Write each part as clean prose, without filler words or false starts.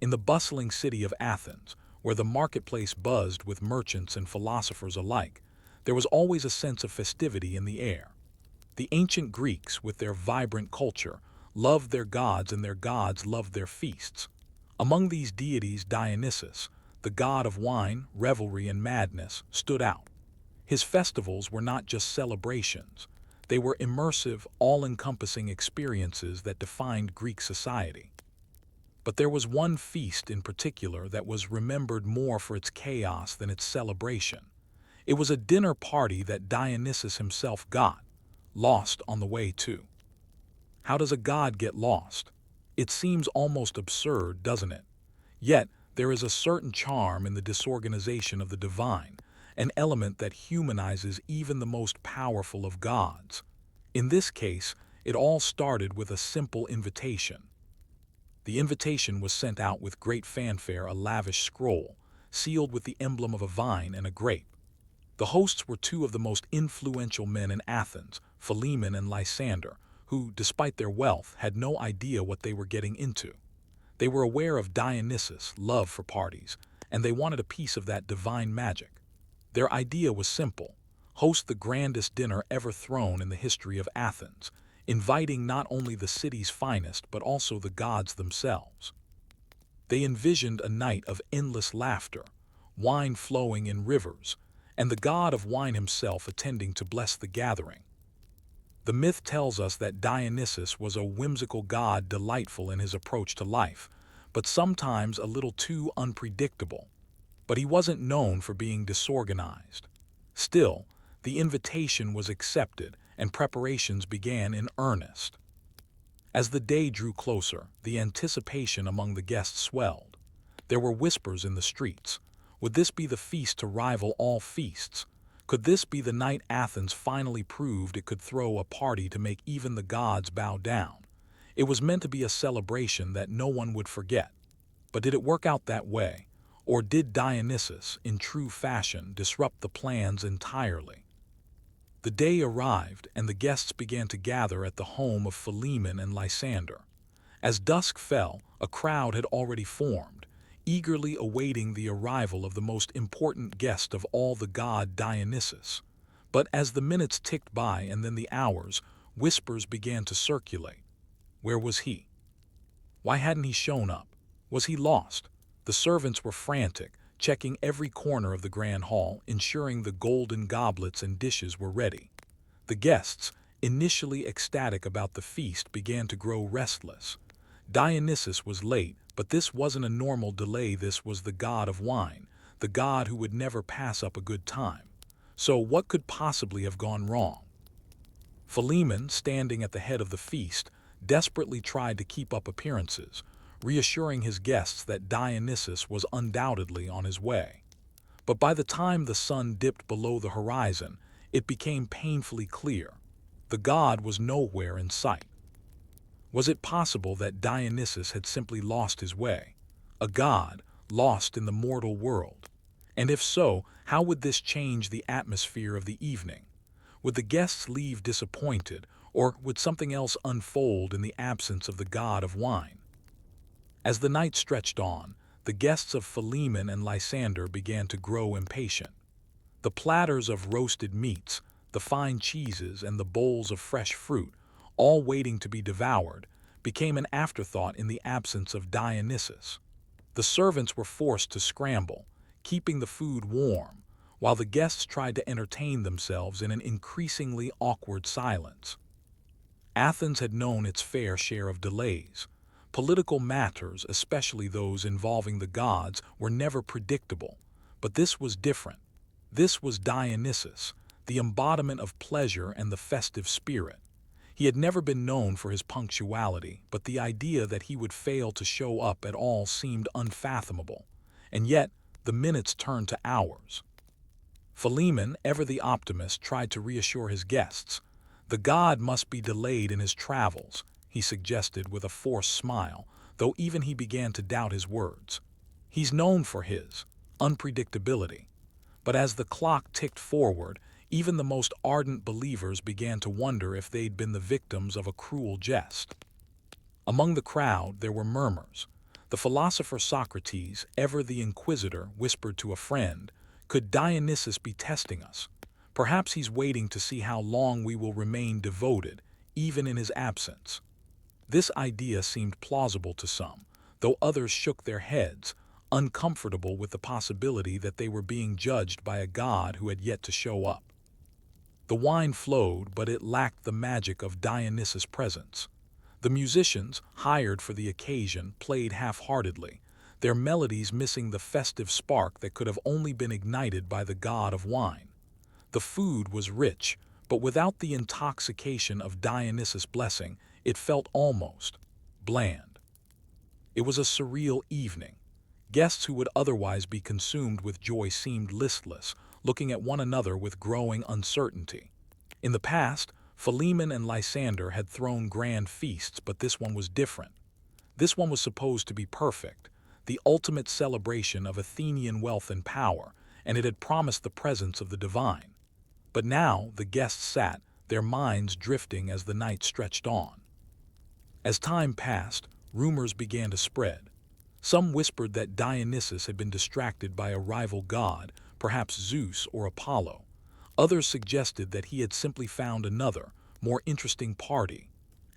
In the bustling city of Athens, where the marketplace buzzed with merchants and philosophers alike, there was always a sense of festivity in the air. The ancient Greeks, with their vibrant culture, loved their gods and their gods loved their feasts. Among these deities, Dionysus, the god of wine, revelry, and madness, stood out. His festivals were not just celebrations. They were immersive, all-encompassing experiences that defined Greek society. But there was one feast in particular that was remembered more for its chaos than its celebration. It was a dinner party that Dionysus himself got lost on the way to. How does a god get lost? It seems almost absurd, doesn't it? Yet, there is a certain charm in the disorganization of the divine, an element that humanizes even the most powerful of gods. In this case, it all started with a simple invitation. The invitation was sent out with great fanfare, a lavish scroll, sealed with the emblem of a vine and a grape. The hosts were two of the most influential men in Athens, Philemon and Lysander, who, despite their wealth, had no idea what they were getting into. They were aware of Dionysus' love for parties, and they wanted a piece of that divine magic. Their idea was simple: host the grandest dinner ever thrown in the history of Athens, inviting not only the city's finest but also the gods themselves. They envisioned a night of endless laughter, wine flowing in rivers, and the god of wine himself attending to bless the gathering. The myth tells us that Dionysus was a whimsical god, delightful in his approach to life, but sometimes a little too unpredictable. But he wasn't known for being disorganized. Still, the invitation was accepted and preparations began in earnest. As the day drew closer, the anticipation among the guests swelled. There were whispers in the streets. Would this be the feast to rival all feasts? Could this be the night Athens finally proved it could throw a party to make even the gods bow down? It was meant to be a celebration that no one would forget. But did it work out that way? Or did Dionysus, in true fashion, disrupt the plans entirely? The day arrived, and the guests began to gather at the home of Philemon and Lysander. As dusk fell, a crowd had already formed, eagerly awaiting the arrival of the most important guest of all, the god Dionysus. But as the minutes ticked by and then the hours, whispers began to circulate. Where was he? Why hadn't he shown up? Was he lost? The servants were frantic, checking every corner of the grand hall, ensuring the golden goblets and dishes were ready. The guests, initially ecstatic about the feast, began to grow restless. Dionysus was late, but this wasn't a normal delay. This was the god of wine, the god who would never pass up a good time. So what could possibly have gone wrong? Philemon, standing at the head of the feast, desperately tried to keep up appearances, reassuring his guests that Dionysus was undoubtedly on his way. But by the time the sun dipped below the horizon, it became painfully clear. The god was nowhere in sight. Was it possible that Dionysus had simply lost his way? A god, lost in the mortal world? And if so, how would this change the atmosphere of the evening? Would the guests leave disappointed, or would something else unfold in the absence of the god of wine? As the night stretched on, the guests of Philemon and Lysander began to grow impatient. The platters of roasted meats, the fine cheeses, and the bowls of fresh fruit, all waiting to be devoured, became an afterthought in the absence of Dionysus. The servants were forced to scramble, keeping the food warm, while the guests tried to entertain themselves in an increasingly awkward silence. Athens had known its fair share of delays. Political matters, especially those involving the gods, were never predictable, but this was different. This was Dionysus, the embodiment of pleasure and the festive spirit. He had never been known for his punctuality, but the idea that he would fail to show up at all seemed unfathomable. And yet, the minutes turned to hours. Philemon, ever the optimist, tried to reassure his guests. The god must be delayed in his travels, he suggested with a forced smile, though even he began to doubt his words. He's known for his unpredictability. But as the clock ticked forward, even the most ardent believers began to wonder if they'd been the victims of a cruel jest. Among the crowd there were murmurs. The philosopher Socrates, ever the inquisitor, whispered to a friend, "Could Dionysus be testing us? Perhaps he's waiting to see how long we will remain devoted, even in his absence." This idea seemed plausible to some, though others shook their heads, uncomfortable with the possibility that they were being judged by a god who had yet to show up. The wine flowed, but it lacked the magic of Dionysus' presence. The musicians, hired for the occasion, played half-heartedly, their melodies missing the festive spark that could have only been ignited by the god of wine. The food was rich, but without the intoxication of Dionysus' blessing, it felt almost bland. It was a surreal evening. Guests who would otherwise be consumed with joy seemed listless, looking at one another with growing uncertainty. In the past, Philemon and Lysander had thrown grand feasts, but this one was different. This one was supposed to be perfect, the ultimate celebration of Athenian wealth and power, and it had promised the presence of the divine. But now the guests sat, their minds drifting as the night stretched on. As time passed, rumors began to spread. Some whispered that Dionysus had been distracted by a rival god, perhaps Zeus or Apollo. Others suggested that he had simply found another, more interesting party.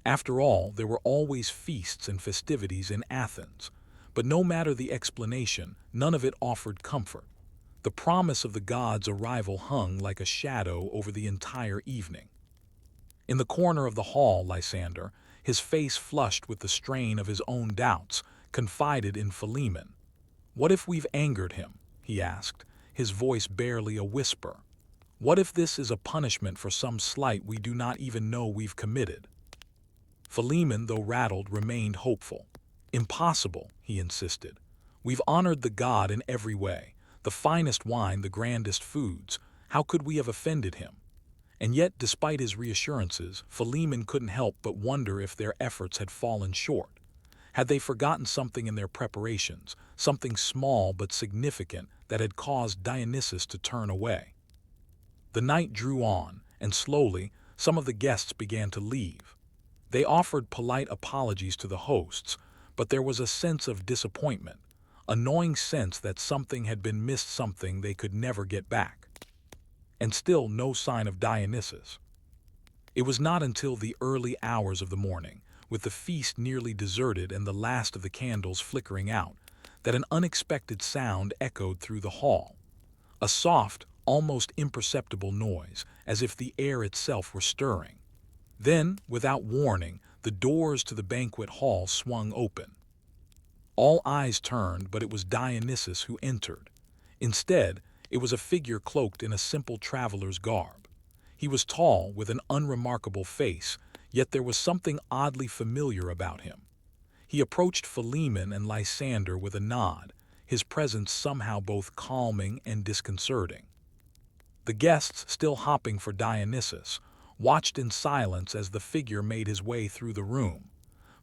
After all, there were always feasts and festivities in Athens. But no matter the explanation, none of it offered comfort. The promise of the god's arrival hung like a shadow over the entire evening. In the corner of the hall, Lysander, his face flushed with the strain of his own doubts, confided in Philemon. "What if we've angered him?" he asked, his voice barely a whisper. "What if this is a punishment for some slight we do not even know we've committed?" Philemon, though rattled, remained hopeful. "Impossible," he insisted. "We've honored the god in every way, the finest wine, the grandest foods. How could we have offended him?" And yet, despite his reassurances, Philemon couldn't help but wonder if their efforts had fallen short. Had they forgotten something in their preparations, something small but significant that had caused Dionysus to turn away? The night drew on, and slowly, some of the guests began to leave. They offered polite apologies to the hosts, but there was a sense of disappointment, a gnawing sense that something had been missed, something they could never get back. And still no sign of Dionysus. It was not until the early hours of the morning, with the feast nearly deserted and the last of the candles flickering out, that an unexpected sound echoed through the hall. A soft, almost imperceptible noise, as if the air itself were stirring. Then, without warning, the doors to the banquet hall swung open. All eyes turned, but it was Dionysus who entered. Instead, it was a figure cloaked in a simple traveler's garb. He was tall, with an unremarkable face, yet there was something oddly familiar about him. He approached Philemon and Lysander with a nod, his presence somehow both calming and disconcerting. The guests, still hopping for Dionysus, watched in silence as the figure made his way through the room.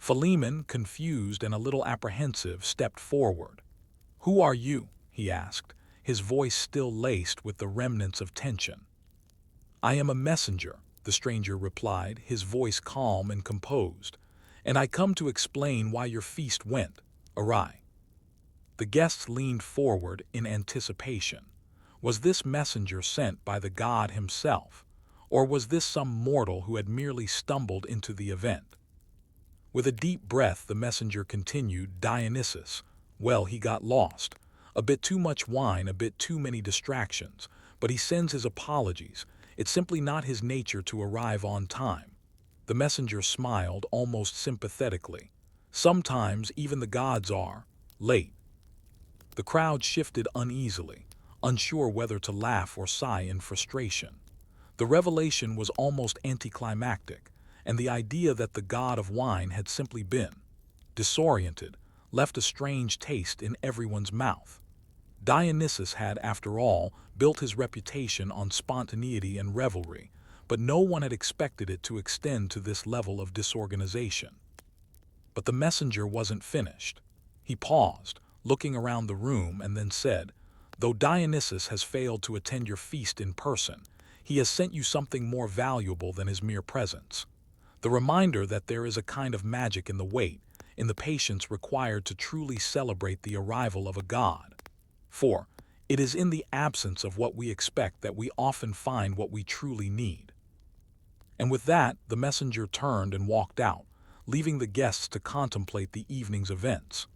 Philemon, confused and a little apprehensive, stepped forward. "Who are you?" he asked, his voice still laced with the remnants of tension. "I am a messenger," the stranger replied, his voice calm and composed, "and I come to explain why your feast went awry." The guests leaned forward in anticipation. Was this messenger sent by the god himself, or was this some mortal who had merely stumbled into the event? With a deep breath, the messenger continued, "Dionysus, well, he got lost. A bit too much wine, a bit too many distractions, but he sends his apologies. It's simply not his nature to arrive on time." The messenger smiled almost sympathetically. "Sometimes even the gods are late." The crowd shifted uneasily, unsure whether to laugh or sigh in frustration. The revelation was almost anticlimactic, and the idea that the god of wine had simply been disoriented left a strange taste in everyone's mouth. Dionysus had, after all, built his reputation on spontaneity and revelry, but no one had expected it to extend to this level of disorganization. But the messenger wasn't finished. He paused, looking around the room, and then said, "Though Dionysus has failed to attend your feast in person, he has sent you something more valuable than his mere presence. The reminder that there is a kind of magic in the wait, in the patience required to truly celebrate the arrival of a god. For it is in the absence of what we expect that we often find what we truly need. And with that, the messenger turned and walked out, leaving the guests to contemplate the evening's events.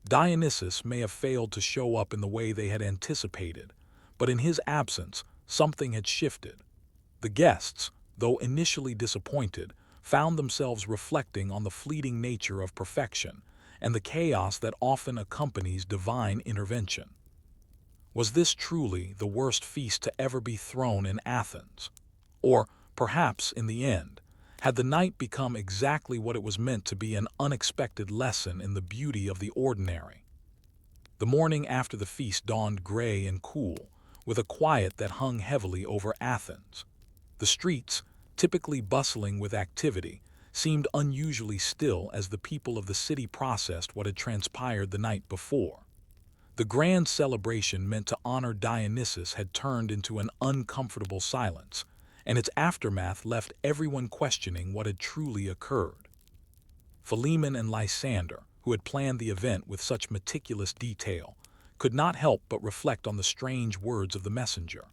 Dionysus may have failed to show up in the way they had anticipated, but in his absence, something had shifted. The guests, though initially disappointed, found themselves reflecting on the fleeting nature of perfection and the chaos that often accompanies divine intervention. Was this truly the worst feast to ever be thrown in Athens? Or, perhaps, in the end, had the night become exactly what it was meant to be, an unexpected lesson in the beauty of the ordinary? The morning after the feast dawned gray and cool, with a quiet that hung heavily over Athens. The streets, typically bustling with activity, seemed unusually still as the people of the city processed what had transpired the night before. The grand celebration meant to honor Dionysus had turned into an uncomfortable silence, and its aftermath left everyone questioning what had truly occurred. Philemon and Lysander, who had planned the event with such meticulous detail, could not help but reflect on the strange words of the messenger.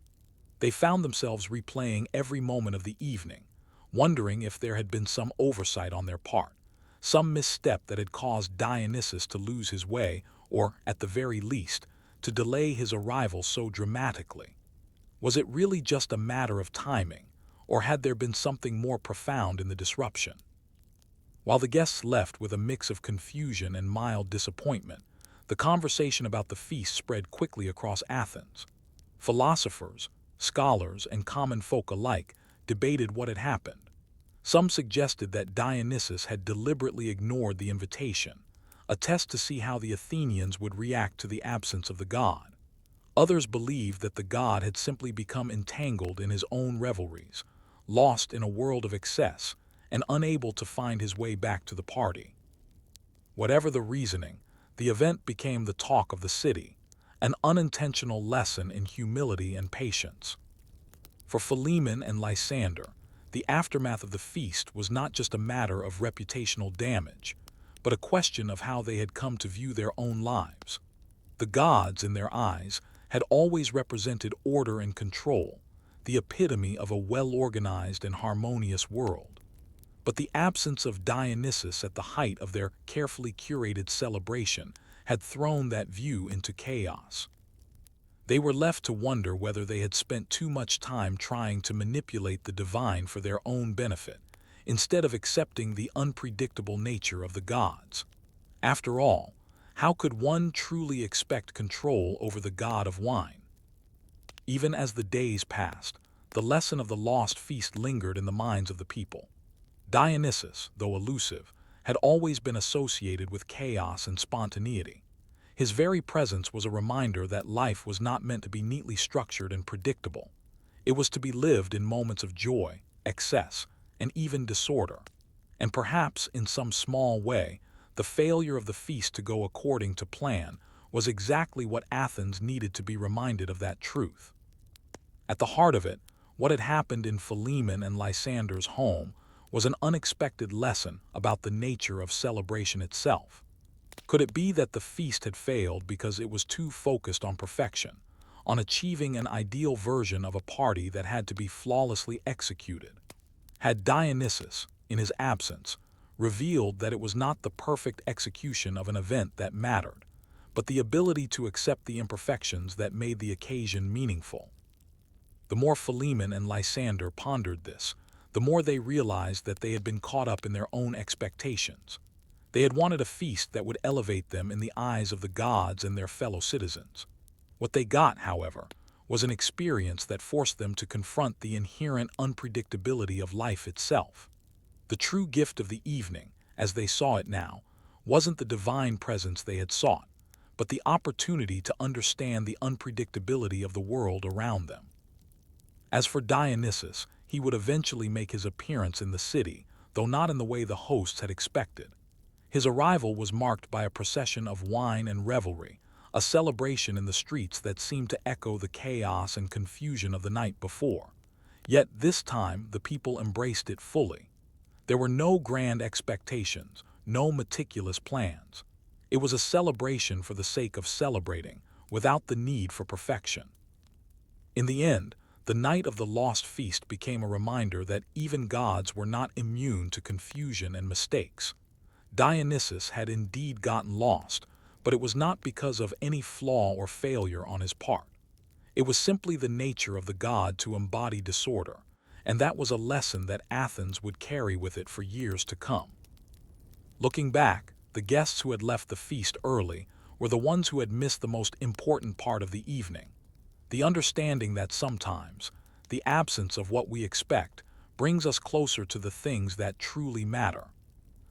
They found themselves replaying every moment of the evening, wondering if there had been some oversight on their part, some misstep that had caused Dionysus to lose his way, or, at the very least, to delay his arrival so dramatically. Was it really just a matter of timing, or had there been something more profound in the disruption? While the guests left with a mix of confusion and mild disappointment, the conversation about the feast spread quickly across Athens. Philosophers, scholars, and common folk alike debated what had happened. Some suggested that Dionysus had deliberately ignored the invitation, a test to see how the Athenians would react to the absence of the god. Others believed that the god had simply become entangled in his own revelries, lost in a world of excess, and unable to find his way back to the party. Whatever the reasoning, the event became the talk of the city, an unintentional lesson in humility and patience. For Philemon and Lysander, the aftermath of the feast was not just a matter of reputational damage, but a question of how they had come to view their own lives. The gods, in their eyes, had always represented order and control, the epitome of a well-organized and harmonious world. But the absence of Dionysus at the height of their carefully curated celebration had thrown that view into chaos. They were left to wonder whether they had spent too much time trying to manipulate the divine for their own benefit, instead of accepting the unpredictable nature of the gods. After all, how could one truly expect control over the god of wine? Even as the days passed, the lesson of the lost feast lingered in the minds of the people. Dionysus, though elusive, had always been associated with chaos and spontaneity. His very presence was a reminder that life was not meant to be neatly structured and predictable. It was to be lived in moments of joy, excess, and even disorder. And perhaps, in some small way, the failure of the feast to go according to plan was exactly what Athens needed to be reminded of that truth. At the heart of it, what had happened in Philemon and Lysander's home was an unexpected lesson about the nature of celebration itself. Could it be that the feast had failed because it was too focused on perfection, on achieving an ideal version of a party that had to be flawlessly executed? Had Dionysus, in his absence, revealed that it was not the perfect execution of an event that mattered, but the ability to accept the imperfections that made the occasion meaningful? The more Philemon and Lysander pondered this, the more they realized that they had been caught up in their own expectations. They had wanted a feast that would elevate them in the eyes of the gods and their fellow citizens. What they got, however, was an experience that forced them to confront the inherent unpredictability of life itself. The true gift of the evening, as they saw it now, wasn't the divine presence they had sought, but the opportunity to understand the unpredictability of the world around them. As for Dionysus, he would eventually make his appearance in the city, though not in the way the hosts had expected. His arrival was marked by a procession of wine and revelry, a celebration in the streets that seemed to echo the chaos and confusion of the night before. Yet this time the people embraced it fully. There were no grand expectations, no meticulous plans. It was a celebration for the sake of celebrating, without the need for perfection. In the end, the night of the lost feast became a reminder that even gods were not immune to confusion and mistakes. Dionysus had indeed gotten lost, but it was not because of any flaw or failure on his part. It was simply the nature of the god to embody disorder, and that was a lesson that Athens would carry with it for years to come. Looking back, the guests who had left the feast early were the ones who had missed the most important part of the evening. The understanding that sometimes the absence of what we expect brings us closer to the things that truly matter.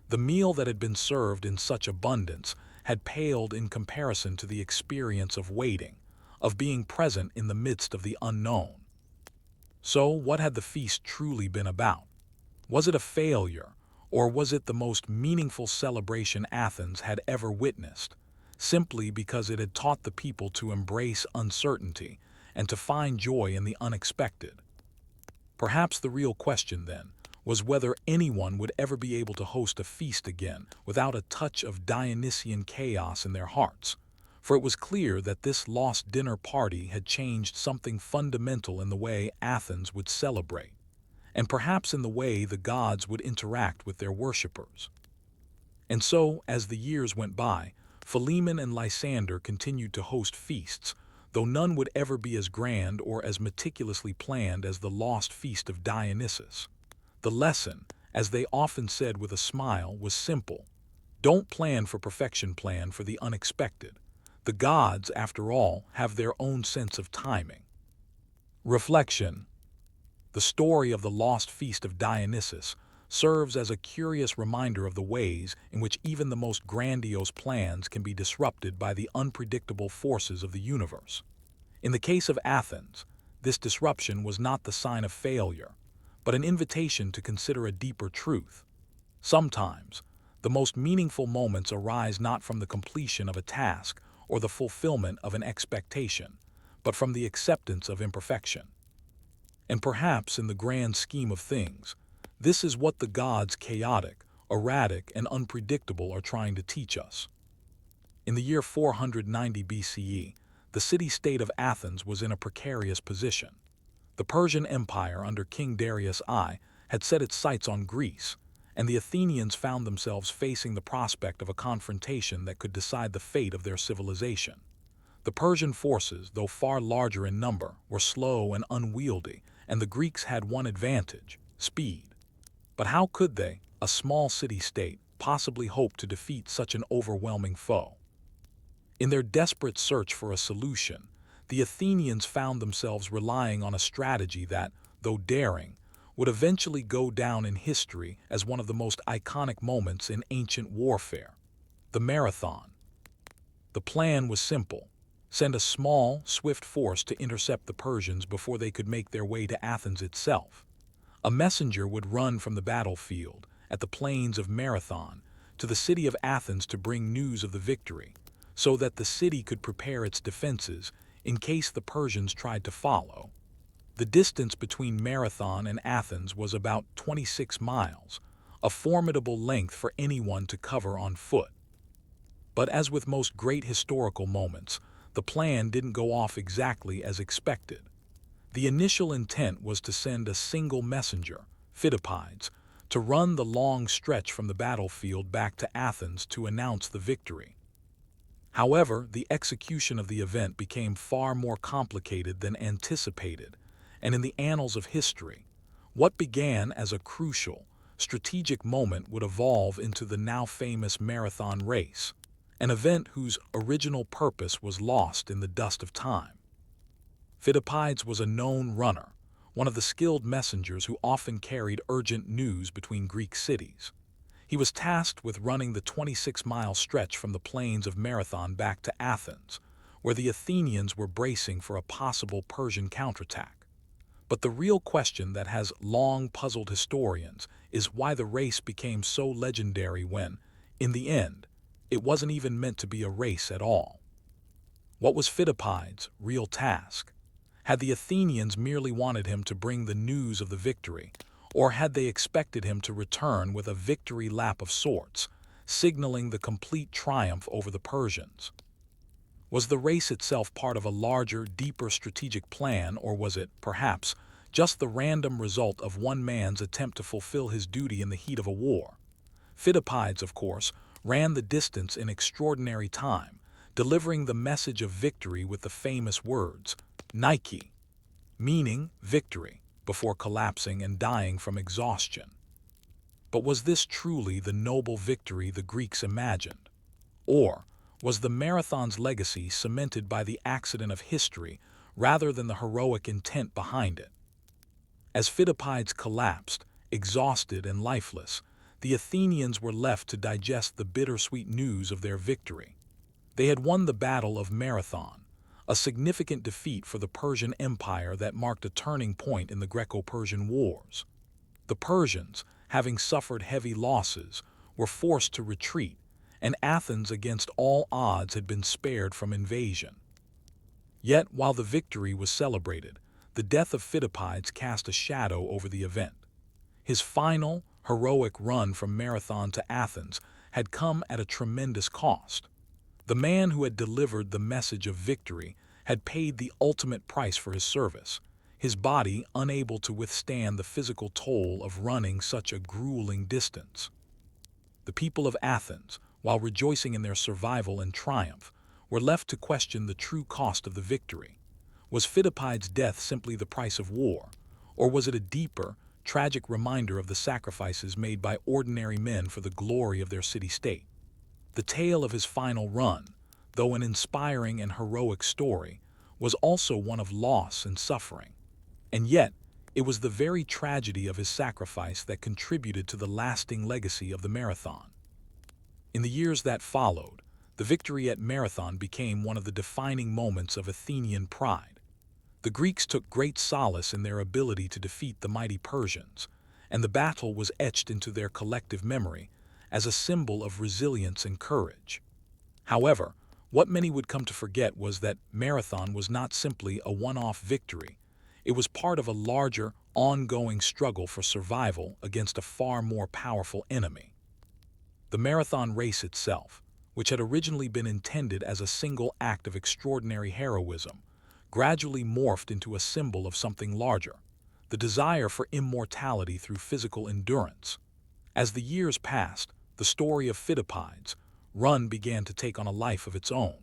The meal that had been served in such abundance had paled in comparison to the experience of waiting, of being present in the midst of the unknown. So, what had the feast truly been about? Was it a failure, or was it the most meaningful celebration Athens had ever witnessed, simply because it had taught the people to embrace uncertainty and to find joy in the unexpected? Perhaps the real question, then, was whether anyone would ever be able to host a feast again without a touch of Dionysian chaos in their hearts, for it was clear that this lost dinner party had changed something fundamental in the way Athens would celebrate, and perhaps in the way the gods would interact with their worshippers. And so, as the years went by, Philemon and Lysander continued to host feasts, though none would ever be as grand or as meticulously planned as the lost feast of Dionysus. The lesson, as they often said with a smile, was simple. Don't plan for perfection, plan for the unexpected. The gods, after all, have their own sense of timing. Reflection. The story of the lost feast of Dionysus serves as a curious reminder of the ways in which even the most grandiose plans can be disrupted by the unpredictable forces of the universe. In the case of Athens, this disruption was not the sign of failure, but an invitation to consider a deeper truth. Sometimes, the most meaningful moments arise not from the completion of a task or the fulfillment of an expectation, but from the acceptance of imperfection. And perhaps in the grand scheme of things, this is what the gods, chaotic, erratic, and unpredictable, are trying to teach us. In the year 490 BCE, the city-state of Athens was in a precarious position. The Persian Empire under King Darius I had set its sights on Greece, and the Athenians found themselves facing the prospect of a confrontation that could decide the fate of their civilization. The Persian forces, though far larger in number, were slow and unwieldy, and the Greeks had one advantage: speed. But how could they, a small city-state, possibly hope to defeat such an overwhelming foe? In their desperate search for a solution, the Athenians found themselves relying on a strategy that, though daring, would eventually go down in history as one of the most iconic moments in ancient warfare: the marathon. The plan was simple: send a small, swift force to intercept the Persians before they could make their way to Athens itself. A messenger would run from the battlefield, at the plains of Marathon, to the city of Athens to bring news of the victory, so that the city could prepare its defenses in case the Persians tried to follow. The distance between Marathon and Athens was about 26 miles, a formidable length for anyone to cover on foot. But as with most great historical moments, the plan didn't go off exactly as expected. The initial intent was to send a single messenger, Phidippides, to run the long stretch from the battlefield back to Athens to announce the victory. However, the execution of the event became far more complicated than anticipated, and in the annals of history, what began as a crucial, strategic moment would evolve into the now famous marathon race, an event whose original purpose was lost in the dust of time. Phidippides was a known runner, one of the skilled messengers who often carried urgent news between Greek cities. He was tasked with running the 26-mile stretch from the plains of Marathon back to Athens, where the Athenians were bracing for a possible Persian counterattack. But the real question that has long puzzled historians is why the race became so legendary when, in the end, it wasn't even meant to be a race at all. What was Phidippides' real task? Had the Athenians merely wanted him to bring the news of the victory, or had they expected him to return with a victory lap of sorts, signaling the complete triumph over the Persians. Was the race itself part of a larger, deeper strategic plan, or was it, perhaps, just the random result of one man's attempt to fulfill his duty in the heat of a war? Phidippides, of course, ran the distance in extraordinary time, delivering the message of victory with the famous words, Nike, meaning victory, before collapsing and dying from exhaustion. But was this truly the noble victory the Greeks imagined? Or was the marathon's legacy cemented by the accident of history rather than the heroic intent behind it? As Phidippides collapsed, exhausted and lifeless, the Athenians were left to digest the bittersweet news of their victory. They had won the Battle of Marathon, a significant defeat for the Persian Empire that marked a turning point in the Greco-Persian Wars. The Persians, having suffered heavy losses, were forced to retreat, and Athens against all odds had been spared from invasion. Yet, while the victory was celebrated, the death of Phidippides cast a shadow over the event. His final, heroic run from Marathon to Athens had come at a tremendous cost. The man who had delivered the message of victory had paid the ultimate price for his service, his body unable to withstand the physical toll of running such a grueling distance. The people of Athens, while rejoicing in their survival and triumph, were left to question the true cost of the victory. Was Phidippides' death simply the price of war, or was it a deeper, tragic reminder of the sacrifices made by ordinary men for the glory of their city-state? The tale of his final run, though an inspiring and heroic story, was also one of loss and suffering. And yet, it was the very tragedy of his sacrifice that contributed to the lasting legacy of the Marathon. In the years that followed, the victory at Marathon became one of the defining moments of Athenian pride. The Greeks took great solace in their ability to defeat the mighty Persians, and the battle was etched into their collective memory as a symbol of resilience and courage. However, what many would come to forget was that Marathon was not simply a one-off victory. It was part of a larger, ongoing struggle for survival against a far more powerful enemy. The marathon race itself, which had originally been intended as a single act of extraordinary heroism, gradually morphed into a symbol of something larger, the desire for immortality through physical endurance. As the years passed, the story of Phidippides' run began to take on a life of its own.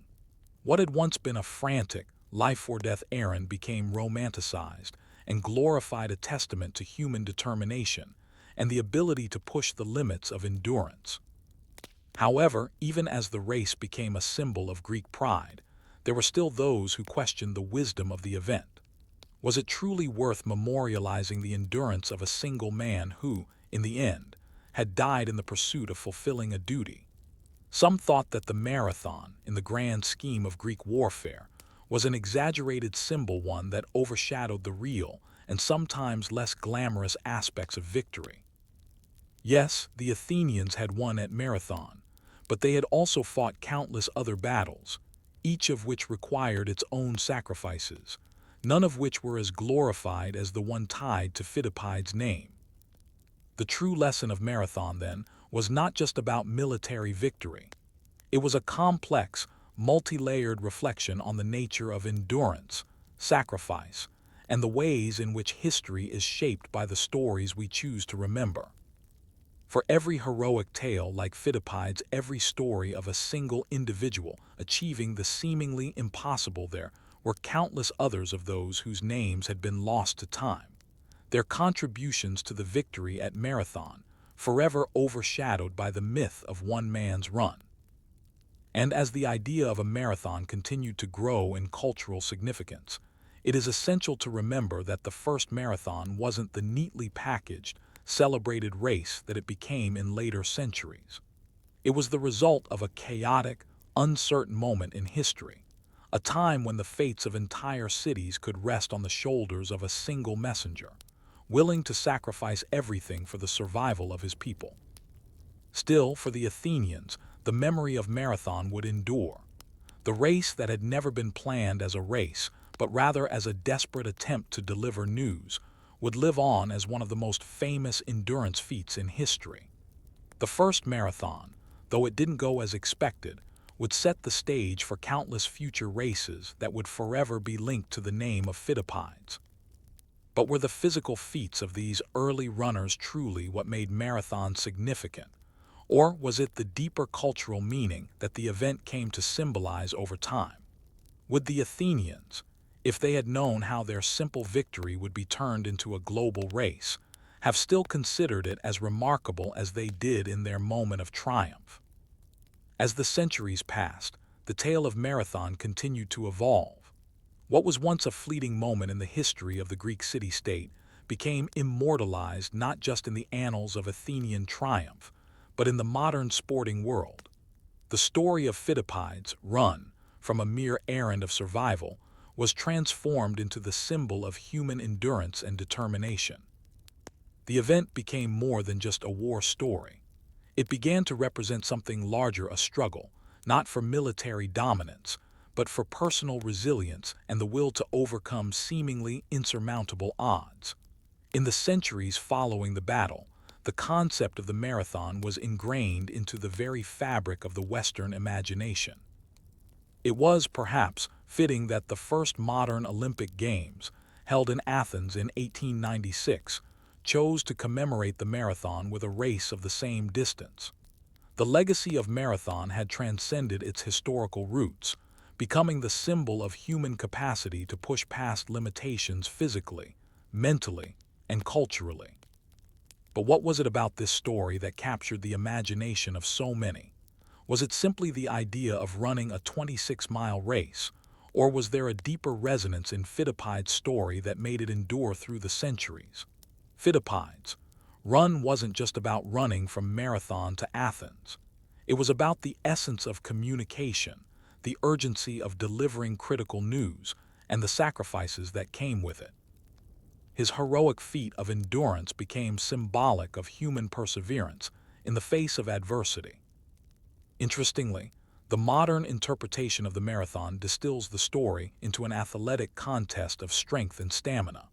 What had once been a frantic, life-or-death errand became romanticized and glorified, a testament to human determination and the ability to push the limits of endurance. However, even as the race became a symbol of Greek pride, there were still those who questioned the wisdom of the event. Was it truly worth memorializing the endurance of a single man who, in the end, had died in the pursuit of fulfilling a duty? Some thought that the marathon, in the grand scheme of Greek warfare, was an exaggerated symbol, one that overshadowed the real and sometimes less glamorous aspects of victory. Yes, the Athenians had won at Marathon, but they had also fought countless other battles, each of which required its own sacrifices, none of which were as glorified as the one tied to Phidippides' name. The true lesson of Marathon, then, was not just about military victory. It was a complex, multi-layered reflection on the nature of endurance, sacrifice, and the ways in which history is shaped by the stories we choose to remember. For every heroic tale like Phidippides, every story of a single individual achieving the seemingly impossible, there were countless others of those whose names had been lost to time, their contributions to the victory at Marathon forever overshadowed by the myth of one man's run. And as the idea of a marathon continued to grow in cultural significance, it is essential to remember that the first marathon wasn't the neatly packaged, celebrated race that it became in later centuries. It was the result of a chaotic, uncertain moment in history, a time when the fates of entire cities could rest on the shoulders of a single messenger, willing to sacrifice everything for the survival of his people. Still, for the Athenians, the memory of Marathon would endure. The race that had never been planned as a race, but rather as a desperate attempt to deliver news, would live on as one of the most famous endurance feats in history. The first marathon, though it didn't go as expected, would set the stage for countless future races that would forever be linked to the name of Fittipaldians. But were the physical feats of these early runners truly what made marathons significant? Or was it the deeper cultural meaning that the event came to symbolize over time? Would the Athenians, if they had known how their simple victory would be turned into a global race, have still considered it as remarkable as they did in their moment of triumph? As the centuries passed, the tale of Marathon continued to evolve. What was once a fleeting moment in the history of the Greek city-state became immortalized not just in the annals of Athenian triumph, but in the modern sporting world. The story of Fittipaldi's run, from a mere errand of survival, was transformed into the symbol of human endurance and determination. The event became more than just a war story. It began to represent something larger, a struggle, not for military dominance, but for personal resilience and the will to overcome seemingly insurmountable odds. In the centuries following the battle, the concept of the marathon was ingrained into the very fabric of the Western imagination. It was, perhaps, fitting that the first modern Olympic Games, held in Athens in 1896, chose to commemorate the marathon with a race of the same distance. The legacy of marathon had transcended its historical roots, becoming the symbol of human capacity to push past limitations physically, mentally, and culturally. But what was it about this story that captured the imagination of so many? Was it simply the idea of running a 26-mile race, or was there a deeper resonance in Fittipaldi's story that made it endure through the centuries? Fittipaldi's run wasn't just about running from Marathon to Athens. It was about the essence of communication, the urgency of delivering critical news, and the sacrifices that came with it. His heroic feat of endurance became symbolic of human perseverance in the face of adversity. Interestingly, the modern interpretation of the marathon distills the story into an athletic contest of strength and stamina.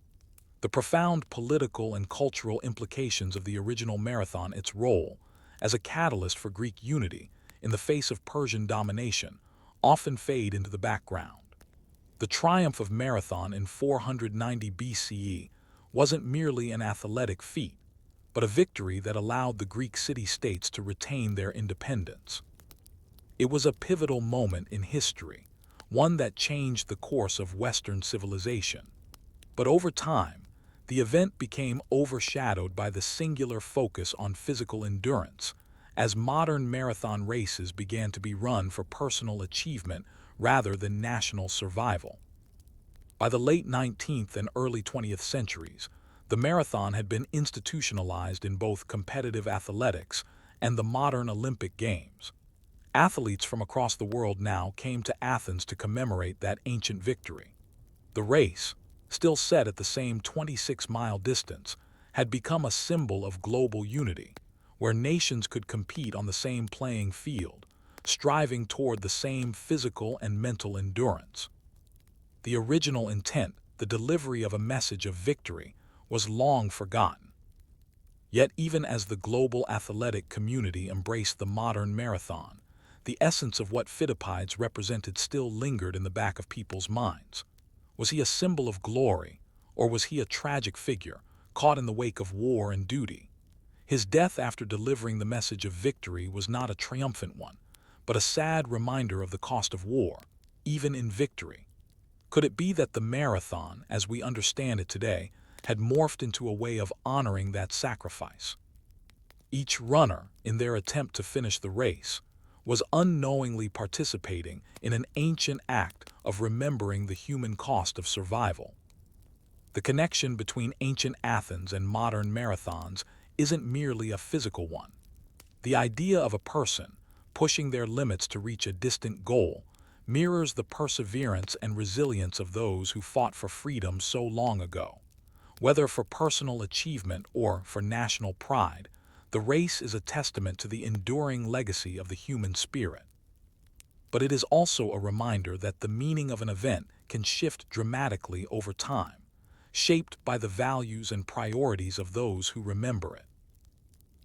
The profound political and cultural implications of the original marathon, its role as a catalyst for Greek unity in the face of Persian domination, often fade into the background. The triumph of Marathon in 490 BCE wasn't merely an athletic feat, but a victory that allowed the Greek city-states to retain their independence. It was a pivotal moment in history, one that changed the course of Western civilization. But over time, the event became overshadowed by the singular focus on physical endurance, as modern marathon races began to be run for personal achievement rather than national survival. By the late 19th and early 20th centuries, the marathon had been institutionalized in both competitive athletics and the modern Olympic Games. Athletes from across the world now came to Athens to commemorate that ancient victory. The race, still set at the same 26-mile distance, had become a symbol of global unity, where nations could compete on the same playing field, striving toward the same physical and mental endurance. The original intent, the delivery of a message of victory, was long forgotten. Yet even as the global athletic community embraced the modern marathon, the essence of what Fittipaldi's represented still lingered in the back of people's minds. Was he a symbol of glory, or was he a tragic figure, caught in the wake of war and duty? His death after delivering the message of victory was not a triumphant one, but a sad reminder of the cost of war, even in victory. Could it be that the marathon, as we understand it today, had morphed into a way of honoring that sacrifice? Each runner, in their attempt to finish the race, was unknowingly participating in an ancient act of remembering the human cost of survival. The connection between ancient Athens and modern marathons isn't merely a physical one. The idea of a person pushing their limits to reach a distant goal mirrors the perseverance and resilience of those who fought for freedom so long ago. Whether for personal achievement or for national pride, the race is a testament to the enduring legacy of the human spirit. But it is also a reminder that the meaning of an event can shift dramatically over time, shaped by the values and priorities of those who remember it.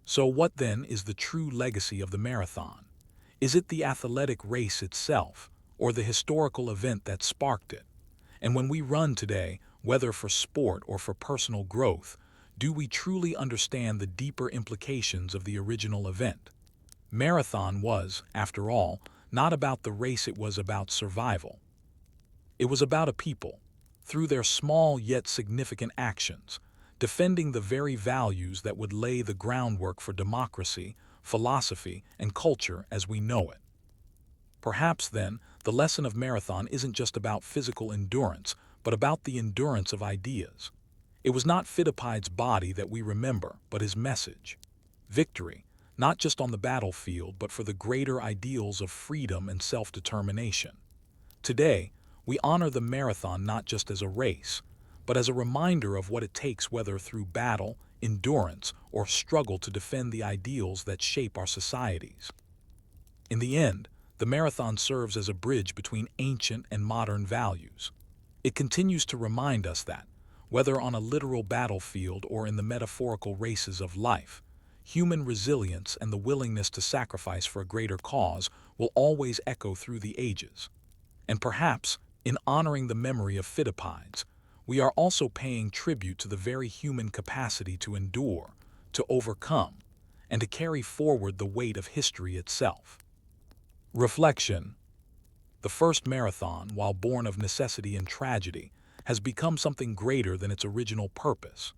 So what then is the true legacy of the marathon? Is it the athletic race itself, or the historical event that sparked it? And when we run today, whether for sport or for personal growth, do we truly understand the deeper implications of the original event? Marathon was, after all, not about the race, it was about survival. It was about a people, through their small yet significant actions, defending the very values that would lay the groundwork for democracy, philosophy, and culture as we know it. Perhaps, then, the lesson of marathon isn't just about physical endurance, but about the endurance of ideas. It was not Phidippides' body that we remember, but his message. Victory, not just on the battlefield, but for the greater ideals of freedom and self-determination. Today, we honor the marathon not just as a race, but as a reminder of what it takes, whether through battle, endurance, or struggle, to defend the ideals that shape our societies. In the end, the marathon serves as a bridge between ancient and modern values. It continues to remind us that, whether on a literal battlefield or in the metaphorical races of life, human resilience and the willingness to sacrifice for a greater cause will always echo through the ages. And perhaps, in honoring the memory of Phidippides, we are also paying tribute to the very human capacity to endure, to overcome, and to carry forward the weight of history itself. Reflection. The first marathon, while born of necessity and tragedy, has become something greater than its original purpose.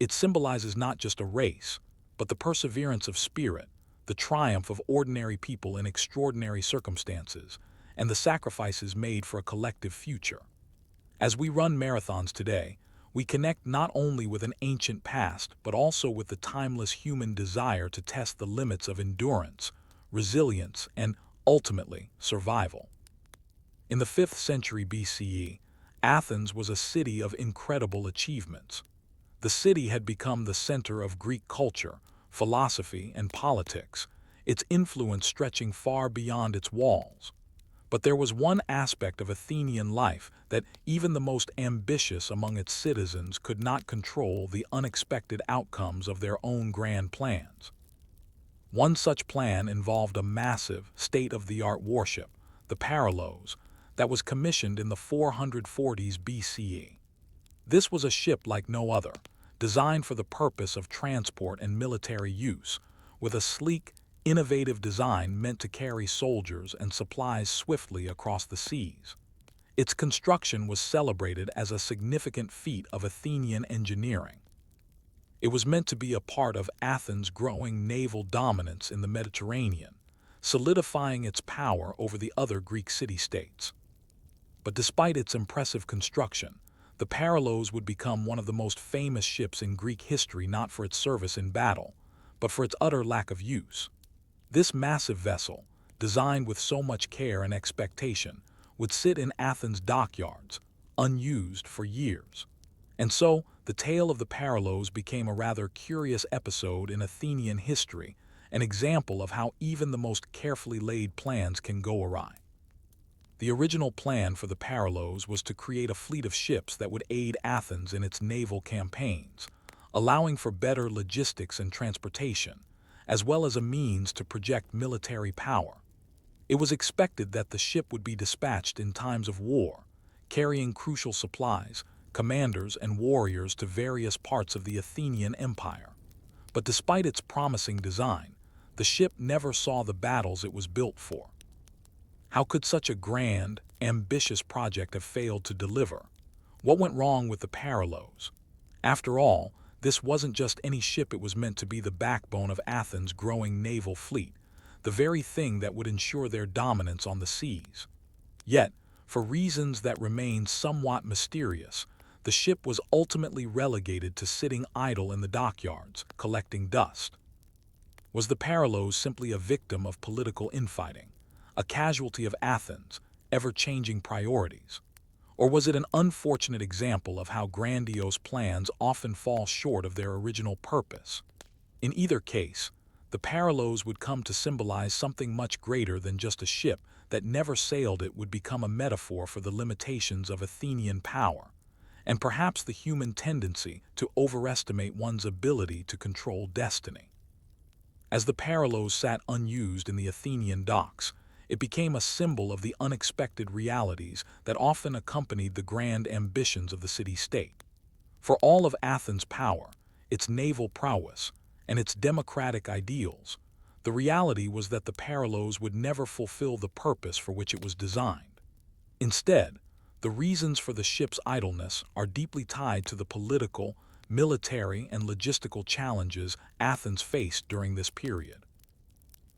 It symbolizes not just a race, but the perseverance of spirit, the triumph of ordinary people in extraordinary circumstances, and the sacrifices made for a collective future. As we run marathons today, we connect not only with an ancient past, but also with the timeless human desire to test the limits of endurance, resilience, and, ultimately, survival. In the 5th century BCE, Athens was a city of incredible achievements. The city had become the center of Greek culture, philosophy, and politics, its influence stretching far beyond its walls. But there was one aspect of Athenian life that even the most ambitious among its citizens could not control: the unexpected outcomes of their own grand plans. One such plan involved a massive, state-of-the-art warship, the Parallos, that was commissioned in the 440s BCE. This was a ship like no other, designed for the purpose of transport and military use, with a sleek, innovative design meant to carry soldiers and supplies swiftly across the seas. Its construction was celebrated as a significant feat of Athenian engineering. It was meant to be a part of Athens' growing naval dominance in the Mediterranean, solidifying its power over the other Greek city-states. But despite its impressive construction, the Parallos would become one of the most famous ships in Greek history, not for its service in battle, but for its utter lack of use. This massive vessel, designed with so much care and expectation, would sit in Athens' dockyards, unused for years. And so, the tale of the Parallos became a rather curious episode in Athenian history, an example of how even the most carefully laid plans can go awry. The original plan for the Parallos was to create a fleet of ships that would aid Athens in its naval campaigns, allowing for better logistics and transportation, as well as a means to project military power. It was expected that the ship would be dispatched in times of war, carrying crucial supplies, commanders, and warriors to various parts of the Athenian Empire. But despite its promising design, the ship never saw the battles it was built for. How could such a grand, ambitious project have failed to deliver? What went wrong with the Parallos? After all, this wasn't just any ship, it was meant to be the backbone of Athens' growing naval fleet, the very thing that would ensure their dominance on the seas. Yet, for reasons that remain somewhat mysterious, the ship was ultimately relegated to sitting idle in the dockyards, collecting dust. Was the Parallos simply a victim of political infighting, a casualty of Athens' ever-changing priorities? Or was it an unfortunate example of how grandiose plans often fall short of their original purpose? In either case, the Parallos would come to symbolize something much greater than just a ship that never sailed. It would become a metaphor for the limitations of Athenian power, and perhaps the human tendency to overestimate one's ability to control destiny. As the Parallos sat unused in the Athenian docks, it became a symbol of the unexpected realities that often accompanied the grand ambitions of the city-state. For all of Athens' power, its naval prowess, and its democratic ideals, the reality was that the Parallos would never fulfill the purpose for which it was designed. Instead, the reasons for the ship's idleness are deeply tied to the political, military, and logistical challenges Athens faced during this period.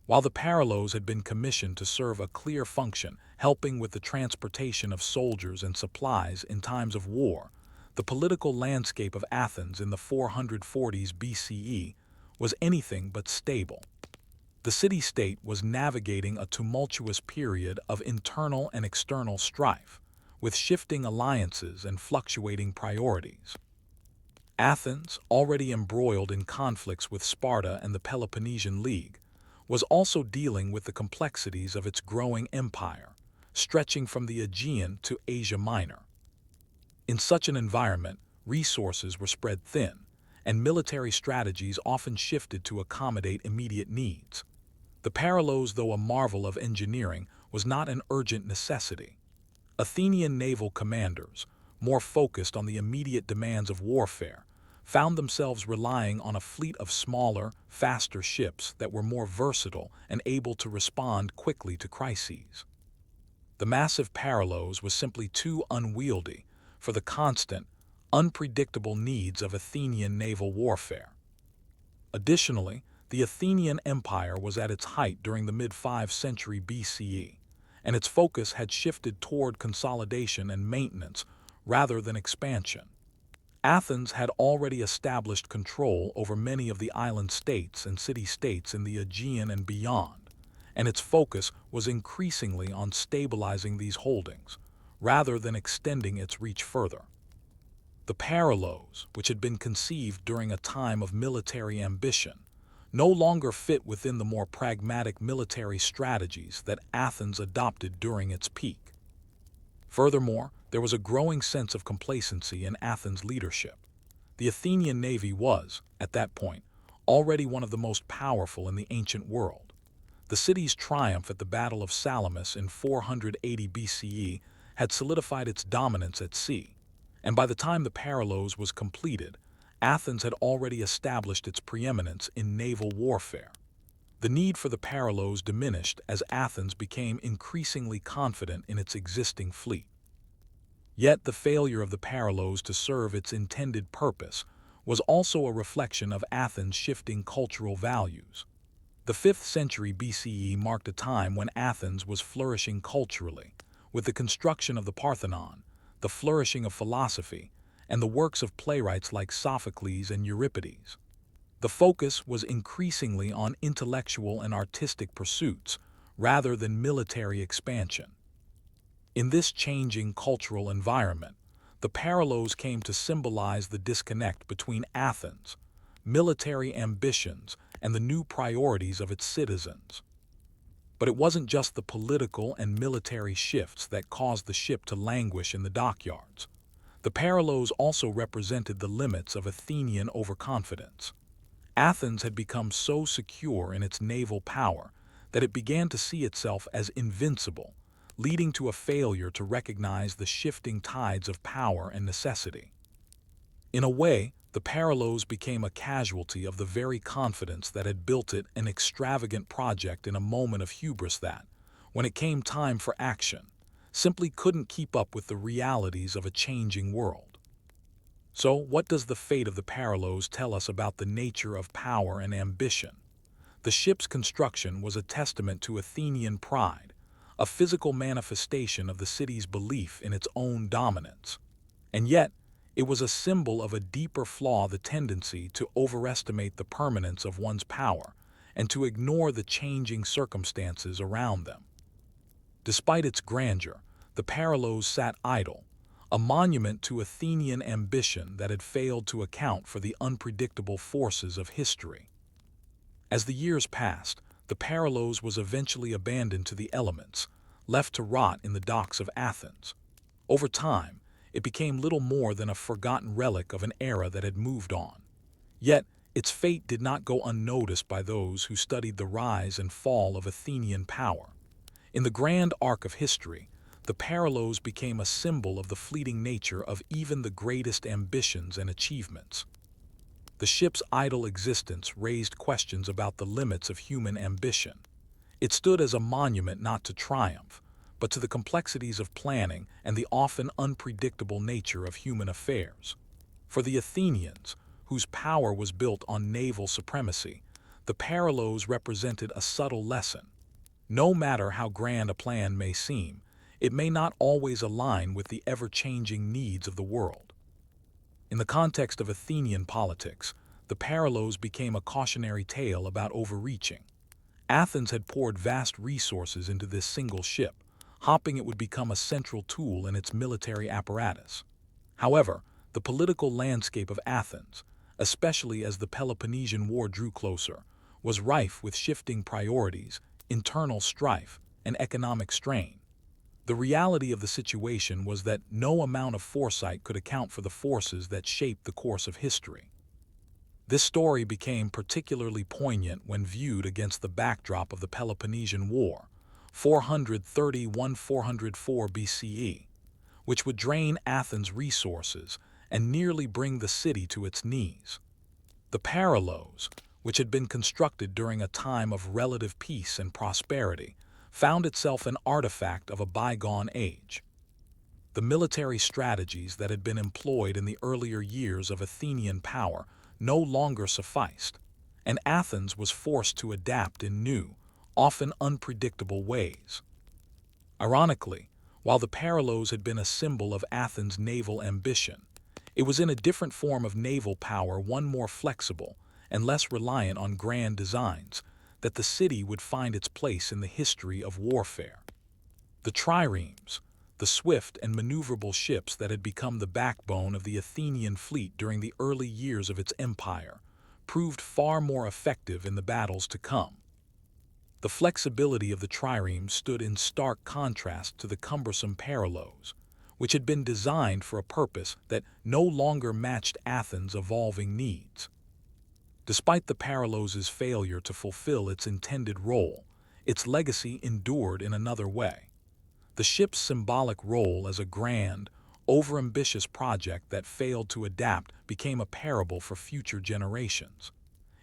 While the Parallos had been commissioned to serve a clear function, helping with the transportation of soldiers and supplies in times of war, the political landscape of Athens in the 440s BCE was anything but stable. The city-state was navigating a tumultuous period of internal and external strife, with shifting alliances and fluctuating priorities. Athens, already embroiled in conflicts with Sparta and the Peloponnesian League, was also dealing with the complexities of its growing empire, stretching from the Aegean to Asia Minor. In such an environment, resources were spread thin, and military strategies often shifted to accommodate immediate needs. The Parallos, though a marvel of engineering, was not an urgent necessity. Athenian naval commanders, more focused on the immediate demands of warfare, found themselves relying on a fleet of smaller, faster ships that were more versatile and able to respond quickly to crises. The massive Parallos was simply too unwieldy for the constant, unpredictable needs of Athenian naval warfare. Additionally, the Athenian Empire was at its height during the mid-5th century BCE, and its focus had shifted toward consolidation and maintenance rather than expansion. Athens had already established control over many of the island states and city-states in the Aegean and beyond, and its focus was increasingly on stabilizing these holdings, rather than extending its reach further. The Parallos, which had been conceived during a time of military ambition, no longer fit within the more pragmatic military strategies that Athens adopted during its peak. Furthermore, there was a growing sense of complacency in Athens' leadership. The Athenian navy was, at that point, already one of the most powerful in the ancient world. The city's triumph at the Battle of Salamis in 480 BCE had solidified its dominance at sea, and by the time the Parallos was completed, Athens had already established its preeminence in naval warfare. The need for the Parallos diminished as Athens became increasingly confident in its existing fleet. Yet the failure of the Parallos to serve its intended purpose was also a reflection of Athens' shifting cultural values. The 5th century BCE marked a time when Athens was flourishing culturally, with the construction of the Parthenon, the flourishing of philosophy, and the works of playwrights like Sophocles and Euripides. The focus was increasingly on intellectual and artistic pursuits rather than military expansion. In this changing cultural environment, the Parallos came to symbolize the disconnect between Athens' military ambitions and the new priorities of its citizens. But it wasn't just the political and military shifts that caused the ship to languish in the dockyards. The Parallos also represented the limits of Athenian overconfidence. Athens had become so secure in its naval power that it began to see itself as invincible, leading to a failure to recognize the shifting tides of power and necessity. In a way, the Parallos became a casualty of the very confidence that had built it an extravagant project in a moment of hubris that, when it came time for action, simply couldn't keep up with the realities of a changing world. So, what does the fate of the Parallos tell us about the nature of power and ambition? The ship's construction was a testament to Athenian pride, a physical manifestation of the city's belief in its own dominance. And yet, it was a symbol of a deeper flaw, the tendency to overestimate the permanence of one's power and to ignore the changing circumstances around them. Despite its grandeur, the Parallos sat idle, a monument to Athenian ambition that had failed to account for the unpredictable forces of history. As the years passed, the Parallos was eventually abandoned to the elements, left to rot in the docks of Athens. Over time, it became little more than a forgotten relic of an era that had moved on. Yet, its fate did not go unnoticed by those who studied the rise and fall of Athenian power. In the grand arc of history, the Parallos became a symbol of the fleeting nature of even the greatest ambitions and achievements. The ship's idle existence raised questions about the limits of human ambition. It stood as a monument not to triumph, but to the complexities of planning and the often unpredictable nature of human affairs. For the Athenians, whose power was built on naval supremacy, the Parallos represented a subtle lesson. No matter how grand a plan may seem, it may not always align with the ever-changing needs of the world. In the context of Athenian politics, the Parallos became a cautionary tale about overreaching. Athens had poured vast resources into this single ship, hoping it would become a central tool in its military apparatus. However, the political landscape of Athens, especially as the Peloponnesian War drew closer, was rife with shifting priorities, internal strife, and economic strain. The reality of the situation was that no amount of foresight could account for the forces that shaped the course of history. This story became particularly poignant when viewed against the backdrop of the Peloponnesian War, 431–404 BCE, which would drain Athens' resources and nearly bring the city to its knees. The Parallos, which had been constructed during a time of relative peace and prosperity, found itself an artifact of a bygone age. The military strategies that had been employed in the earlier years of Athenian power no longer sufficed, and Athens was forced to adapt in new, often unpredictable ways. Ironically, while the Parallos had been a symbol of Athens' naval ambition, it was in a different form of naval power, one more flexible and less reliant on grand designs, that the city would find its place in the history of warfare. The triremes, the swift and maneuverable ships that had become the backbone of the Athenian fleet during the early years of its empire, proved far more effective in the battles to come. The flexibility of the triremes stood in stark contrast to the cumbersome Parallos, which had been designed for a purpose that no longer matched Athens' evolving needs. Despite the Parallos' failure to fulfill its intended role, its legacy endured in another way. The ship's symbolic role as a grand, overambitious project that failed to adapt became a parable for future generations.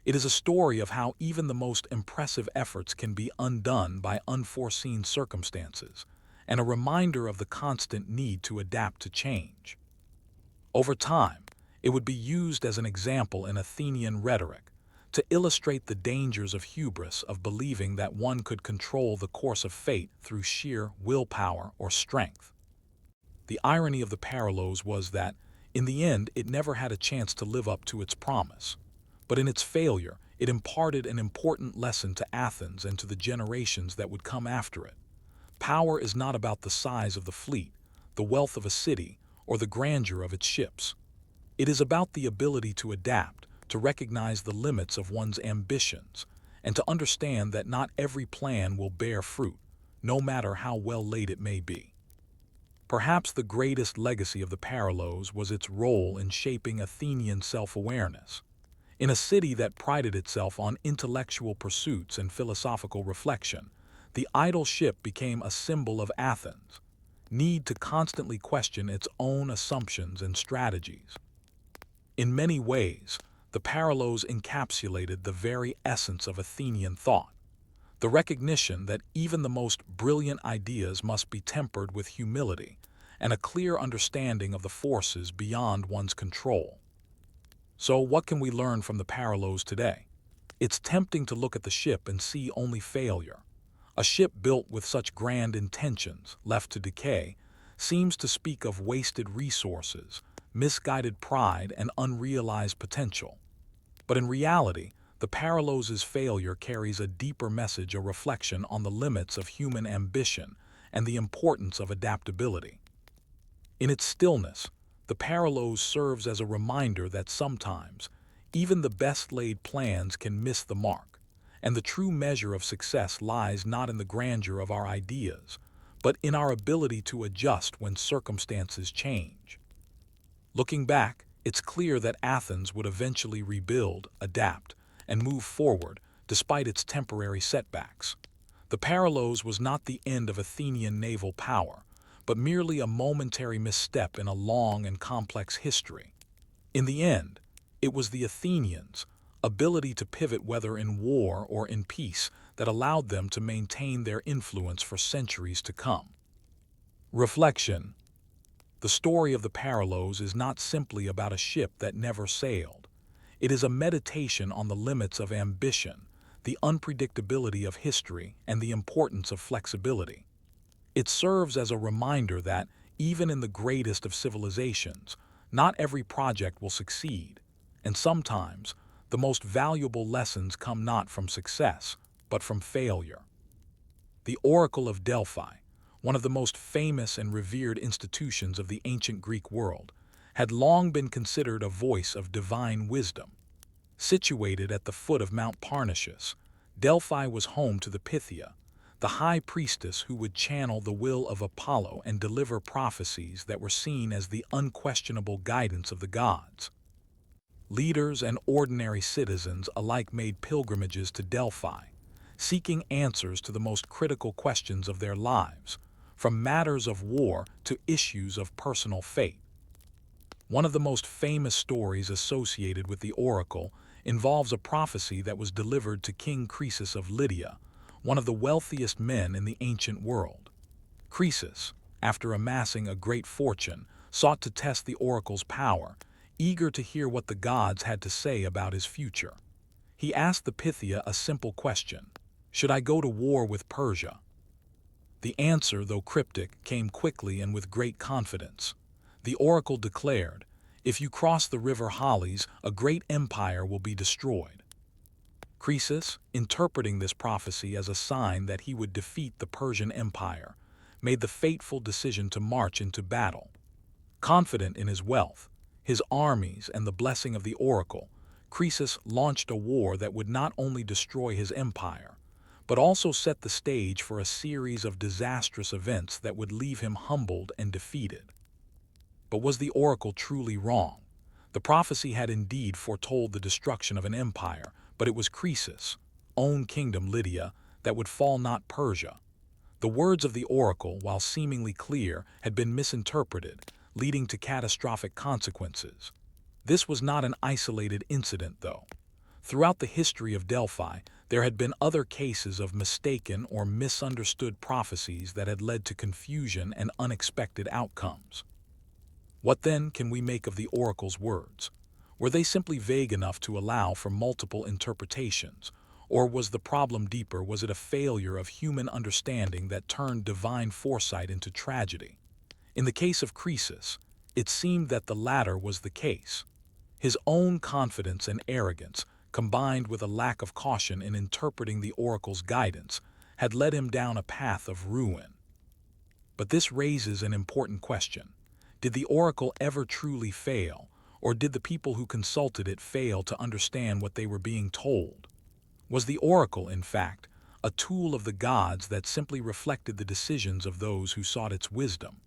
It is a story of how even the most impressive efforts can be undone by unforeseen circumstances, and a reminder of the constant need to adapt to change. Over time, it would be used as an example in Athenian rhetoric to illustrate the dangers of hubris, of believing that one could control the course of fate through sheer willpower or strength. The irony of the Parallos was that, in the end, it never had a chance to live up to its promise. But in its failure, it imparted an important lesson to Athens and to the generations that would come after it. Power is not about the size of the fleet, the wealth of a city, or the grandeur of its ships. It is about the ability to adapt, to recognize the limits of one's ambitions, and to understand that not every plan will bear fruit, no matter how well laid it may be. Perhaps the greatest legacy of the Parallos was its role in shaping Athenian self-awareness. In a city that prided itself on intellectual pursuits and philosophical reflection, the idle ship became a symbol of Athens' need to constantly question its own assumptions and strategies. In many ways, the Parallos encapsulated the very essence of Athenian thought, the recognition that even the most brilliant ideas must be tempered with humility and a clear understanding of the forces beyond one's control. So what can we learn from the Parallos today? It's tempting to look at the ship and see only failure. A ship built with such grand intentions, left to decay, seems to speak of wasted resources, misguided pride, and unrealized potential. But in reality, the Parallos' failure carries a deeper message, a reflection on the limits of human ambition and the importance of adaptability. In its stillness, the Parallos serves as a reminder that sometimes, even the best-laid plans can miss the mark, and the true measure of success lies not in the grandeur of our ideas, but in our ability to adjust when circumstances change. Looking back, It's clear that Athens would eventually rebuild, adapt, and move forward despite its temporary setbacks. The Parallos was not the end of Athenian naval power, but merely a momentary misstep in a long and complex history. In the end, it was the Athenians' ability to pivot whether in war or in peace that allowed them to maintain their influence for centuries to come. Reflection. The story of the Parallos is not simply about a ship that never sailed. It is a meditation on the limits of ambition, the unpredictability of history, and the importance of flexibility. It serves as a reminder that, even in the greatest of civilizations, not every project will succeed, and sometimes the most valuable lessons come not from success, but from failure. The Oracle of Delphi, one of the most famous and revered institutions of the ancient Greek world, had long been considered a voice of divine wisdom. Situated at the foot of Mount Parnassus, Delphi was home to the Pythia, the high priestess who would channel the will of Apollo and deliver prophecies that were seen as the unquestionable guidance of the gods. Leaders and ordinary citizens alike made pilgrimages to Delphi, seeking answers to the most critical questions of their lives, from matters of war to issues of personal fate. One of the most famous stories associated with the oracle involves a prophecy that was delivered to King Croesus of Lydia, one of the wealthiest men in the ancient world. Croesus, after amassing a great fortune, sought to test the oracle's power, eager to hear what the gods had to say about his future. He asked the Pythia a simple question: should I go to war with Persia? The answer, though cryptic, came quickly and with great confidence. The oracle declared, "If you cross the river Halys, a great empire will be destroyed." Croesus, interpreting this prophecy as a sign that he would defeat the Persian Empire, made the fateful decision to march into battle. Confident in his wealth, his armies, and the blessing of the oracle, Croesus launched a war that would not only destroy his empire, but also set the stage for a series of disastrous events that would leave him humbled and defeated. But was the oracle truly wrong? The prophecy had indeed foretold the destruction of an empire, but it was Croesus' own kingdom, Lydia, that would fall, not Persia. The words of the oracle, while seemingly clear, had been misinterpreted, leading to catastrophic consequences. This was not an isolated incident, though. Throughout the history of Delphi, there had been other cases of mistaken or misunderstood prophecies that had led to confusion and unexpected outcomes. What then can we make of the oracle's words? Were they simply vague enough to allow for multiple interpretations? Or was the problem deeper? Was it a failure of human understanding that turned divine foresight into tragedy? In the case of Croesus, it seemed that the latter was the case. His own confidence and arrogance, combined with a lack of caution in interpreting the oracle's guidance, had led him down a path of ruin. But this raises an important question. Did the oracle ever truly fail, or did the people who consulted it fail to understand what they were being told? Was the oracle, in fact, a tool of the gods that simply reflected the decisions of those who sought its wisdom?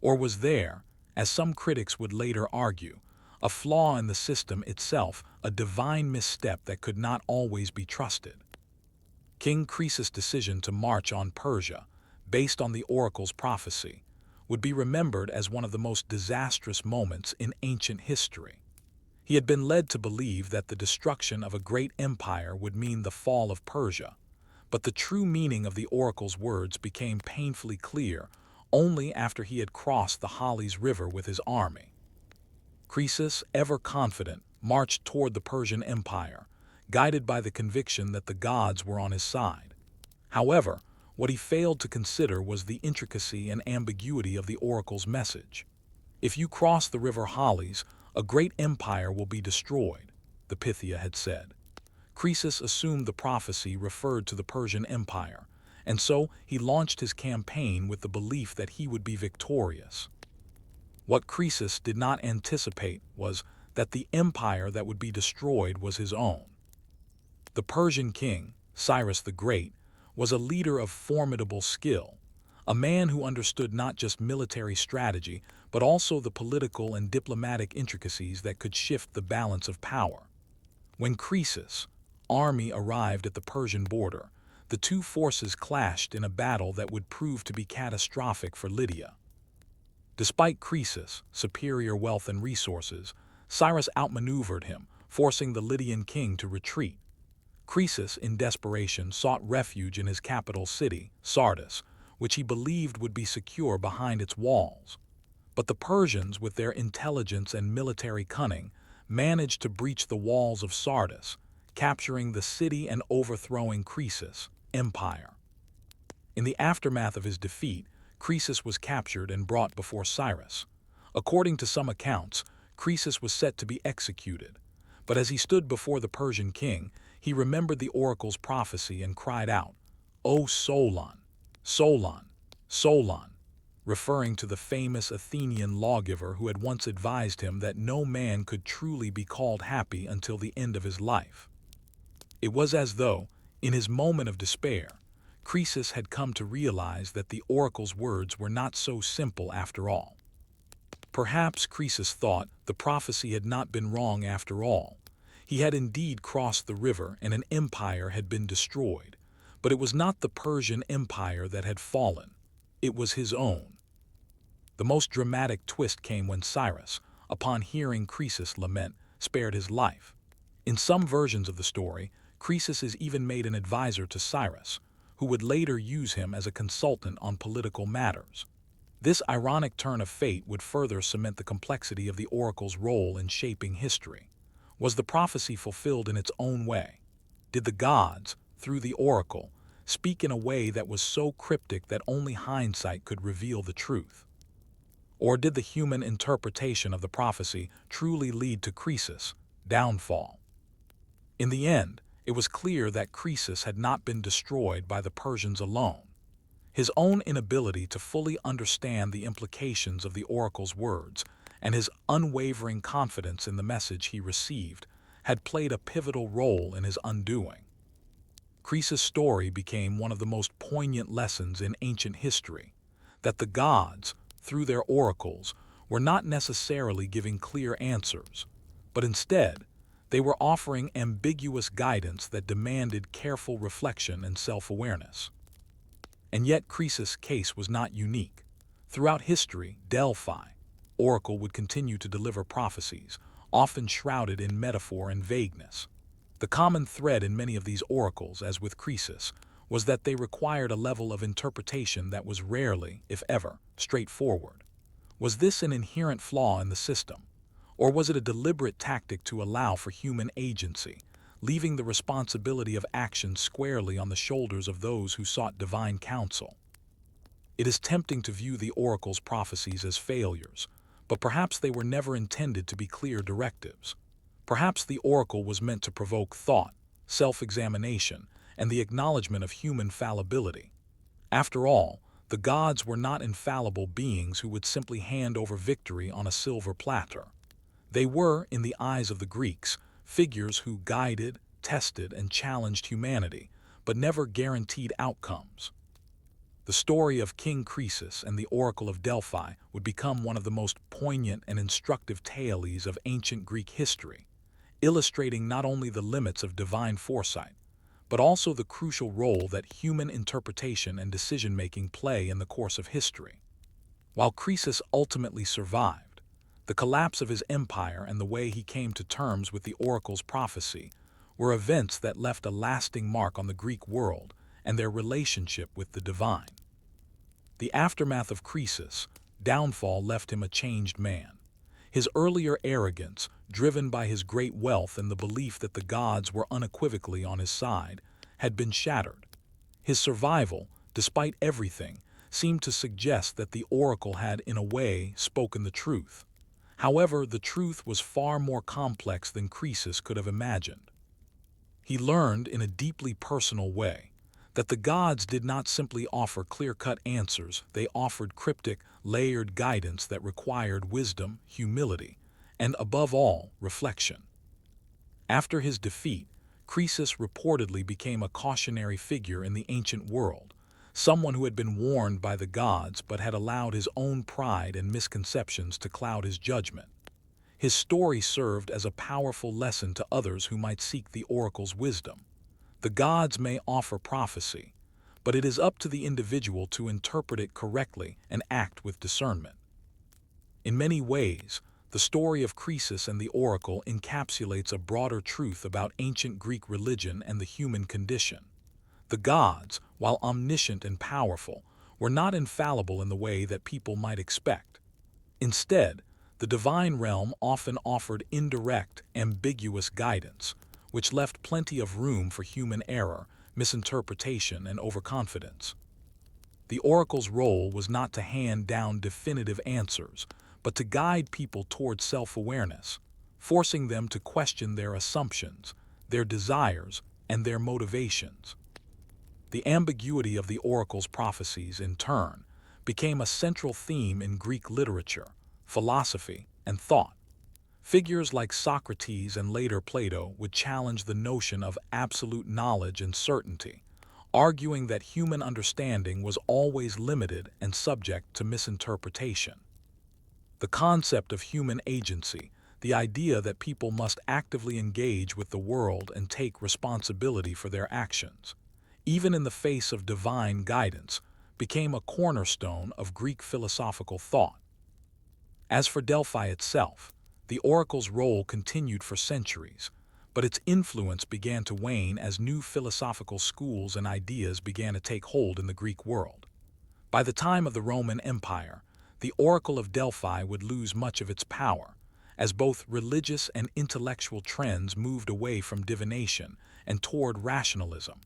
Or was there, as some critics would later argue, a flaw in the system itself, a divine misstep that could not always be trusted? King Croesus' decision to march on Persia, based on the oracle's prophecy, would be remembered as one of the most disastrous moments in ancient history. He had been led to believe that the destruction of a great empire would mean the fall of Persia, but the true meaning of the oracle's words became painfully clear only after he had crossed the Halys River with his army. Croesus, ever confident, marched toward the Persian Empire, guided by the conviction that the gods were on his side. However, what he failed to consider was the intricacy and ambiguity of the oracle's message. "If you cross the river Halys, a great empire will be destroyed," the Pythia had said. Croesus assumed the prophecy referred to the Persian Empire, and so he launched his campaign with the belief that he would be victorious. What Croesus did not anticipate was that the empire that would be destroyed was his own. The Persian king, Cyrus the Great, was a leader of formidable skill, a man who understood not just military strategy, but also the political and diplomatic intricacies that could shift the balance of power. When Croesus' army arrived at the Persian border, the two forces clashed in a battle that would prove to be catastrophic for Lydia. Despite Croesus' superior wealth and resources, Cyrus outmaneuvered him, forcing the Lydian king to retreat. Croesus, in desperation, sought refuge in his capital city, Sardis, which he believed would be secure behind its walls. But the Persians, with their intelligence and military cunning, managed to breach the walls of Sardis, capturing the city and overthrowing Croesus' empire. In the aftermath of his defeat, Croesus was captured and brought before Cyrus. According to some accounts, Croesus was set to be executed, but as he stood before the Persian king, he remembered the oracle's prophecy and cried out, "O Solon, Solon, Solon," referring to the famous Athenian lawgiver who had once advised him that no man could truly be called happy until the end of his life. It was as though, in his moment of despair, Croesus had come to realize that the oracle's words were not so simple after all. Perhaps Croesus thought the prophecy had not been wrong after all. He had indeed crossed the river and an empire had been destroyed, but it was not the Persian Empire that had fallen. It was his own. The most dramatic twist came when Cyrus, upon hearing Croesus lament, spared his life. In some versions of the story, Croesus is even made an advisor to Cyrus, who would later use him as a consultant on political matters. This ironic turn of fate would further cement the complexity of the oracle's role in shaping history. Was the prophecy fulfilled in its own way? Did the gods, through the oracle, speak in a way that was so cryptic that only hindsight could reveal the truth? Or did the human interpretation of the prophecy truly lead to Croesus' downfall? In the end, it was clear that Croesus had not been destroyed by the Persians alone. His own inability to fully understand the implications of the oracle's words and his unwavering confidence in the message he received had played a pivotal role in his undoing. Croesus' story became one of the most poignant lessons in ancient history, that the gods, through their oracles, were not necessarily giving clear answers, but instead, they were offering ambiguous guidance that demanded careful reflection and self-awareness. And yet Croesus' case was not unique. Throughout history, Delphi, oracle would continue to deliver prophecies, often shrouded in metaphor and vagueness. The common thread in many of these oracles, as with Croesus, was that they required a level of interpretation that was rarely, if ever, straightforward. Was this an inherent flaw in the system? Or was it a deliberate tactic to allow for human agency, leaving the responsibility of action squarely on the shoulders of those who sought divine counsel? It is tempting to view the oracle's prophecies as failures, but perhaps they were never intended to be clear directives. Perhaps the oracle was meant to provoke thought, self-examination, and the acknowledgement of human fallibility. After all, the gods were not infallible beings who would simply hand over victory on a silver platter. They were, in the eyes of the Greeks, figures who guided, tested, and challenged humanity, but never guaranteed outcomes. The story of King Croesus and the Oracle of Delphi would become one of the most poignant and instructive tales of ancient Greek history, illustrating not only the limits of divine foresight, but also the crucial role that human interpretation and decision-making play in the course of history. While Croesus ultimately survived, the collapse of his empire and the way he came to terms with the oracle's prophecy were events that left a lasting mark on the Greek world and their relationship with the divine. The aftermath of Croesus' downfall left him a changed man. His earlier arrogance, driven by his great wealth and the belief that the gods were unequivocally on his side, had been shattered. His survival, despite everything, seemed to suggest that the oracle had, in a way, spoken the truth. However, the truth was far more complex than Croesus could have imagined. He learned, in a deeply personal way, that the gods did not simply offer clear-cut answers, they offered cryptic, layered guidance that required wisdom, humility, and, above all, reflection. After his defeat, Croesus reportedly became a cautionary figure in the ancient world, someone who had been warned by the gods but had allowed his own pride and misconceptions to cloud his judgment. His story served as a powerful lesson to others who might seek the oracle's wisdom. The gods may offer prophecy, but it is up to the individual to interpret it correctly and act with discernment. In many ways, the story of Croesus and the oracle encapsulates a broader truth about ancient Greek religion and the human condition. The gods, while omniscient and powerful, were not infallible in the way that people might expect. Instead, the divine realm often offered indirect, ambiguous guidance, which left plenty of room for human error, misinterpretation, and overconfidence. The oracle's role was not to hand down definitive answers, but to guide people toward self-awareness, forcing them to question their assumptions, their desires, and their motivations. The ambiguity of the oracle's prophecies, in turn, became a central theme in Greek literature, philosophy, and thought. Figures like Socrates and later Plato would challenge the notion of absolute knowledge and certainty, arguing that human understanding was always limited and subject to misinterpretation. The concept of human agency, the idea that people must actively engage with the world and take responsibility for their actions, even in the face of divine guidance, became a cornerstone of Greek philosophical thought. As for Delphi itself, the oracle's role continued for centuries, but its influence began to wane as new philosophical schools and ideas began to take hold in the Greek world. By the time of the Roman Empire, the Oracle of Delphi would lose much of its power, as both religious and intellectual trends moved away from divination and toward rationalism.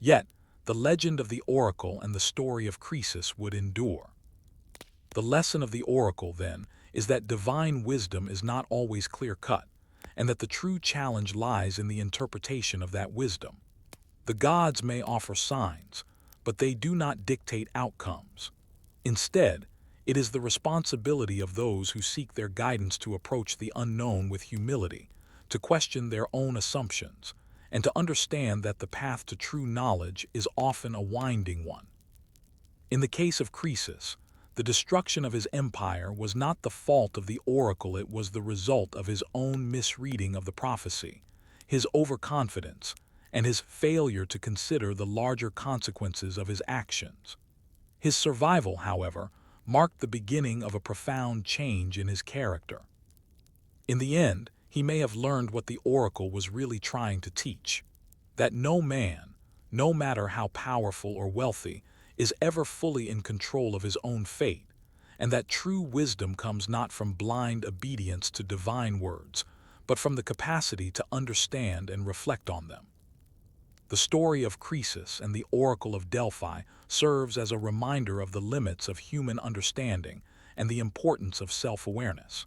Yet, the legend of the oracle and the story of Croesus would endure. The lesson of the oracle, then, is that divine wisdom is not always clear-cut, and that the true challenge lies in the interpretation of that wisdom. The gods may offer signs, but they do not dictate outcomes. Instead, it is the responsibility of those who seek their guidance to approach the unknown with humility, to question their own assumptions, and to understand that the path to true knowledge is often a winding one. In the case of Croesus, the destruction of his empire was not the fault of the oracle, it was the result of his own misreading of the prophecy, his overconfidence, and his failure to consider the larger consequences of his actions. His survival, however, marked the beginning of a profound change in his character. In the end, he may have learned what the oracle was really trying to teach: that no man, no matter how powerful or wealthy, is ever fully in control of his own fate, and that true wisdom comes not from blind obedience to divine words, but from the capacity to understand and reflect on them. The story of Croesus and the Oracle of Delphi serves as a reminder of the limits of human understanding and the importance of self-awareness.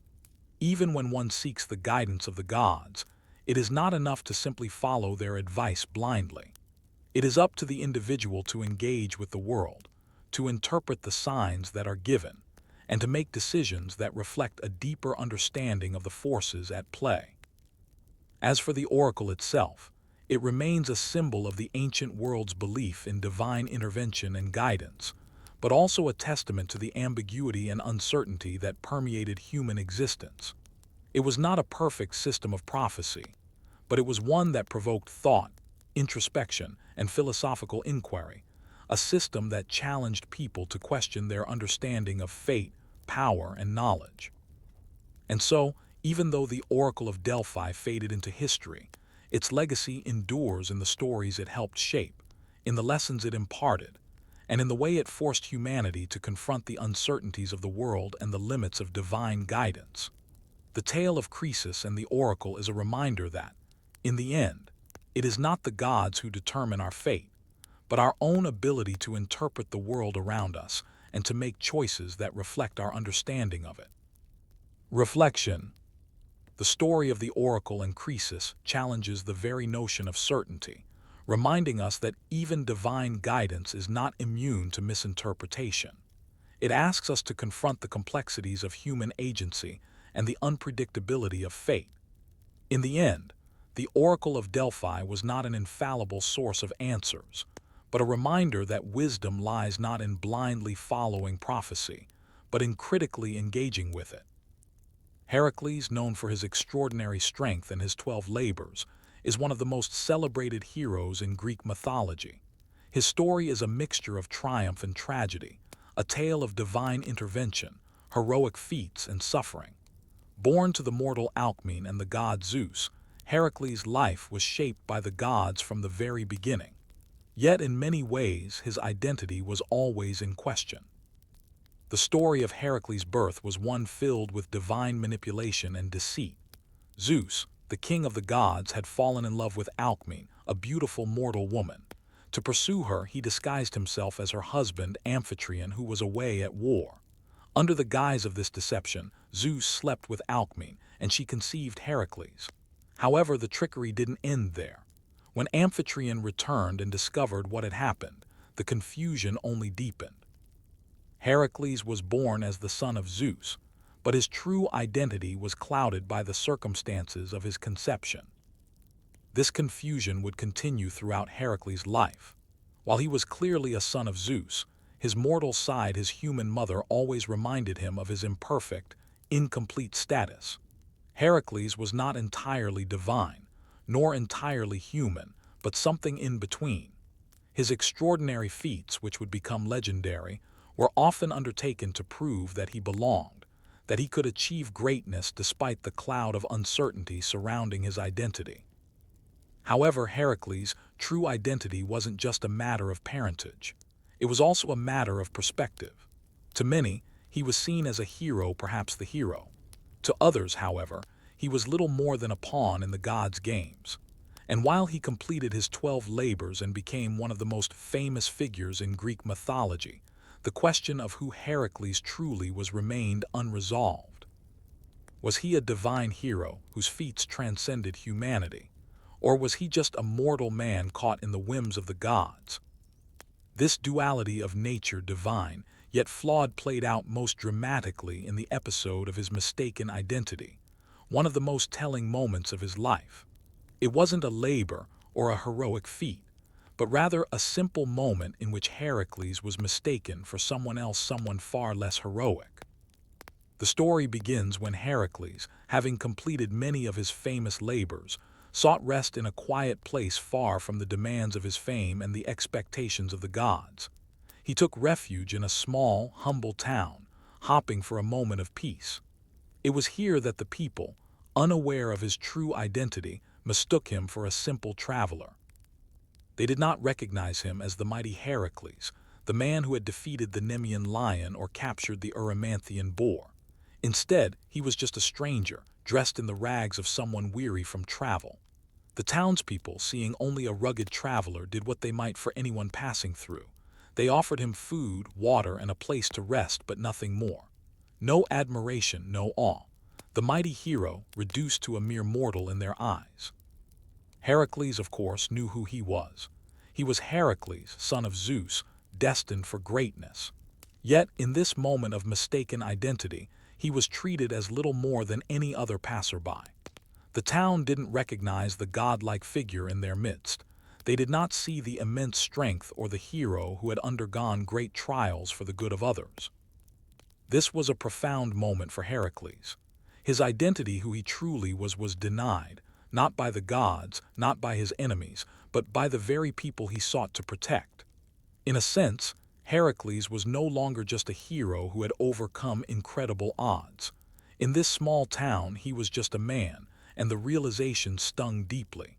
Even when one seeks the guidance of the gods, it is not enough to simply follow their advice blindly. It is up to the individual to engage with the world, to interpret the signs that are given, and to make decisions that reflect a deeper understanding of the forces at play. As for the oracle itself, it remains a symbol of the ancient world's belief in divine intervention and guidance, but also a testament to the ambiguity and uncertainty that permeated human existence. It was not a perfect system of prophecy, but it was one that provoked thought, introspection, and philosophical inquiry, a system that challenged people to question their understanding of fate, power, and knowledge. And so, even though the Oracle of Delphi faded into history, its legacy endures in the stories it helped shape, in the lessons it imparted, and in the way it forced humanity to confront the uncertainties of the world and the limits of divine guidance. The tale of Croesus and the oracle is a reminder that, in the end, it is not the gods who determine our fate, but our own ability to interpret the world around us and to make choices that reflect our understanding of it. Reflection. The story of the oracle and Croesus challenges the very notion of certainty, reminding us that even divine guidance is not immune to misinterpretation. It asks us to confront the complexities of human agency and the unpredictability of fate. In the end, the Oracle of Delphi was not an infallible source of answers, but a reminder that wisdom lies not in blindly following prophecy, but in critically engaging with it. Heracles, known for his extraordinary strength and his 12 labors, is one of the most celebrated heroes in Greek mythology. His story is a mixture of triumph and tragedy, a tale of divine intervention, heroic feats, and suffering. Born to the mortal Alcmene and the god Zeus, Heracles' life was shaped by the gods from the very beginning. Yet in many ways his identity was always in question. The story of Heracles' birth was one filled with divine manipulation and deceit. Zeus, the king of the gods, had fallen in love with Alcmene, a beautiful mortal woman. To pursue her, he disguised himself as her husband Amphitryon, who was away at war. Under the guise of this deception, Zeus slept with Alcmene, and she conceived Heracles. However, the trickery didn't end there. When Amphitryon returned and discovered what had happened, the confusion only deepened. Heracles was born as the son of Zeus, but his true identity was clouded by the circumstances of his conception. This confusion would continue throughout Heracles' life. While he was clearly a son of Zeus, his mortal side, his human mother, always reminded him of his imperfect, incomplete status. Heracles was not entirely divine, nor entirely human, but something in between. His extraordinary feats, which would become legendary, were often undertaken to prove that he belonged, that he could achieve greatness despite the cloud of uncertainty surrounding his identity. However, Heracles' true identity wasn't just a matter of parentage. It was also a matter of perspective. To many, he was seen as a hero, perhaps the hero. To others, however, he was little more than a pawn in the gods' games. And while he completed his 12 labors and became one of the most famous figures in Greek mythology, the question of who Heracles truly was remained unresolved. Was he a divine hero whose feats transcended humanity? Or was he just a mortal man caught in the whims of the gods? This duality of nature divine, yet flawed, played out most dramatically in the episode of his mistaken identity, one of the most telling moments of his life. It wasn't a labor or a heroic feat, but rather a simple moment in which Heracles was mistaken for someone else, someone far less heroic. The story begins when Heracles, having completed many of his famous labors, sought rest in a quiet place far from the demands of his fame and the expectations of the gods. He took refuge in a small, humble town, hoping for a moment of peace. It was here that the people, unaware of his true identity, mistook him for a simple traveler. They did not recognize him as the mighty Heracles, the man who had defeated the Nemean lion or captured the Erymanthian boar. Instead, he was just a stranger, dressed in the rags of someone weary from travel. The townspeople, seeing only a rugged traveler, did what they might for anyone passing through. They offered him food, water, and a place to rest, but nothing more. No admiration, no awe. The mighty hero, reduced to a mere mortal in their eyes. Heracles, of course, knew who he was. He was Heracles, son of Zeus, destined for greatness. Yet, in this moment of mistaken identity, he was treated as little more than any other passerby. The town didn't recognize the godlike figure in their midst. They did not see the immense strength or the hero who had undergone great trials for the good of others. This was a profound moment for Heracles. His identity, who he truly was denied, not by the gods, not by his enemies, but by the very people he sought to protect. In a sense, Heracles was no longer just a hero who had overcome incredible odds. In this small town, he was just a man, and the realization stung deeply.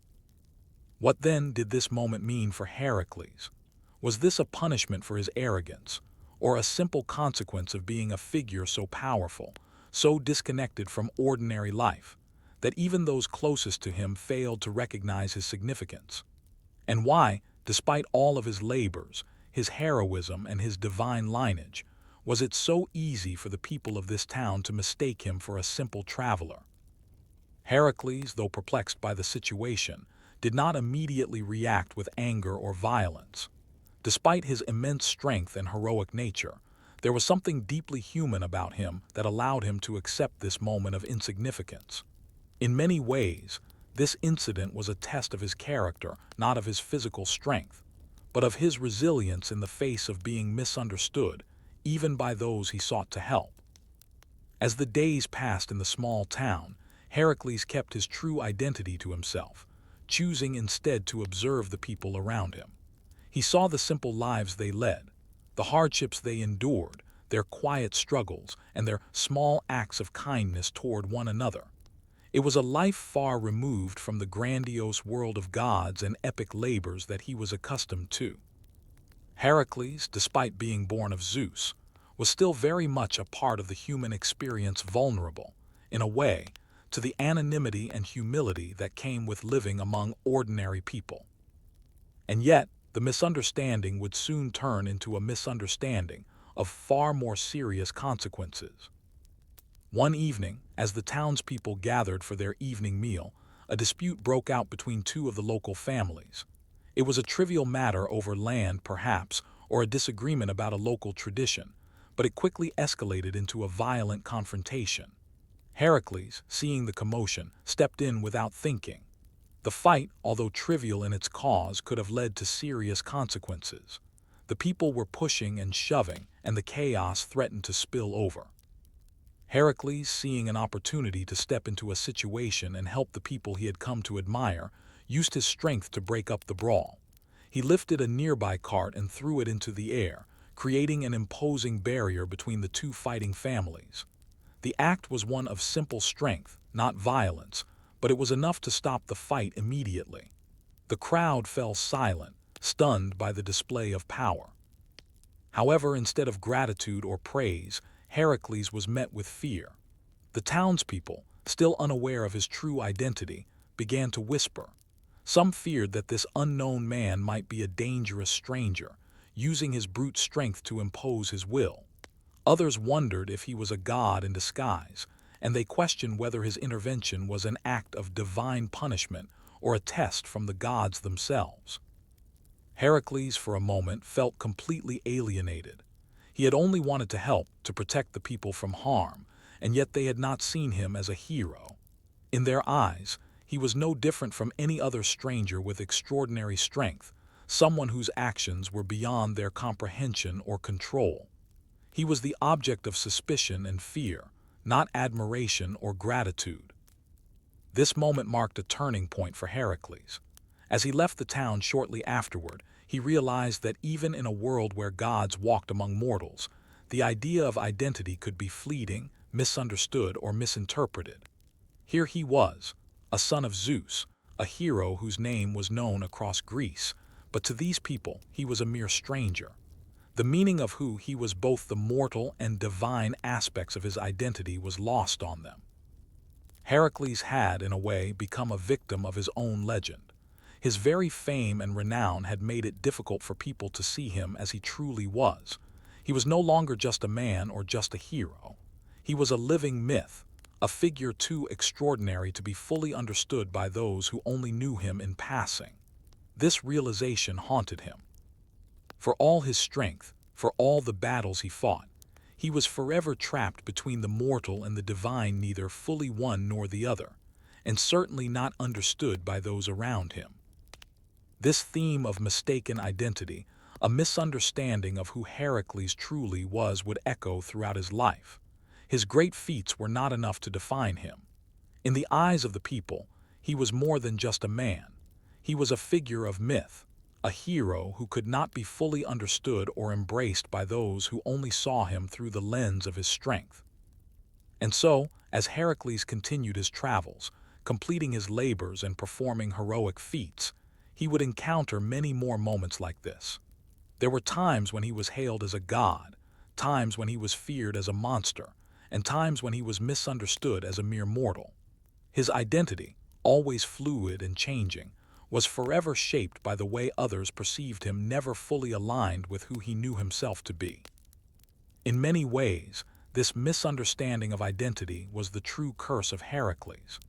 What then did this moment mean for Heracles? Was this a punishment for his arrogance, or a simple consequence of being a figure so powerful, so disconnected from ordinary life, that even those closest to him failed to recognize his significance? And why, despite all of his labors, his heroism, and his divine lineage, was it so easy for the people of this town to mistake him for a simple traveler? Heracles, though perplexed by the situation, did not immediately react with anger or violence. Despite his immense strength and heroic nature, there was something deeply human about him that allowed him to accept this moment of insignificance. In many ways, this incident was a test of his character, not of his physical strength. but of his resilience in the face of being misunderstood, even by those he sought to help. As the days passed in the small town, Heracles kept his true identity to himself, choosing instead to observe the people around him. He saw the simple lives they led, the hardships they endured, their quiet struggles, and their small acts of kindness toward one another. It was a life far removed from the grandiose world of gods and epic labors that he was accustomed to. Heracles, despite being born of Zeus, was still very much a part of the human experience, vulnerable, in a way, to the anonymity and humility that came with living among ordinary people. And yet, the misunderstanding would soon turn into a misunderstanding of far more serious consequences. One evening, as the townspeople gathered for their evening meal, a dispute broke out between two of the local families. It was a trivial matter over land, perhaps, or a disagreement about a local tradition, but it quickly escalated into a violent confrontation. Heracles, seeing the commotion, stepped in without thinking. The fight, although trivial in its cause, could have led to serious consequences. The people were pushing and shoving, and the chaos threatened to spill over. Heracles, seeing an opportunity to step into a situation and help the people he had come to admire, used his strength to break up the brawl. He lifted a nearby cart and threw it into the air, creating an imposing barrier between the two fighting families. The act was one of simple strength, not violence, but it was enough to stop the fight immediately. The crowd fell silent, stunned by the display of power. However, instead of gratitude or praise, Heracles was met with fear. The townspeople, still unaware of his true identity, began to whisper. Some feared that this unknown man might be a dangerous stranger, using his brute strength to impose his will. Others wondered if he was a god in disguise, and they questioned whether his intervention was an act of divine punishment or a test from the gods themselves. Heracles, for a moment, felt completely alienated. He had only wanted to help, to protect the people from harm, and yet they had not seen him as a hero. In their eyes, he was no different from any other stranger with extraordinary strength, someone whose actions were beyond their comprehension or control. He was the object of suspicion and fear, not admiration or gratitude. This moment marked a turning point for Heracles. As he left the town shortly afterward, he realized that even in a world where gods walked among mortals, the idea of identity could be fleeting, misunderstood, or misinterpreted. Here he was, a son of Zeus, a hero whose name was known across Greece, but to these people he was a mere stranger. The meaning of who he was, both the mortal and divine aspects of his identity, was lost on them. Heracles had, in a way, become a victim of his own legend. His very fame and renown had made it difficult for people to see him as he truly was. He was no longer just a man or just a hero. He was a living myth, a figure too extraordinary to be fully understood by those who only knew him in passing. This realization haunted him. For all his strength, for all the battles he fought, he was forever trapped between the mortal and the divine, neither fully one nor the other, and certainly not understood by those around him. This theme of mistaken identity, a misunderstanding of who Heracles truly was, would echo throughout his life. His great feats were not enough to define him. In the eyes of the people, he was more than just a man. He was a figure of myth, a hero who could not be fully understood or embraced by those who only saw him through the lens of his strength. And so, as Heracles continued his travels, completing his labors and performing heroic feats, he would encounter many more moments like this. There were times when he was hailed as a god, times when he was feared as a monster, and times when he was misunderstood as a mere mortal. His identity, always fluid and changing, was forever shaped by the way others perceived him, never fully aligned with who he knew himself to be. In many ways, this misunderstanding of identity was the true curse of Heracles.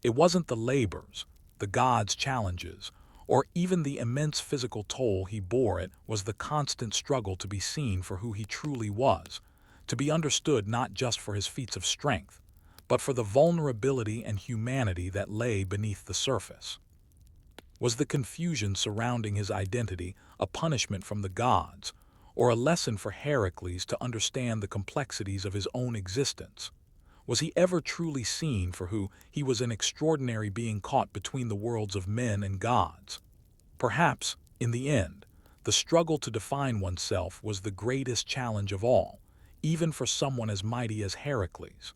It wasn't the labors, the gods' challenges, or even the immense physical toll he bore. It was the constant struggle to be seen for who he truly was, to be understood not just for his feats of strength, but for the vulnerability and humanity that lay beneath the surface. Was the confusion surrounding his identity a punishment from the gods, or a lesson for Heracles to understand the complexities of his own existence? Was he ever truly seen for who he was, an extraordinary being caught between the worlds of men and gods? Perhaps, in the end, the struggle to define oneself was the greatest challenge of all, even for someone as mighty as Heracles.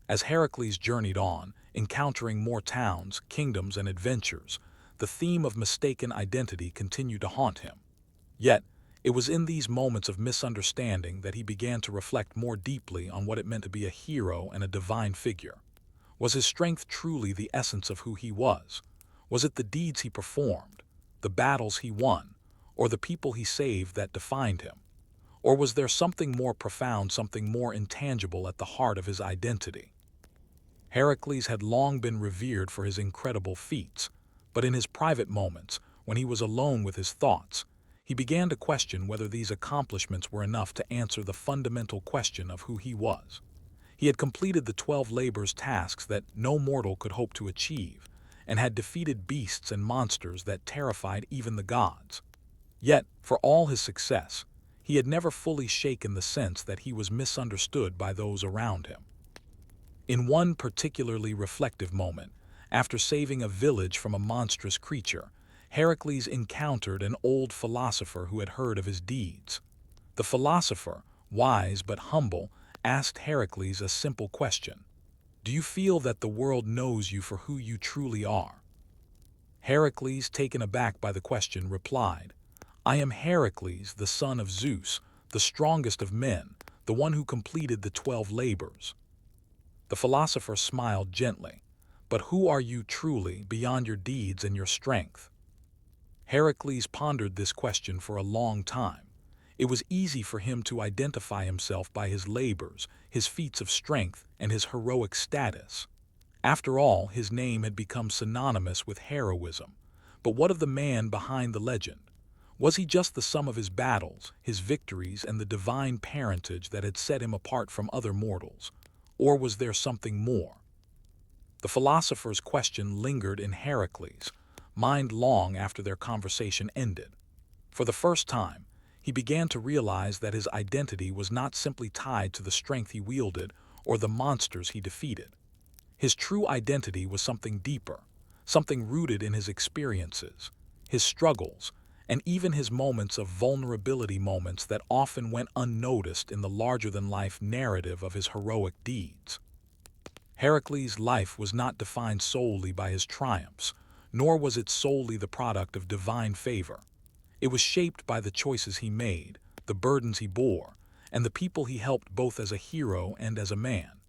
As Heracles journeyed on, encountering more towns, kingdoms, and adventures, the theme of mistaken identity continued to haunt him. Yet, it was in these moments of misunderstanding that he began to reflect more deeply on what it meant to be a hero and a divine figure. Was his strength truly the essence of who he was? Was it the deeds he performed, the battles he won, or the people he saved that defined him? Or was there something more profound, something more intangible at the heart of his identity? Heracles had long been revered for his incredible feats, but in his private moments, when he was alone with his thoughts, he began to question whether these accomplishments were enough to answer the fundamental question of who he was. He had completed the 12 labors tasks that no mortal could hope to achieve, and had defeated beasts and monsters that terrified even the gods. Yet, for all his success, he had never fully shaken the sense that he was misunderstood by those around him. In one particularly reflective moment, after saving a village from a monstrous creature, Heracles encountered an old philosopher who had heard of his deeds. The philosopher, wise but humble, asked Heracles a simple question: "Do you feel that the world knows you for who you truly are?" Heracles, taken aback by the question, replied, "I am Heracles, the son of Zeus, the strongest of men, the one who completed the 12 labors." The philosopher smiled gently. "But who are you truly, beyond your deeds and your strength?" Heracles pondered this question for a long time. It was easy for him to identify himself by his labors, his feats of strength, and his heroic status. After all, his name had become synonymous with heroism. But what of the man behind the legend? Was he just the sum of his battles, his victories, and the divine parentage that had set him apart from other mortals? Or was there something more? The philosopher's question lingered in Heracles' mind long after their conversation ended. For the first time, he began to realize that his identity was not simply tied to the strength he wielded or the monsters he defeated. His true identity was something deeper, something rooted in his experiences, his struggles, and even his moments of vulnerability, moments that often went unnoticed in the larger-than-life narrative of his heroic deeds. Heracles' life was not defined solely by his triumphs, nor was it solely the product of divine favor. It was shaped by the choices he made, the burdens he bore, and the people he helped, both as a hero and as a man.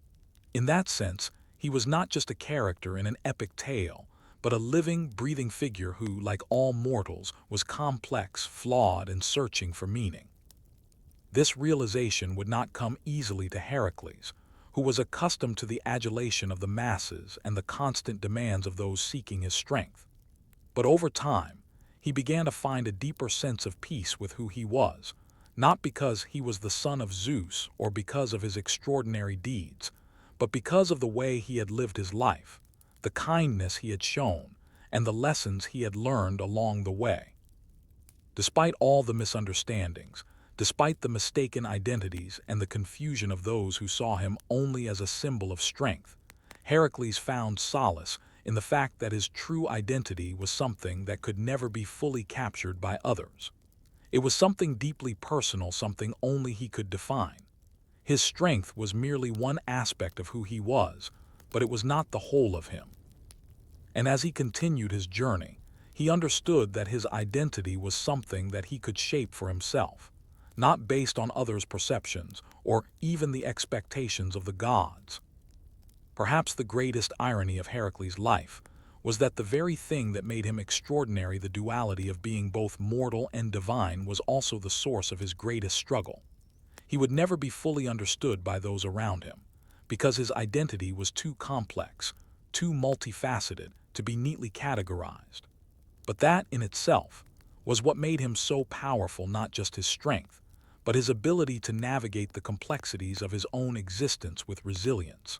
In that sense, he was not just a character in an epic tale, but a living, breathing figure who, like all mortals, was complex, flawed, and searching for meaning. This realization would not come easily to Heracles, who was accustomed to the adulation of the masses and the constant demands of those seeking his strength. But over time, he began to find a deeper sense of peace with who he was, not because he was the son of Zeus or because of his extraordinary deeds, but because of the way he had lived his life, the kindness he had shown, and the lessons he had learned along the way. Despite all the misunderstandings, despite the mistaken identities and the confusion of those who saw him only as a symbol of strength, Heracles found solace in the fact that his true identity was something that could never be fully captured by others. It was something deeply personal, something only he could define. His strength was merely one aspect of who he was, but it was not the whole of him. And as he continued his journey, he understood that his identity was something that he could shape for himself, not based on others' perceptions or even the expectations of the gods. Perhaps the greatest irony of Heracles' life was that the very thing that made him extraordinary, the duality of being both mortal and divine, was also the source of his greatest struggle. He would never be fully understood by those around him, because his identity was too complex, too multifaceted to be neatly categorized. But that, in itself, was what made him so powerful, not just his strength, but his ability to navigate the complexities of his own existence with resilience.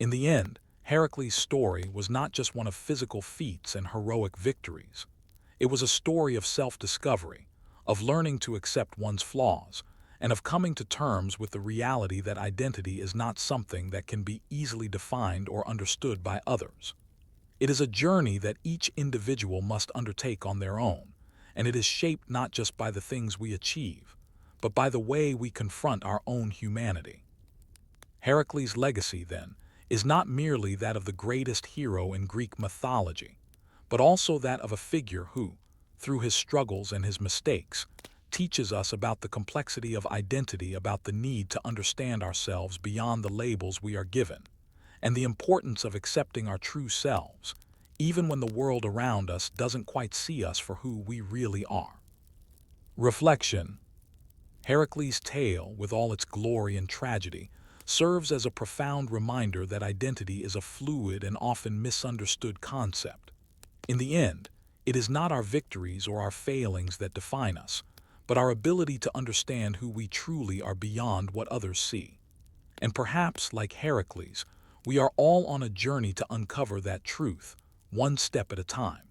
In the end, Heracles' story was not just one of physical feats and heroic victories. It was a story of self-discovery, of learning to accept one's flaws, and of coming to terms with the reality that identity is not something that can be easily defined or understood by others. It is a journey that each individual must undertake on their own, and it is shaped not just by the things we achieve, but by the way we confront our own humanity. Heracles' legacy, then, is not merely that of the greatest hero in Greek mythology, but also that of a figure who, through his struggles and his mistakes, teaches us about the complexity of identity, about the need to understand ourselves beyond the labels we are given, and the importance of accepting our true selves, even when the world around us doesn't quite see us for who we really are. Reflection. Heracles' tale, with all its glory and tragedy, serves as a profound reminder that identity is a fluid and often misunderstood concept. In the end, it is not our victories or our failings that define us, but our ability to understand who we truly are beyond what others see. And perhaps, like Heracles, we are all on a journey to uncover that truth, one step at a time.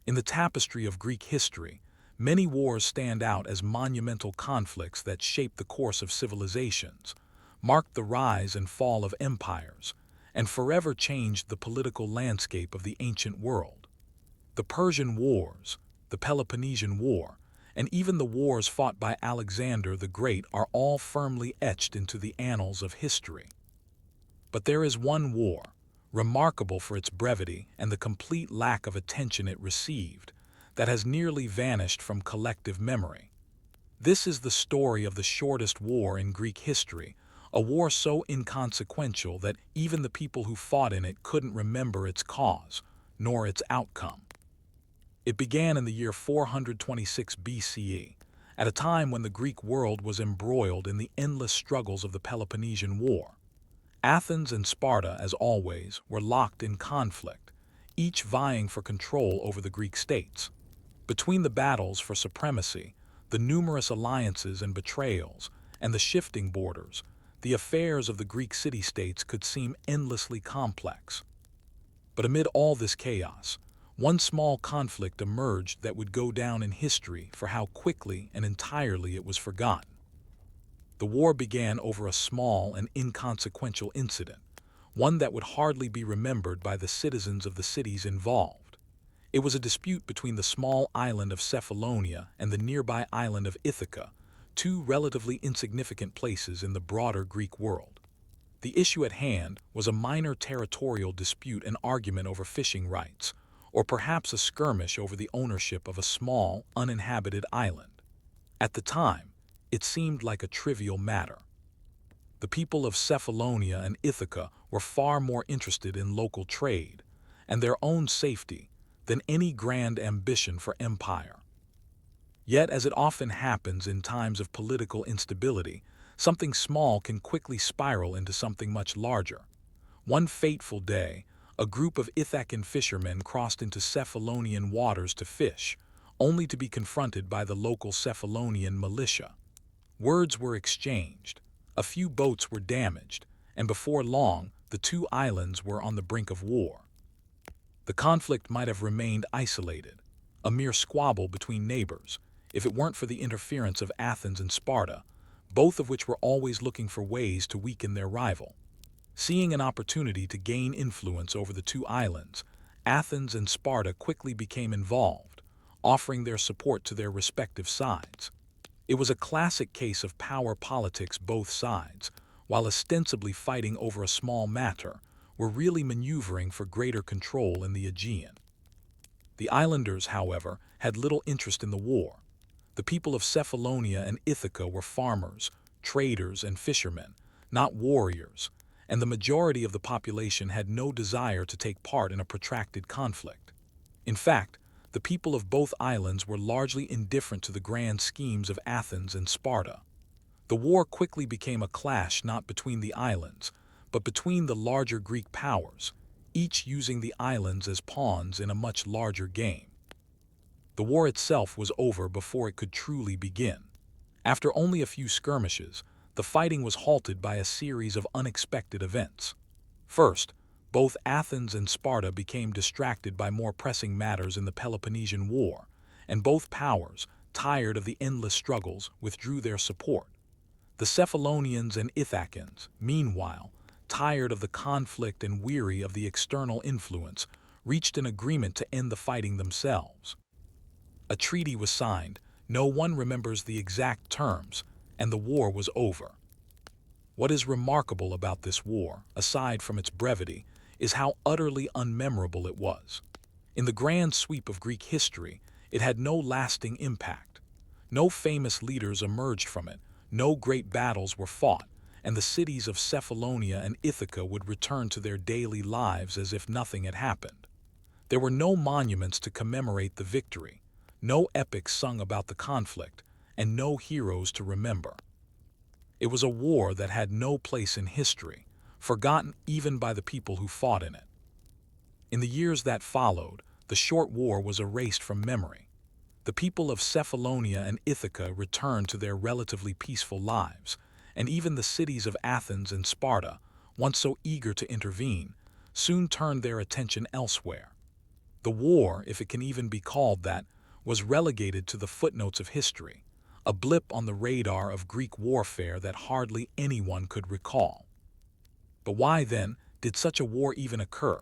In the tapestry of Greek history, many wars stand out as monumental conflicts that shaped the course of civilizations, marked the rise and fall of empires, and forever changed the political landscape of the ancient world. The Persian Wars, the Peloponnesian War, and even the wars fought by Alexander the Great are all firmly etched into the annals of history. But there is one war, remarkable for its brevity and the complete lack of attention it received, that has nearly vanished from collective memory. This is the story of the shortest war in Greek history, a war so inconsequential that even the people who fought in it couldn't remember its cause, nor its outcome. It began in the year 426 BCE, at a time when the Greek world was embroiled in the endless struggles of the Peloponnesian War. Athens and Sparta, as always, were locked in conflict, each vying for control over the Greek states. Between the battles for supremacy, the numerous alliances and betrayals, and the shifting borders, the affairs of the Greek city-states could seem endlessly complex. But amid all this chaos, one small conflict emerged that would go down in history for how quickly and entirely it was forgotten. The war began over a small and inconsequential incident, one that would hardly be remembered by the citizens of the cities involved. It was a dispute between the small island of Cephalonia and the nearby island of Ithaca, two relatively insignificant places in the broader Greek world. The issue at hand was a minor territorial dispute, an argument over fishing rights, or perhaps a skirmish over the ownership of a small, uninhabited island. At the time, it seemed like a trivial matter. The people of Cephalonia and Ithaca were far more interested in local trade and their own safety than any grand ambition for empire. Yet, as it often happens in times of political instability, something small can quickly spiral into something much larger. One fateful day, a group of Ithacan fishermen crossed into Cephalonian waters to fish, only to be confronted by the local Cephalonian militia. Words were exchanged, a few boats were damaged, and before long, the two islands were on the brink of war. The conflict might have remained isolated, a mere squabble between neighbors, if it weren't for the interference of Athens and Sparta, both of which were always looking for ways to weaken their rival. Seeing an opportunity to gain influence over the two islands, Athens and Sparta quickly became involved, offering their support to their respective sides. It was a classic case of power politics. Both sides, while ostensibly fighting over a small matter, were really maneuvering for greater control in the Aegean. The islanders, however, had little interest in the war. The people of Cephalonia and Ithaca were farmers, traders, and fishermen, not warriors, and the majority of the population had no desire to take part in a protracted conflict. In fact, the people of both islands were largely indifferent to the grand schemes of Athens and Sparta. The war quickly became a clash not between the islands, but between the larger Greek powers, each using the islands as pawns in a much larger game. The war itself was over before it could truly begin. After only a few skirmishes, the fighting was halted by a series of unexpected events. First, Both Athens and Sparta became distracted by more pressing matters in the Peloponnesian War, and both powers, tired of the endless struggles, withdrew their support. The Cephalonians and Ithacans, meanwhile, tired of the conflict and weary of the external influence, reached an agreement to end the fighting themselves. A treaty was signed, no one remembers the exact terms, and the war was over. What is remarkable about this war, aside from its brevity, is how utterly unmemorable it was. In the grand sweep of Greek history, it had no lasting impact. No famous leaders emerged from it, no great battles were fought, and the cities of Cephalonia and Ithaca would return to their daily lives as if nothing had happened. There were no monuments to commemorate the victory, no epics sung about the conflict, and no heroes to remember. It was a war that had no place in history, forgotten even by the people who fought in it. In the years that followed, the short war was erased from memory. The people of Cephalonia and Ithaca returned to their relatively peaceful lives, and even the cities of Athens and Sparta, once so eager to intervene, soon turned their attention elsewhere. The war, if it can even be called that, was relegated to the footnotes of history, a blip on the radar of Greek warfare that hardly anyone could recall. But why, then, did such a war even occur?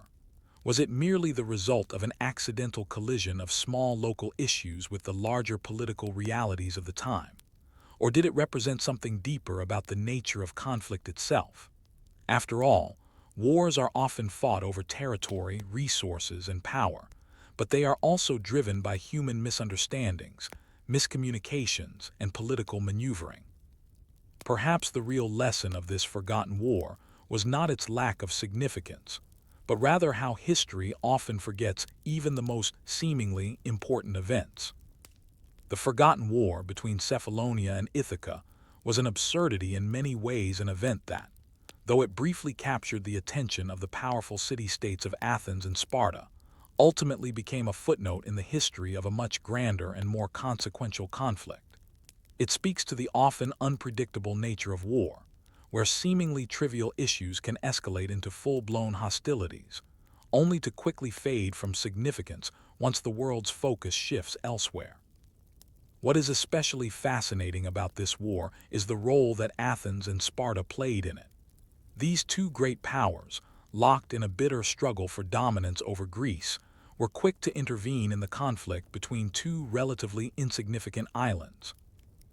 Was it merely the result of an accidental collision of small local issues with the larger political realities of the time? Or did it represent something deeper about the nature of conflict itself? After all, wars are often fought over territory, resources, and power, but they are also driven by human misunderstandings, miscommunications, and political maneuvering. Perhaps the real lesson of this forgotten war was not its lack of significance, but rather how history often forgets even the most seemingly important events. The forgotten war between Cephalonia and Ithaca was an absurdity in many ways, an event that, though it briefly captured the attention of the powerful city-states of Athens and Sparta, ultimately became a footnote in the history of a much grander and more consequential conflict. It speaks to the often unpredictable nature of war, where seemingly trivial issues can escalate into full-blown hostilities, only to quickly fade from significance once the world's focus shifts elsewhere. What is especially fascinating about this war is the role that Athens and Sparta played in it. These two great powers, locked in a bitter struggle for dominance over Greece, were quick to intervene in the conflict between two relatively insignificant islands.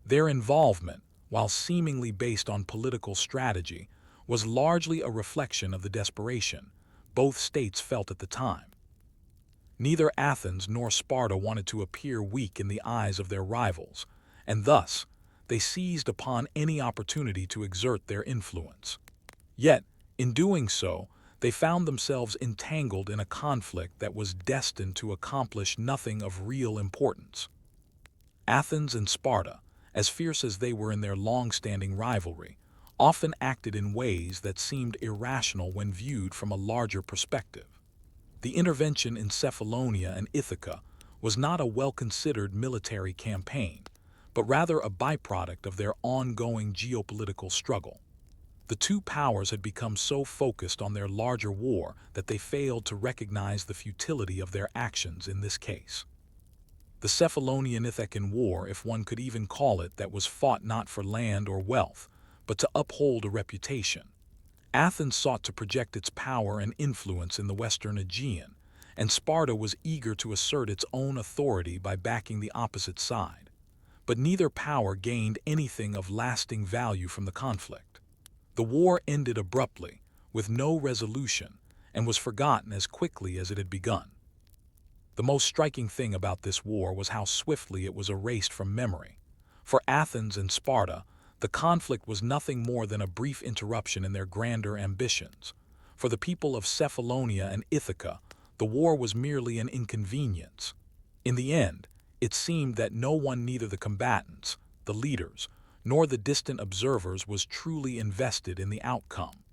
Their involvement, while seemingly based on political strategy, was largely a reflection of the desperation both states felt at the time. Neither Athens nor Sparta wanted to appear weak in the eyes of their rivals, and thus they seized upon any opportunity to exert their influence. Yet, in doing so, they found themselves entangled in a conflict that was destined to accomplish nothing of real importance. Athens and Sparta, as fierce as they were in their long-standing rivalry, often acted in ways that seemed irrational when viewed from a larger perspective. The intervention in Cephalonia and Ithaca was not a well-considered military campaign, but rather a byproduct of their ongoing geopolitical struggle. The two powers had become so focused on their larger war that they failed to recognize the futility of their actions in this case. The Cephalonian-Ithacan War, if one could even call it, that was fought not for land or wealth, but to uphold a reputation. Athens sought to project its power and influence in the Western Aegean, and Sparta was eager to assert its own authority by backing the opposite side. But neither power gained anything of lasting value from the conflict. The war ended abruptly, with no resolution, and was forgotten as quickly as it had begun. The most striking thing about this war was how swiftly it was erased from memory. For Athens and Sparta, the conflict was nothing more than a brief interruption in their grander ambitions. For the people of Cephalonia and Ithaca, the war was merely an inconvenience. In the end, it seemed that no one, neither the combatants, the leaders, nor the distant observers, was truly invested in the outcome.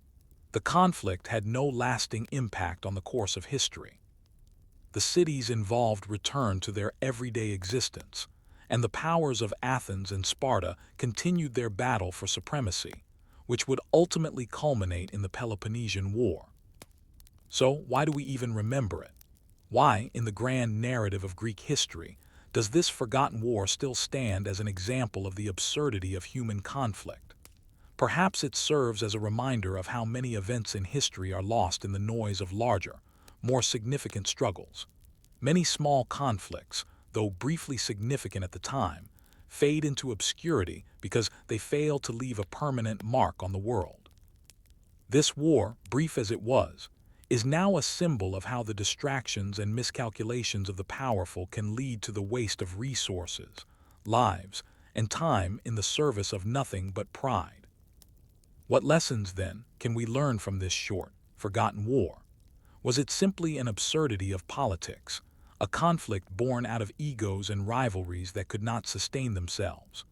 The conflict had no lasting impact on the course of history. The cities involved returned to their everyday existence, and the powers of Athens and Sparta continued their battle for supremacy, which would ultimately culminate in the Peloponnesian War. So why do we even remember it? Why, in the grand narrative of Greek history, does this forgotten war still stand as an example of the absurdity of human conflict? Perhaps it serves as a reminder of how many events in history are lost in the noise of larger, more significant struggles. Many small conflicts, though briefly significant at the time, fade into obscurity because they fail to leave a permanent mark on the world. This war, brief as it was, is now a symbol of how the distractions and miscalculations of the powerful can lead to the waste of resources, lives, and time in the service of nothing but pride. What lessons, then, can we learn from this short, forgotten war? Was it simply an absurdity of politics, a conflict born out of egos and rivalries that could not sustain themselves?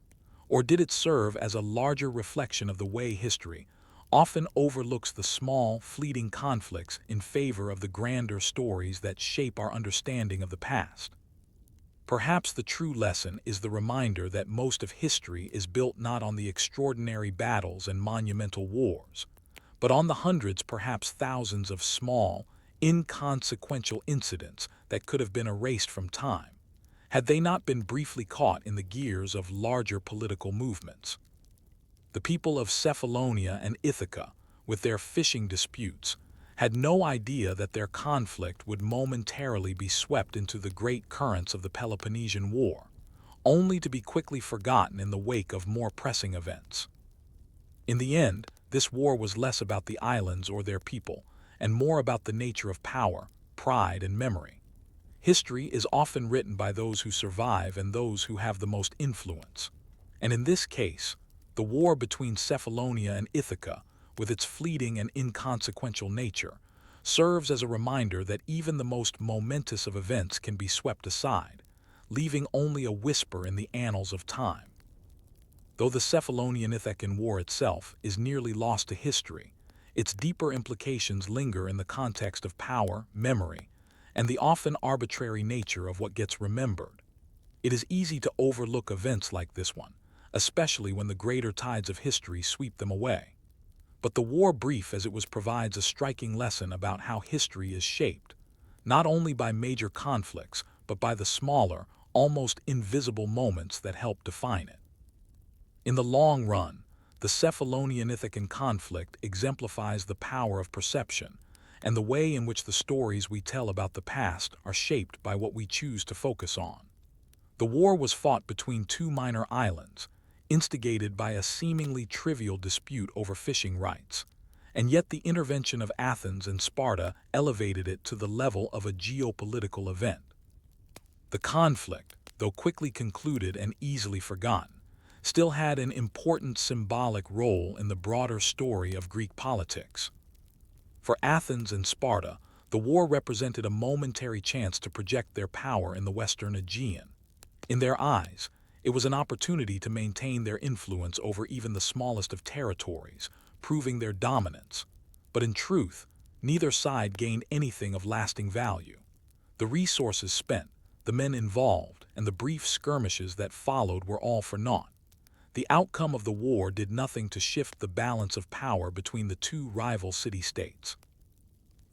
Or did it serve as a larger reflection of the way history often overlooks the small, fleeting conflicts in favor of the grander stories that shape our understanding of the past? Perhaps the true lesson is the reminder that most of history is built not on the extraordinary battles and monumental wars, but on the hundreds, perhaps thousands of small, inconsequential incidents that could have been erased from time, had they not been briefly caught in the gears of larger political movements. The people of Cephalonia and Ithaca, with their fishing disputes, had no idea that their conflict would momentarily be swept into the great currents of the Peloponnesian War, only to be quickly forgotten in the wake of more pressing events. In the end, this war was less about the islands or their people, and more about the nature of power, pride, and memory. History is often written by those who survive and those who have the most influence. And in this case, the war between Cephalonia and Ithaca, with its fleeting and inconsequential nature, serves as a reminder that even the most momentous of events can be swept aside, leaving only a whisper in the annals of time. Though the Cephalonian-Ithacan War itself is nearly lost to history, its deeper implications linger in the context of power, memory, and the often arbitrary nature of what gets remembered. It is easy to overlook events like this one, especially when the greater tides of history sweep them away. But the war, brief as it was, provides a striking lesson about how history is shaped, not only by major conflicts, but by the smaller, almost invisible moments that help define it. In the long run, the Cephalonian-Ithacan conflict exemplifies the power of perception and the way in which the stories we tell about the past are shaped by what we choose to focus on. The war was fought between two minor islands, instigated by a seemingly trivial dispute over fishing rights, and yet the intervention of Athens and Sparta elevated it to the level of a geopolitical event. The conflict, though quickly concluded and easily forgotten, still had an important symbolic role in the broader story of Greek politics. For Athens and Sparta, the war represented a momentary chance to project their power in the Western Aegean. In their eyes, it was an opportunity to maintain their influence over even the smallest of territories, proving their dominance. But in truth, neither side gained anything of lasting value. The resources spent, the men involved, and the brief skirmishes that followed were all for naught. The outcome of the war did nothing to shift the balance of power between the two rival city-states.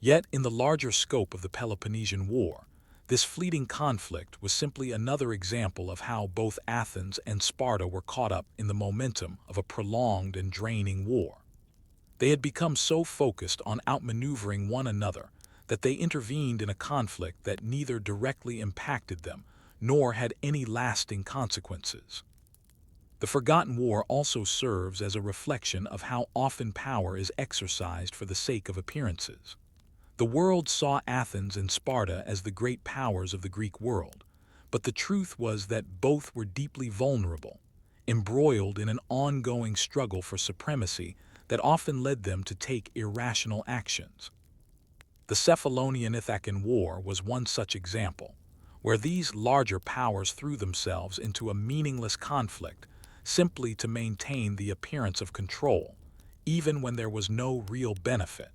Yet, in the larger scope of the Peloponnesian War, this fleeting conflict was simply another example of how both Athens and Sparta were caught up in the momentum of a prolonged and draining war. They had become so focused on outmaneuvering one another that they intervened in a conflict that neither directly impacted them nor had any lasting consequences. The forgotten war also serves as a reflection of how often power is exercised for the sake of appearances. The world saw Athens and Sparta as the great powers of the Greek world, but the truth was that both were deeply vulnerable, embroiled in an ongoing struggle for supremacy that often led them to take irrational actions. The Cephalonian-Ithacan War was one such example, where these larger powers threw themselves into a meaningless conflict simply to maintain the appearance of control, even when there was no real benefit.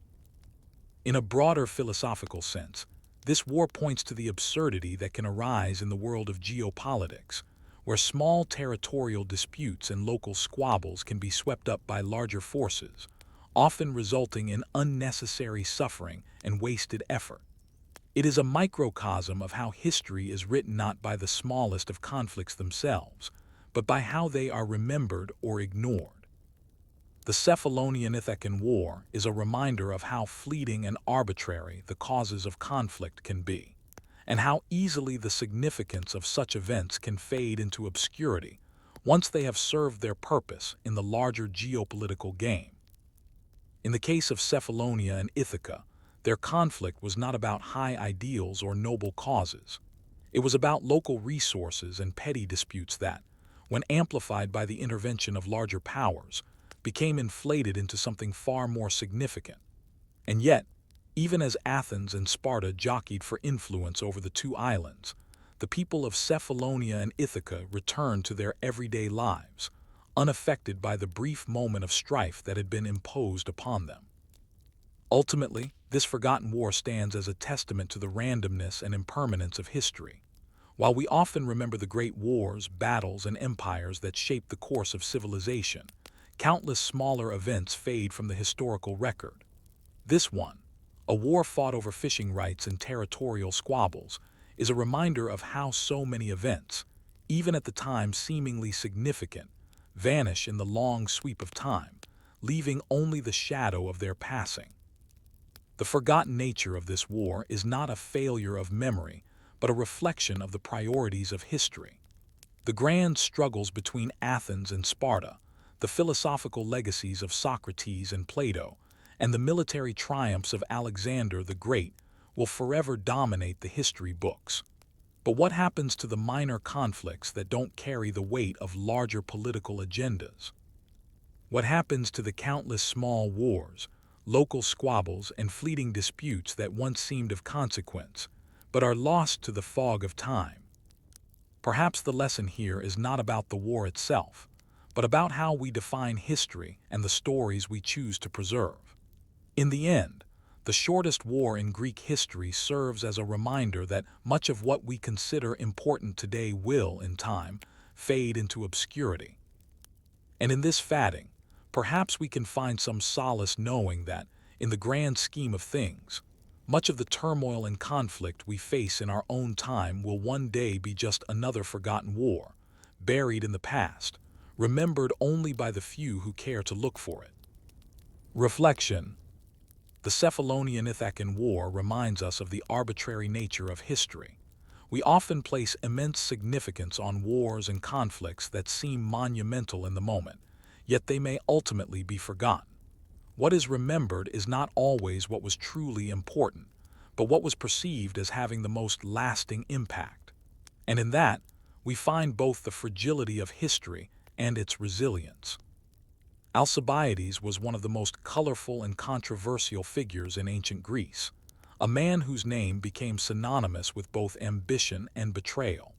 In a broader philosophical sense, this war points to the absurdity that can arise in the world of geopolitics, where small territorial disputes and local squabbles can be swept up by larger forces, often resulting in unnecessary suffering and wasted effort. It is a microcosm of how history is written not by the smallest of conflicts themselves, but by how they are remembered or ignored. The Cephalonian-Ithacan War is a reminder of how fleeting and arbitrary the causes of conflict can be, and how easily the significance of such events can fade into obscurity once they have served their purpose in the larger geopolitical game. In the case of Cephalonia and Ithaca, their conflict was not about high ideals or noble causes. It was about local resources and petty disputes that, when amplified by the intervention of larger powers, became inflated into something far more significant. And yet, even as Athens and Sparta jockeyed for influence over the two islands, the people of Cephalonia and Ithaca returned to their everyday lives, unaffected by the brief moment of strife that had been imposed upon them. Ultimately, this forgotten war stands as a testament to the randomness and impermanence of history. While we often remember the great wars, battles, and empires that shaped the course of civilization, countless smaller events fade from the historical record. This one, a war fought over fishing rights and territorial squabbles, is a reminder of how so many events, even at the time seemingly significant, vanish in the long sweep of time, leaving only the shadow of their passing. The forgotten nature of this war is not a failure of memory, but a reflection of the priorities of history. The grand struggles between Athens and Sparta, the philosophical legacies of Socrates and Plato, and the military triumphs of Alexander the Great will forever dominate the history books. But what happens to the minor conflicts that don't carry the weight of larger political agendas? What happens to the countless small wars, local squabbles, and fleeting disputes that once seemed of consequence, but are lost to the fog of time? Perhaps the lesson here is not about the war itself, but about how we define history and the stories we choose to preserve. In the end, the shortest war in Greek history serves as a reminder that much of what we consider important today will, in time, fade into obscurity. And in this fading, perhaps we can find some solace knowing that, in the grand scheme of things, much of the turmoil and conflict we face in our own time will one day be just another forgotten war, buried in the past, remembered only by the few who care to look for it. Reflection. The Cephalonian-Ithacan War reminds us of the arbitrary nature of history. We often place immense significance on wars and conflicts that seem monumental in the moment, yet they may ultimately be forgotten. What is remembered is not always what was truly important, but what was perceived as having the most lasting impact. And in that, we find both the fragility of history and its resilience. Alcibiades was one of the most colorful and controversial figures in ancient Greece, a man whose name became synonymous with both ambition and betrayal.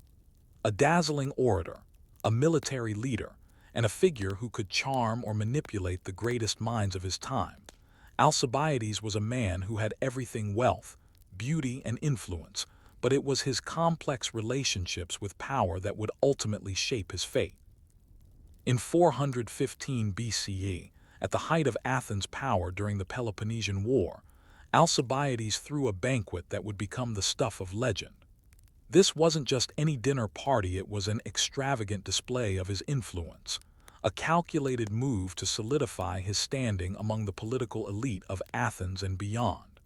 A dazzling orator, a military leader, and a figure who could charm or manipulate the greatest minds of his time, Alcibiades was a man who had everything: wealth, beauty, and influence, but it was his complex relationships with power that would ultimately shape his fate. In 415 BCE, at the height of Athens' power during the Peloponnesian War, Alcibiades threw a banquet that would become the stuff of legend. This wasn't just any dinner party, it was an extravagant display of his influence, a calculated move to solidify his standing among the political elite of Athens and beyond.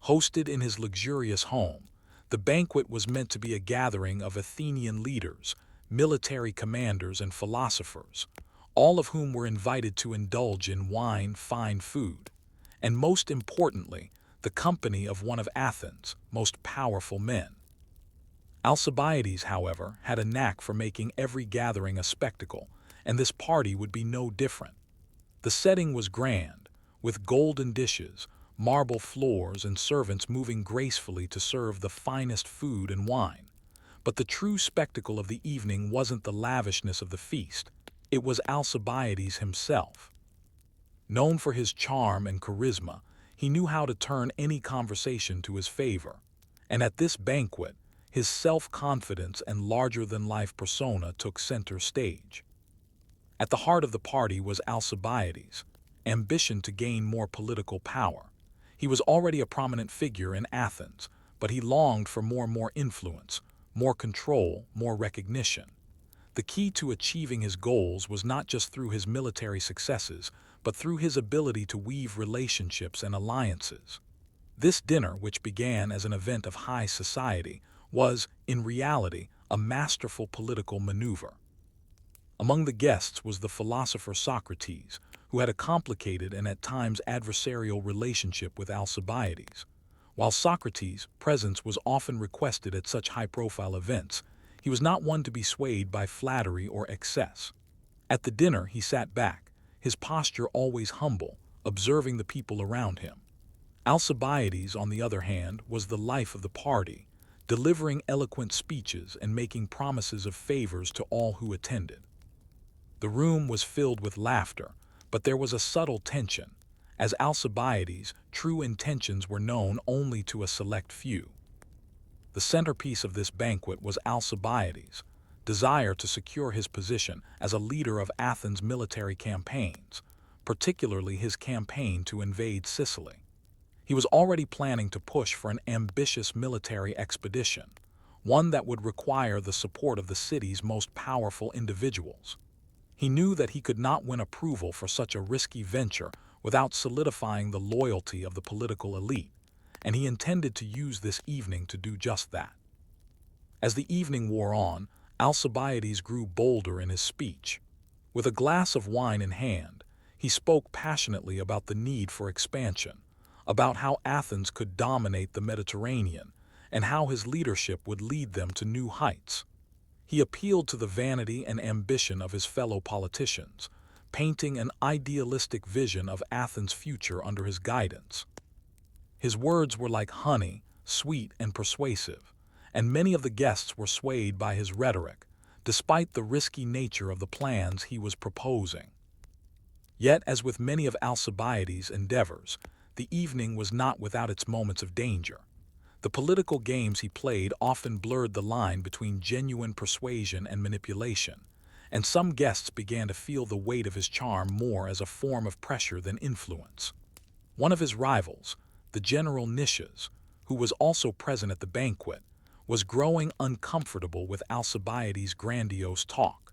Hosted in his luxurious home, the banquet was meant to be a gathering of Athenian leaders, military commanders, and philosophers, all of whom were invited to indulge in wine, fine food, and most importantly, the company of one of Athens' most powerful men. Alcibiades, however, had a knack for making every gathering a spectacle, and this party would be no different. The setting was grand, with golden dishes, marble floors, and servants moving gracefully to serve the finest food and wine. But the true spectacle of the evening wasn't the lavishness of the feast, it was Alcibiades himself. Known for his charm and charisma, he knew how to turn any conversation to his favor, and at this banquet, his self-confidence and larger-than-life persona took center stage. At the heart of the party was Alcibiades, ambition to gain more political power. He was already a prominent figure in Athens, but he longed for more influence, more control, more recognition. The key to achieving his goals was not just through his military successes, but through his ability to weave relationships and alliances. This dinner, which began as an event of high society, was, in reality, a masterful political maneuver. Among the guests was the philosopher Socrates, who had a complicated and at times adversarial relationship with Alcibiades. While Socrates' presence was often requested at such high-profile events, he was not one to be swayed by flattery or excess. At the dinner, he sat back, his posture always humble, observing the people around him. Alcibiades, on the other hand, was the life of the party, delivering eloquent speeches and making promises of favors to all who attended. The room was filled with laughter, but there was a subtle tension, as Alcibiades' true intentions were known only to a select few. The centerpiece of this banquet was Alcibiades' desire to secure his position as a leader of Athens' military campaigns, particularly his campaign to invade Sicily. He was already planning to push for an ambitious military expedition, one that would require the support of the city's most powerful individuals. He knew that he could not win approval for such a risky venture without solidifying the loyalty of the political elite, and he intended to use this evening to do just that. As the evening wore on, Alcibiades grew bolder in his speech. With a glass of wine in hand, he spoke passionately about the need for expansion, about how Athens could dominate the Mediterranean, and how his leadership would lead them to new heights. He appealed to the vanity and ambition of his fellow politicians, painting an idealistic vision of Athens' future under his guidance. His words were like honey, sweet and persuasive, and many of the guests were swayed by his rhetoric, despite the risky nature of the plans he was proposing. Yet, as with many of Alcibiades' endeavors, the evening was not without its moments of danger. The political games he played often blurred the line between genuine persuasion and manipulation, and some guests began to feel the weight of his charm more as a form of pressure than influence. One of his rivals, the general Nicias, who was also present at the banquet, was growing uncomfortable with Alcibiades' grandiose talk.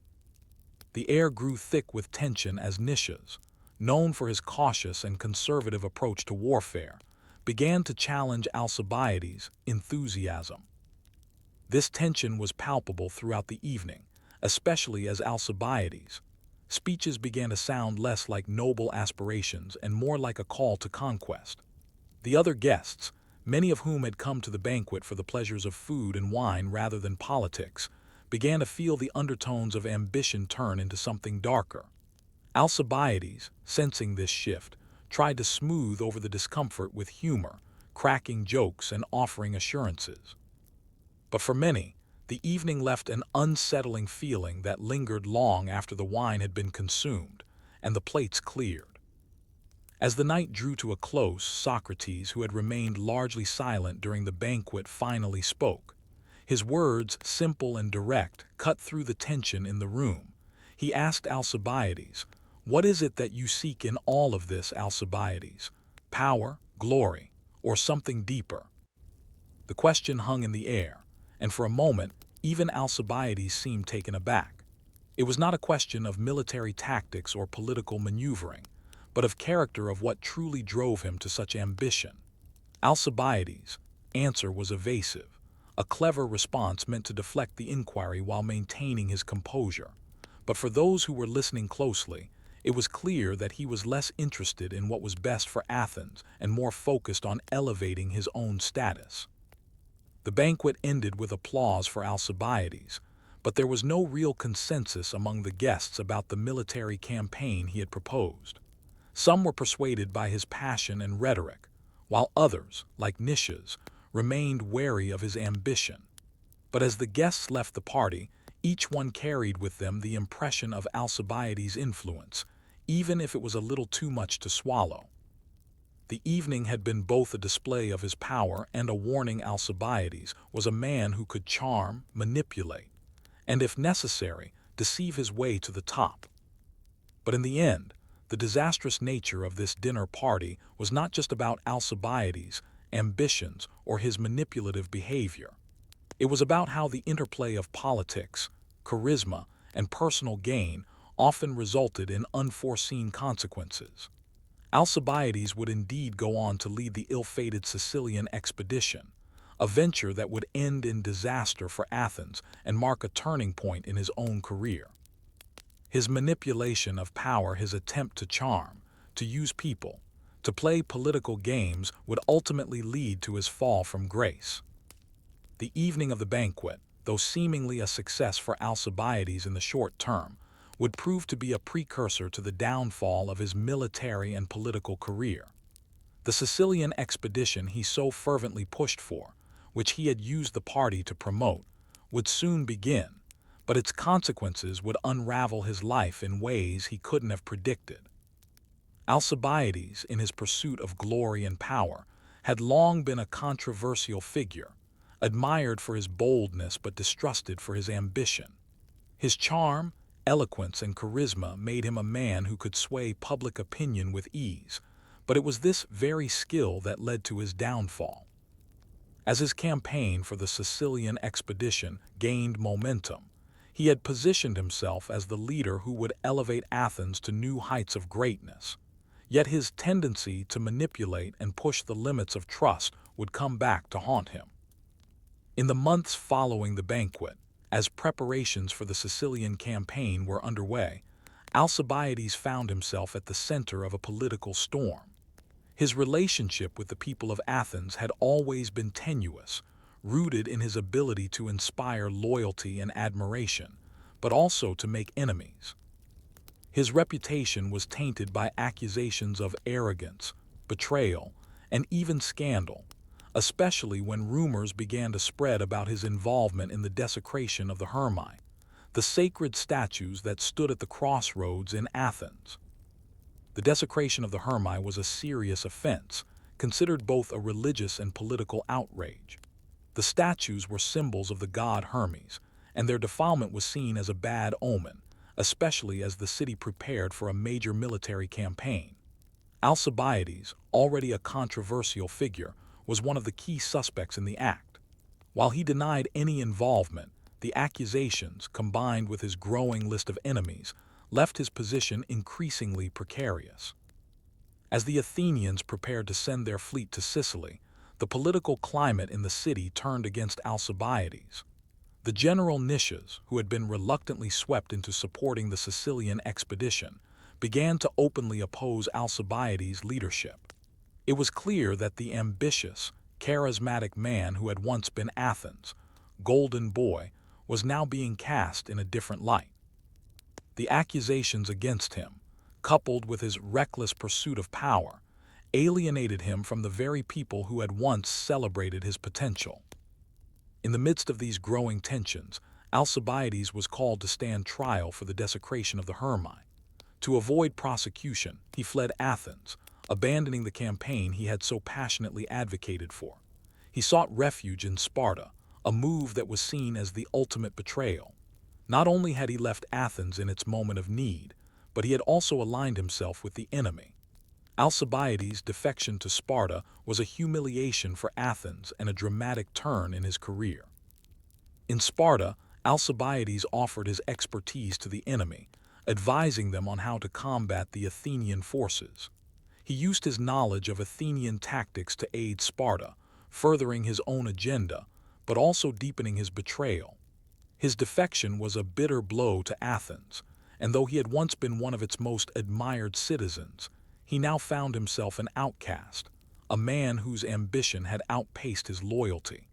The air grew thick with tension as Nicias, known for his cautious and conservative approach to warfare, began to challenge Alcibiades' enthusiasm. This tension was palpable throughout the evening, especially as Alcibiades' speeches began to sound less like noble aspirations and more like a call to conquest. The other guests, many of whom had come to the banquet for the pleasures of food and wine rather than politics, began to feel the undertones of ambition turn into something darker. Alcibiades, sensing this shift, tried to smooth over the discomfort with humor, cracking jokes and offering assurances. But for many, the evening left an unsettling feeling that lingered long after the wine had been consumed and the plates cleared. As the night drew to a close, Socrates, who had remained largely silent during the banquet, finally spoke. His words, simple and direct, cut through the tension in the room. He asked Alcibiades, "What is it that you seek in all of this, Alcibiades? Power, glory, or something deeper?" The question hung in the air, and for a moment, even Alcibiades seemed taken aback. It was not a question of military tactics or political maneuvering, but of character, of what truly drove him to such ambition. Alcibiades' answer was evasive, a clever response meant to deflect the inquiry while maintaining his composure. But for those who were listening closely, it was clear that he was less interested in what was best for Athens and more focused on elevating his own status. The banquet ended with applause for Alcibiades, but there was no real consensus among the guests about the military campaign he had proposed. Some were persuaded by his passion and rhetoric, while others, like Nicias, remained wary of his ambition. But as the guests left the party, each one carried with them the impression of Alcibiades' influence, even if it was a little too much to swallow. The evening had been both a display of his power and a warning. Alcibiades was a man who could charm, manipulate, and if necessary, deceive his way to the top. But in the end, the The disastrous nature of this dinner party was not just about Alcibiades' ambitions or his manipulative behavior. It was about how the interplay of politics, charisma, and personal gain often resulted in unforeseen consequences. Alcibiades would indeed go on to lead the ill-fated Sicilian expedition, a venture that would end in disaster for Athens and mark a turning point in his own career. His manipulation of power, his attempt to charm, to use people, to play political games would ultimately lead to his fall from grace. The evening of the banquet, though seemingly a success for Alcibiades in the short term, would prove to be a precursor to the downfall of his military and political career. The Sicilian expedition he so fervently pushed for, which he had used the party to promote, would soon begin, but its consequences would unravel his life in ways he couldn't have predicted. Alcibiades, in his pursuit of glory and power, had long been a controversial figure, admired for his boldness but distrusted for his ambition. His charm, eloquence, and charisma made him a man who could sway public opinion with ease, but it was this very skill that led to his downfall. As his campaign for the Sicilian expedition gained momentum, he had positioned himself as the leader who would elevate Athens to new heights of greatness. Yet his tendency to manipulate and push the limits of trust would come back to haunt him. In the months following the banquet, as preparations for the Sicilian campaign were underway, Alcibiades found himself at the center of a political storm. His relationship with the people of Athens had always been tenuous, rooted in his ability to inspire loyalty and admiration, but also to make enemies. His reputation was tainted by accusations of arrogance, betrayal, and even scandal, especially when rumors began to spread about his involvement in the desecration of the Hermae, the sacred statues that stood at the crossroads in Athens. The desecration of the Hermae was a serious offense, considered both a religious and political outrage. The statues were symbols of the god Hermes, and their defilement was seen as a bad omen, especially as the city prepared for a major military campaign. Alcibiades, already a controversial figure, was one of the key suspects in the act. While he denied any involvement, the accusations, combined with his growing list of enemies, left his position increasingly precarious. As the Athenians prepared to send their fleet to Sicily, the political climate in the city turned against Alcibiades. The general Nicias, who had been reluctantly swept into supporting the Sicilian expedition, began to openly oppose Alcibiades' leadership. It was clear that the ambitious, charismatic man who had once been Athens' golden boy was now being cast in a different light. The accusations against him, coupled with his reckless pursuit of power, alienated him from the very people who had once celebrated his potential. In the midst of these growing tensions, Alcibiades was called to stand trial for the desecration of the Hermae. To avoid prosecution, he fled Athens, abandoning the campaign he had so passionately advocated for. He sought refuge in Sparta, a move that was seen as the ultimate betrayal. Not only had he left Athens in its moment of need, but he had also aligned himself with the enemy. Alcibiades' defection to Sparta was a humiliation for Athens and a dramatic turn in his career. In Sparta, Alcibiades offered his expertise to the enemy, advising them on how to combat the Athenian forces. He used his knowledge of Athenian tactics to aid Sparta, furthering his own agenda, but also deepening his betrayal. His defection was a bitter blow to Athens, and though he had once been one of its most admired citizens, he now found himself an outcast, a man whose ambition had outpaced his loyalty.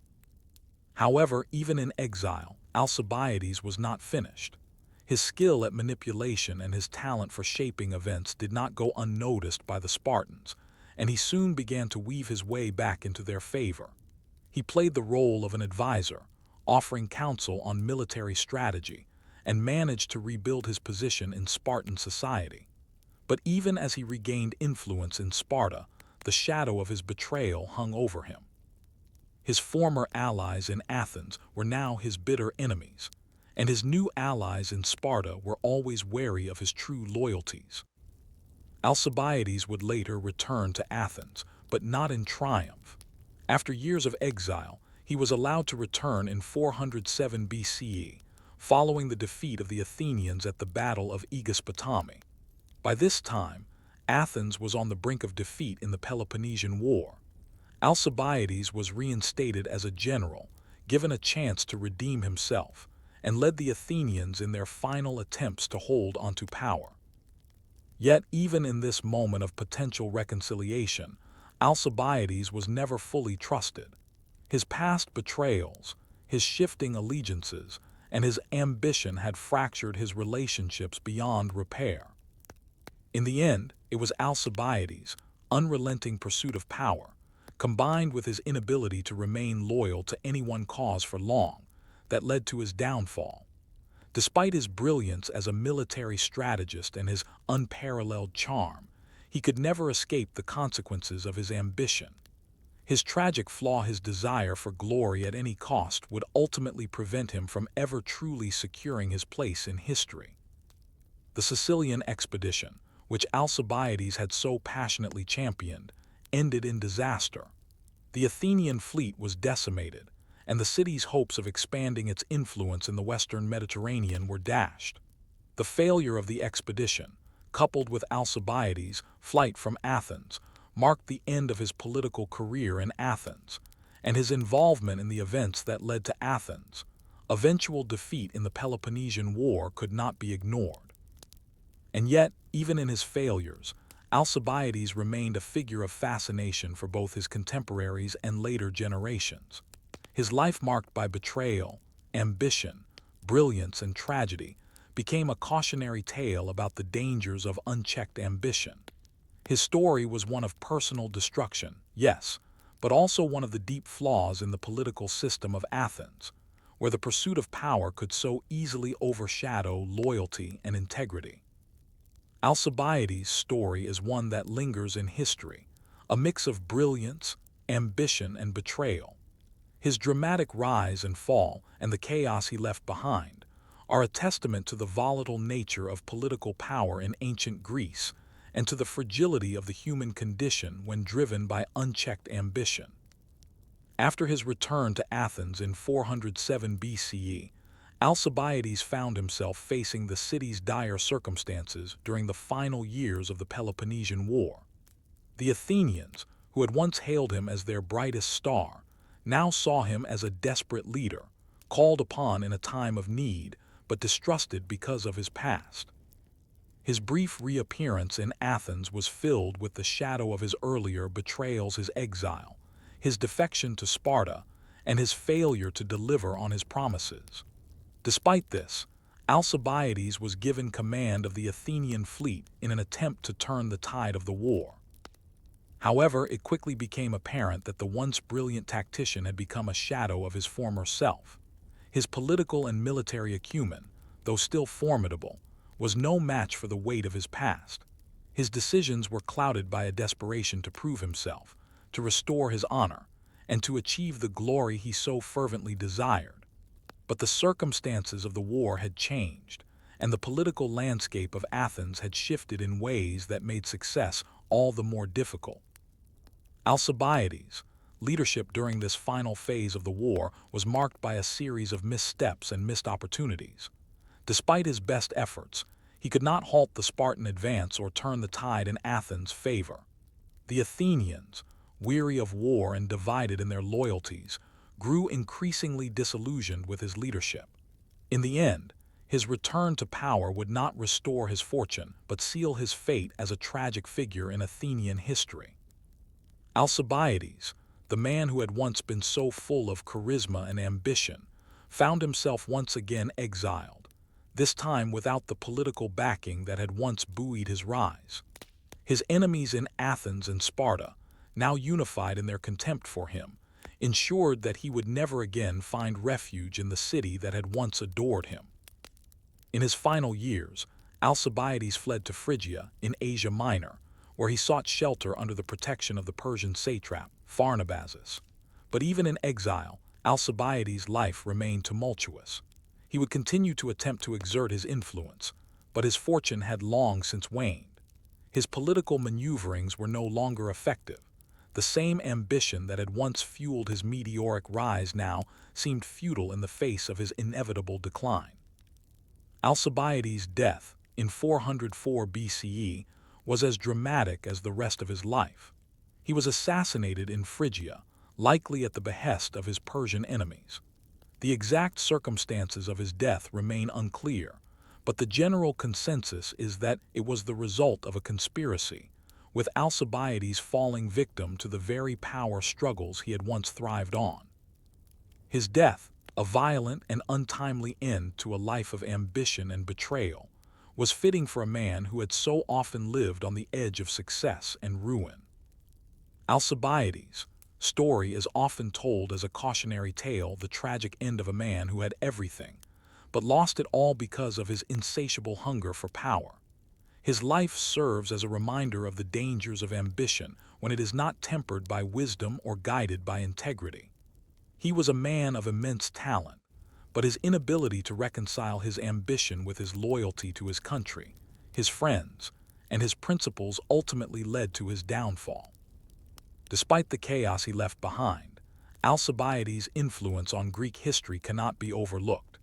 However, even in exile, Alcibiades was not finished. His skill at manipulation and his talent for shaping events did not go unnoticed by the Spartans, and he soon began to weave his way back into their favor. He played the role of an advisor, offering counsel on military strategy, and managed to rebuild his position in Spartan society. But even as he regained influence in Sparta, the shadow of his betrayal hung over him. His former allies in Athens were now his bitter enemies, and his new allies in Sparta were always wary of his true loyalties. Alcibiades would later return to Athens, but not in triumph. After years of exile, he was allowed to return in 407 BCE, following the defeat of the Athenians at the Battle of Aegispotami. By this time, Athens was on the brink of defeat in the Peloponnesian War. Alcibiades was reinstated as a general, given a chance to redeem himself, and led the Athenians in their final attempts to hold onto power. Yet, even in this moment of potential reconciliation, Alcibiades was never fully trusted. His past betrayals, his shifting allegiances, and his ambition had fractured his relationships beyond repair. In the end, it was Alcibiades' unrelenting pursuit of power, combined with his inability to remain loyal to any one cause for long, that led to his downfall. Despite his brilliance as a military strategist and his unparalleled charm, he could never escape the consequences of his ambition. His tragic flaw, his desire for glory at any cost, would ultimately prevent him from ever truly securing his place in history. The Sicilian expedition, which Alcibiades had so passionately championed, ended in disaster. The Athenian fleet was decimated, and the city's hopes of expanding its influence in the western Mediterranean were dashed. The failure of the expedition, coupled with Alcibiades' flight from Athens, marked the end of his political career in Athens, and his involvement in the events that led to Athens' eventual defeat in the Peloponnesian War could not be ignored. And yet, even in his failures, Alcibiades remained a figure of fascination for both his contemporaries and later generations. His life, marked by betrayal, ambition, brilliance, and tragedy, became a cautionary tale about the dangers of unchecked ambition. His story was one of personal destruction, yes, but also one of the deep flaws in the political system of Athens, where the pursuit of power could so easily overshadow loyalty and integrity. Alcibiades' story is one that lingers in history, a mix of brilliance, ambition, and betrayal. His dramatic rise and fall, and the chaos he left behind, are a testament to the volatile nature of political power in ancient Greece and to the fragility of the human condition when driven by unchecked ambition. After his return to Athens in 407 BCE, Alcibiades found himself facing the city's dire circumstances during the final years of the Peloponnesian War. The Athenians, who had once hailed him as their brightest star, now saw him as a desperate leader, called upon in a time of need, but distrusted because of his past. His brief reappearance in Athens was filled with the shadow of his earlier betrayals, his exile, his defection to Sparta, and his failure to deliver on his promises. Despite this, Alcibiades was given command of the Athenian fleet in an attempt to turn the tide of the war. However, it quickly became apparent that the once brilliant tactician had become a shadow of his former self. His political and military acumen, though still formidable, was no match for the weight of his past. His decisions were clouded by a desperation to prove himself, to restore his honor, and to achieve the glory he so fervently desired. But the circumstances of the war had changed, and the political landscape of Athens had shifted in ways that made success all the more difficult. Alcibiades' leadership during this final phase of the war was marked by a series of missteps and missed opportunities. Despite his best efforts, he could not halt the Spartan advance or turn the tide in Athens' favor. The Athenians, weary of war and divided in their loyalties, grew increasingly disillusioned with his leadership. In the end, his return to power would not restore his fortune, but seal his fate as a tragic figure in Athenian history. Alcibiades, the man who had once been so full of charisma and ambition, found himself once again exiled, this time without the political backing that had once buoyed his rise. His enemies in Athens and Sparta, now unified in their contempt for him, ensured that he would never again find refuge in the city that had once adored him. In his final years, Alcibiades fled to Phrygia in Asia Minor, where he sought shelter under the protection of the Persian satrap, Pharnabazus. But even in exile, Alcibiades' life remained tumultuous. He would continue to attempt to exert his influence, but his fortune had long since waned. His political maneuverings were no longer effective. The same ambition that had once fueled his meteoric rise now seemed futile in the face of his inevitable decline. Alcibiades' death, in 404 BCE, was as dramatic as the rest of his life. He was assassinated in Phrygia, likely at the behest of his Persian enemies. The exact circumstances of his death remain unclear, but the general consensus is that it was the result of a conspiracy, with Alcibiades falling victim to the very power struggles he had once thrived on. His death, a violent and untimely end to a life of ambition and betrayal, was fitting for a man who had so often lived on the edge of success and ruin. Alcibiades' story is often told as a cautionary tale, the tragic end of a man who had everything, but lost it all because of his insatiable hunger for power. His life serves as a reminder of the dangers of ambition when it is not tempered by wisdom or guided by integrity. He was a man of immense talent, but his inability to reconcile his ambition with his loyalty to his country, his friends, and his principles ultimately led to his downfall. Despite the chaos he left behind, Alcibiades' influence on Greek history cannot be overlooked.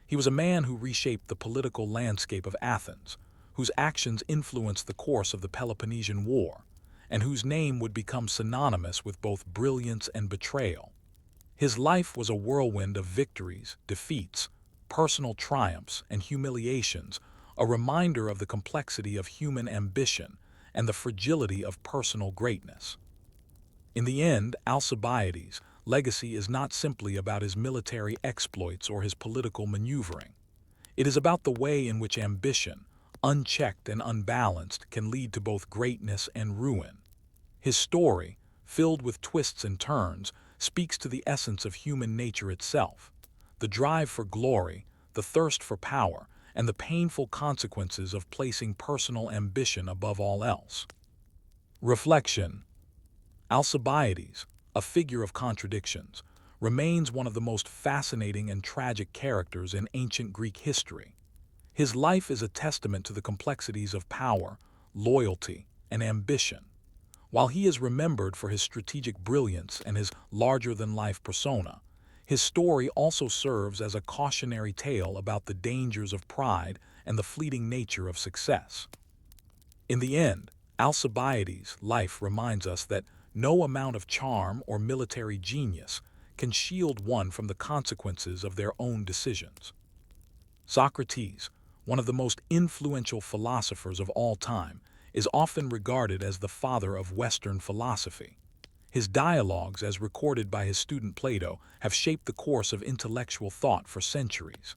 He was a man who reshaped the political landscape of Athens, whose actions influenced the course of the Peloponnesian War, and whose name would become synonymous with both brilliance and betrayal. His life was a whirlwind of victories, defeats, personal triumphs, and humiliations, a reminder of the complexity of human ambition and the fragility of personal greatness. In the end, Alcibiades' legacy is not simply about his military exploits or his political maneuvering. It is about the way in which ambition, unchecked and unbalanced, can lead to both greatness and ruin. His story, filled with twists and turns, speaks to the essence of human nature itself: the drive for glory, the thirst for power, and the painful consequences of placing personal ambition above all else. Reflection. Alcibiades, a figure of contradictions, remains one of the most fascinating and tragic characters in ancient Greek history. His life is a testament to the complexities of power, loyalty, and ambition. While he is remembered for his strategic brilliance and his larger-than-life persona, his story also serves as a cautionary tale about the dangers of pride and the fleeting nature of success. In the end, Alcibiades' life reminds us that no amount of charm or military genius can shield one from the consequences of their own decisions. Socrates, one of the most influential philosophers of all time, is often regarded as the father of Western philosophy. His dialogues, as recorded by his student Plato, have shaped the course of intellectual thought for centuries.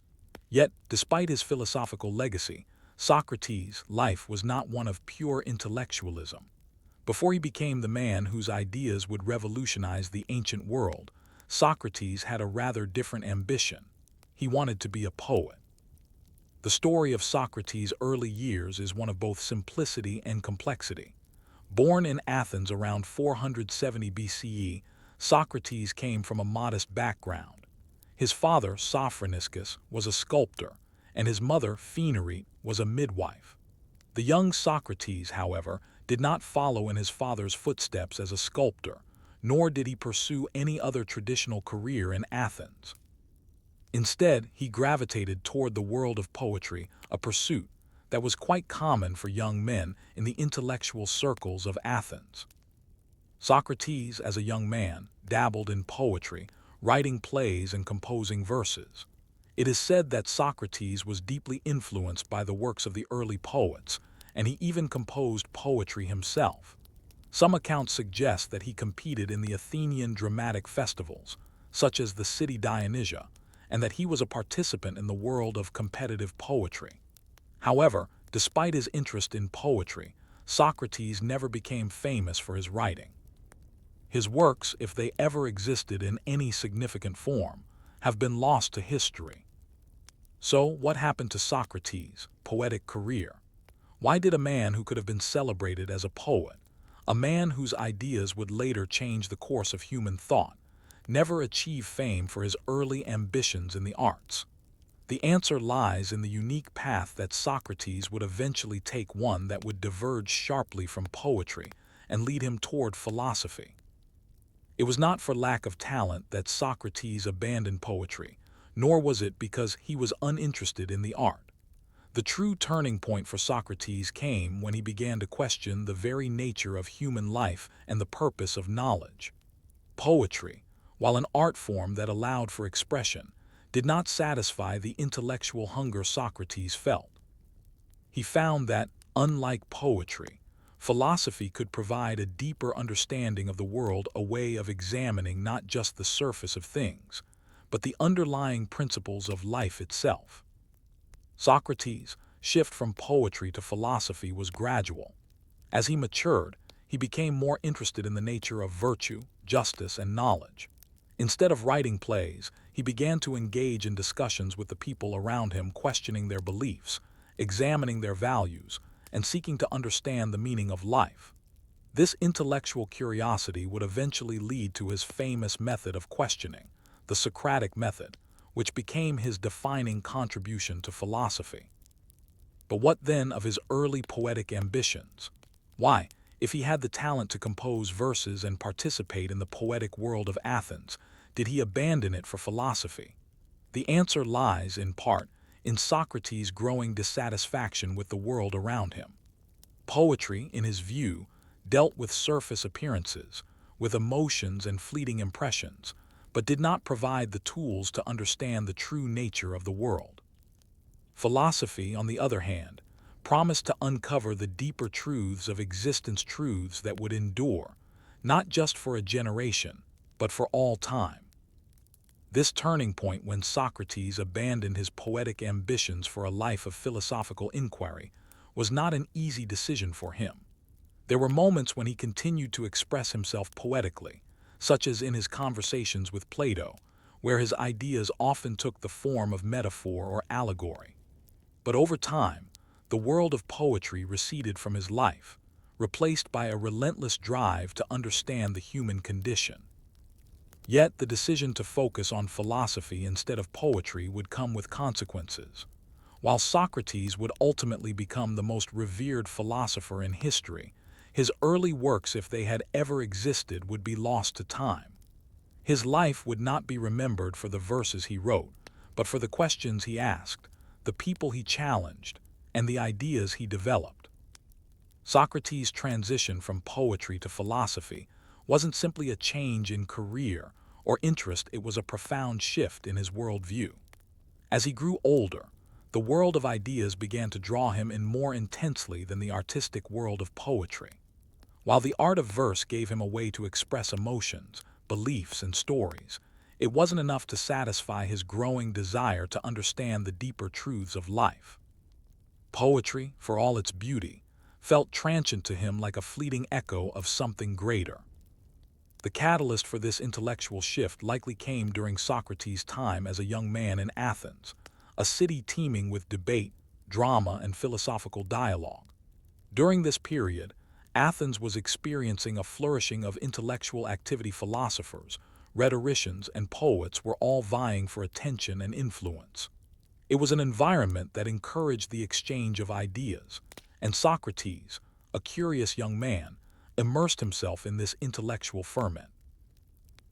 Yet, despite his philosophical legacy, Socrates' life was not one of pure intellectualism. Before he became the man whose ideas would revolutionize the ancient world, Socrates had a rather different ambition. He wanted to be a poet. The story of Socrates' early years is one of both simplicity and complexity. Born in Athens around 470 BCE, Socrates came from a modest background. His father, Sophroniscus, was a sculptor, and his mother, Phaenarete, was a midwife. The young Socrates, however, did not follow in his father's footsteps as a sculptor, nor did he pursue any other traditional career in Athens. Instead, he gravitated toward the world of poetry, a pursuit that was quite common for young men in the intellectual circles of Athens. Socrates, as a young man, dabbled in poetry, writing plays and composing verses. It is said that Socrates was deeply influenced by the works of the early poets, and he even composed poetry himself. Some accounts suggest that he competed in the Athenian dramatic festivals, such as the city Dionysus, and that he was a participant in the world of competitive poetry. However, despite his interest in poetry, Socrates never became famous for his writing. His works, if they ever existed in any significant form, have been lost to history. So, what happened to Socrates' poetic career? Why did a man who could have been celebrated as a poet, a man whose ideas would later change the course of human thought, never achieve fame for his early ambitions in the arts? The answer lies in the unique path that Socrates would eventually take, one that would diverge sharply from poetry and lead him toward philosophy. It was not for lack of talent that Socrates abandoned poetry, nor was it because he was uninterested in the art. The true turning point for Socrates came when he began to question the very nature of human life and the purpose of knowledge. Poetry, while an art form that allowed for expression, did not satisfy the intellectual hunger Socrates felt. He found that, unlike poetry, philosophy could provide a deeper understanding of the world, a way of examining not just the surface of things, but the underlying principles of life itself. Socrates' shift from poetry to philosophy was gradual. As he matured, he became more interested in the nature of virtue, justice, and knowledge. Instead of writing plays, he began to engage in discussions with the people around him, questioning their beliefs, examining their values, and seeking to understand the meaning of life. This intellectual curiosity would eventually lead to his famous method of questioning, the Socratic method, which became his defining contribution to philosophy. But what then of his early poetic ambitions? Why, if he had the talent to compose verses and participate in the poetic world of Athens, did he abandon it for philosophy? The answer lies, in part, in Socrates' growing dissatisfaction with the world around him. Poetry, in his view, dealt with surface appearances, with emotions and fleeting impressions, but did not provide the tools to understand the true nature of the world. Philosophy, on the other hand, promised to uncover the deeper truths of existence, truths that would endure, not just for a generation, but for all time. This turning point, when Socrates abandoned his poetic ambitions for a life of philosophical inquiry, was not an easy decision for him. There were moments when he continued to express himself poetically, such as in his conversations with Plato, where his ideas often took the form of metaphor or allegory. But over time, the world of poetry receded from his life, replaced by a relentless drive to understand the human condition. Yet the decision to focus on philosophy instead of poetry would come with consequences. While Socrates would ultimately become the most revered philosopher in history, his early works, if they had ever existed, would be lost to time. His life would not be remembered for the verses he wrote, but for the questions he asked, the people he challenged, and the ideas he developed. Socrates' transition from poetry to philosophy wasn't simply a change in career or interest, it was a profound shift in his worldview. As he grew older, the world of ideas began to draw him in more intensely than the artistic world of poetry. While the art of verse gave him a way to express emotions, beliefs, and stories, it wasn't enough to satisfy his growing desire to understand the deeper truths of life. Poetry, for all its beauty, felt transient to him, like a fleeting echo of something greater. The catalyst for this intellectual shift likely came during Socrates' time as a young man in Athens, a city teeming with debate, drama, and philosophical dialogue. During this period, Athens was experiencing a flourishing of intellectual activity. Philosophers, rhetoricians, and poets were all vying for attention and influence. It was an environment that encouraged the exchange of ideas, and Socrates, a curious young man, immersed himself in this intellectual ferment.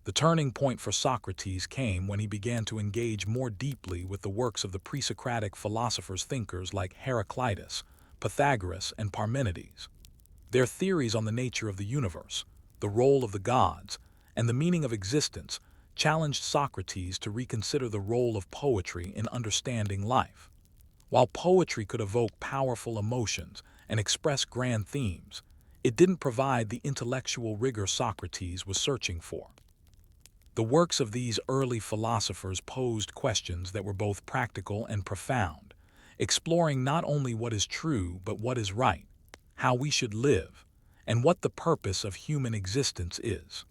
The turning point for Socrates came when he began to engage more deeply with the works of the pre-Socratic philosophers, thinkers like Heraclitus, Pythagoras, and Parmenides. Their theories on the nature of the universe, the role of the gods, and the meaning of existence challenged Socrates to reconsider the role of poetry in understanding life. While poetry could evoke powerful emotions and express grand themes, it didn't provide the intellectual rigor Socrates was searching for. The works of these early philosophers posed questions that were both practical and profound, exploring not only what is true but what is right, how we should live, and what the purpose of human existence is.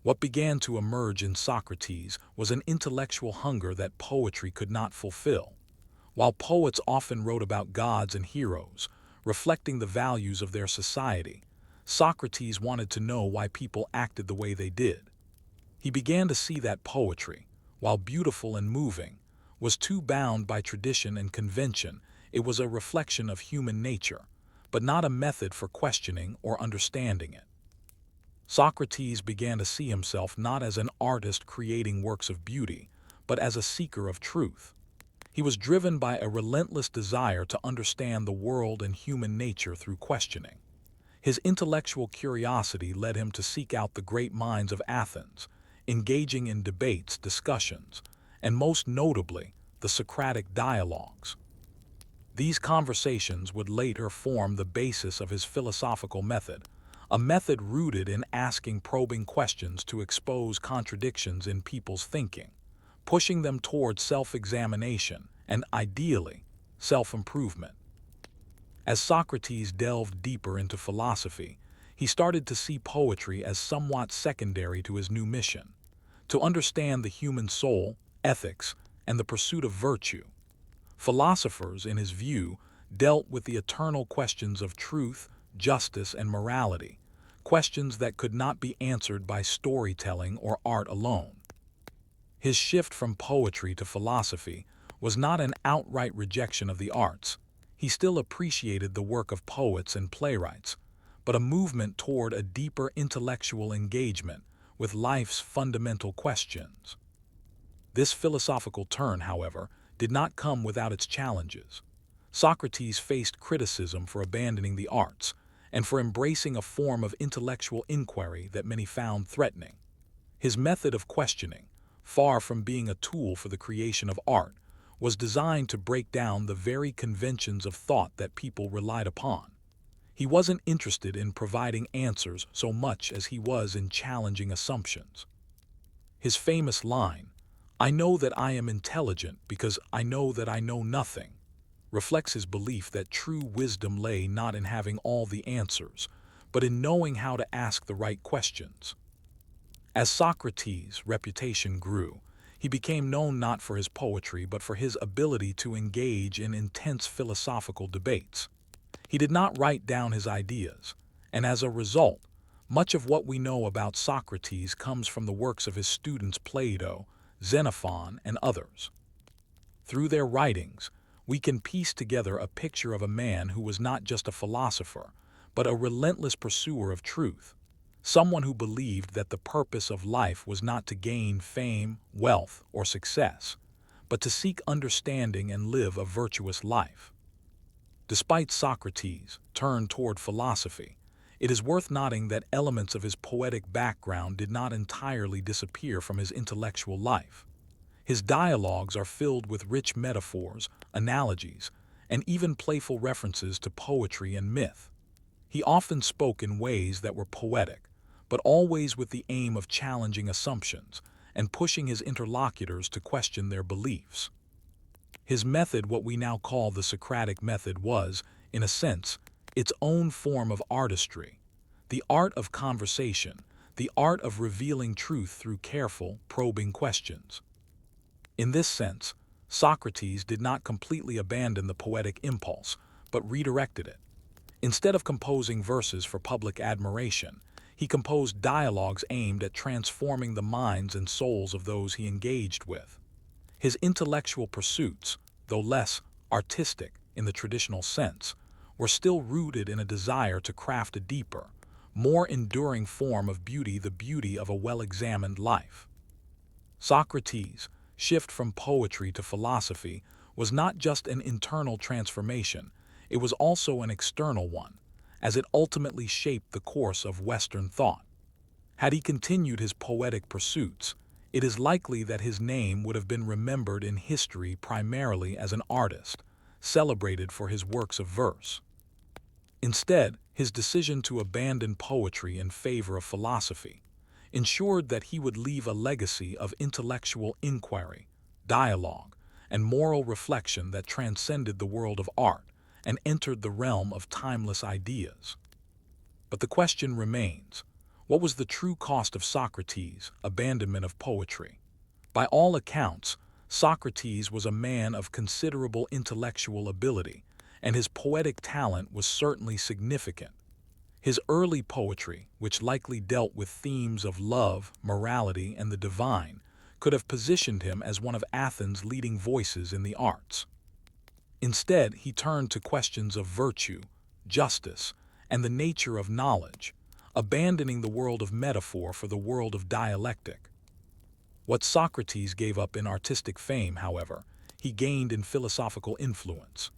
What began to emerge in Socrates was an intellectual hunger that poetry could not fulfill. While poets often wrote about gods and heroes, reflecting the values of their society, Socrates wanted to know why people acted the way they did. He began to see that poetry, while beautiful and moving, was too bound by tradition and convention. It was a reflection of human nature, but not a method for questioning or understanding it. Socrates began to see himself not as an artist creating works of beauty, but as a seeker of truth. He was driven by a relentless desire to understand the world and human nature through questioning. His intellectual curiosity led him to seek out the great minds of Athens, engaging in debates, discussions, and most notably, the Socratic dialogues. These conversations would later form the basis of his philosophical method, a method rooted in asking probing questions to expose contradictions in people's thinking, pushing them toward self-examination and, ideally, self-improvement. As Socrates delved deeper into philosophy, he started to see poetry as somewhat secondary to his new mission, to understand the human soul, ethics, and the pursuit of virtue. Philosophers, in his view, dealt with the eternal questions of truth, justice, and morality, questions that could not be answered by storytelling or art alone. His shift from poetry to philosophy was not an outright rejection of the arts. He still appreciated the work of poets and playwrights, but a movement toward a deeper intellectual engagement with life's fundamental questions. This philosophical turn, however, did not come without its challenges. Socrates faced criticism for abandoning the arts and for embracing a form of intellectual inquiry that many found threatening. His method of questioning, far from being a tool for the creation of art, was designed to break down the very conventions of thought that people relied upon. He wasn't interested in providing answers so much as he was in challenging assumptions. His famous line, "I know that I am intelligent because I know that I know nothing," reflects his belief that true wisdom lay not in having all the answers, but in knowing how to ask the right questions. As Socrates' reputation grew, he became known not for his poetry but for his ability to engage in intense philosophical debates. He did not write down his ideas, and as a result, much of what we know about Socrates comes from the works of his students Plato, Xenophon, and others. Through their writings, we can piece together a picture of a man who was not just a philosopher, but a relentless pursuer of truth, someone who believed that the purpose of life was not to gain fame, wealth, or success, but to seek understanding and live a virtuous life. Despite Socrates' turn toward philosophy, it is worth noting that elements of his poetic background did not entirely disappear from his intellectual life. His dialogues are filled with rich metaphors, analogies, and even playful references to poetry and myth. He often spoke in ways that were poetic, but always with the aim of challenging assumptions and pushing his interlocutors to question their beliefs. His method, what we now call the Socratic method, was, in a sense, its own form of artistry, the art of conversation, the art of revealing truth through careful, probing questions. In this sense, Socrates did not completely abandon the poetic impulse, but redirected it. Instead of composing verses for public admiration, he composed dialogues aimed at transforming the minds and souls of those he engaged with. His intellectual pursuits, though less artistic in the traditional sense, were still rooted in a desire to craft a deeper, more enduring form of beauty, the beauty of a well-examined life. Socrates' shift from poetry to philosophy was not just an internal transformation, it was also an external one, as it ultimately shaped the course of Western thought. Had he continued his poetic pursuits, it is likely that his name would have been remembered in history primarily as an artist, celebrated for his works of verse. Instead, his decision to abandon poetry in favor of philosophy ensured that he would leave a legacy of intellectual inquiry, dialogue, and moral reflection that transcended the world of art and entered the realm of timeless ideas. But the question remains, what was the true cost of Socrates' abandonment of poetry? By all accounts, Socrates was a man of considerable intellectual ability, and his poetic talent was certainly significant. His early poetry, which likely dealt with themes of love, morality, and the divine, could have positioned him as one of Athens' leading voices in the arts. Instead, he turned to questions of virtue, justice, and the nature of knowledge, abandoning the world of metaphor for the world of dialectic. What Socrates gave up in artistic fame, however, he gained in philosophical influence.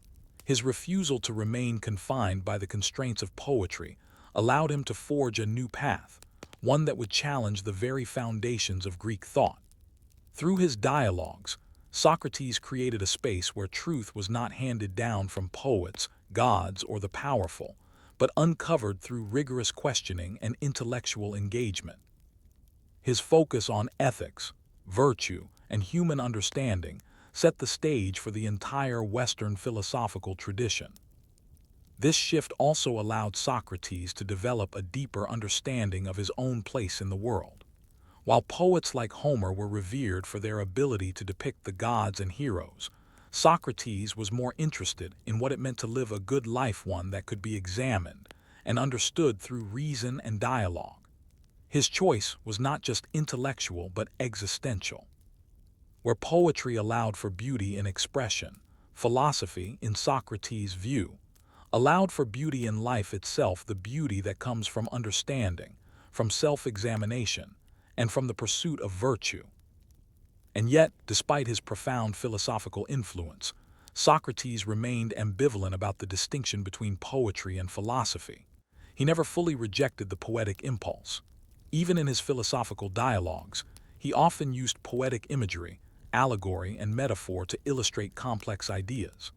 His refusal to remain confined by the constraints of poetry allowed him to forge a new path, one that would challenge the very foundations of Greek thought. Through his dialogues, Socrates created a space where truth was not handed down from poets, gods, or the powerful, but uncovered through rigorous questioning and intellectual engagement. His focus on ethics, virtue, and human understanding set the stage for the entire Western philosophical tradition. This shift also allowed Socrates to develop a deeper understanding of his own place in the world. While poets like Homer were revered for their ability to depict the gods and heroes, Socrates was more interested in what it meant to live a good life, one that could be examined and understood through reason and dialogue. His choice was not just intellectual but existential. Where poetry allowed for beauty in expression, philosophy, in Socrates' view, allowed for beauty in life itself, the beauty that comes from understanding, from self-examination, and from the pursuit of virtue. And yet, despite his profound philosophical influence, Socrates remained ambivalent about the distinction between poetry and philosophy. He never fully rejected the poetic impulse. Even in his philosophical dialogues, he often used poetic imagery, allegory, and metaphor to illustrate complex ideas.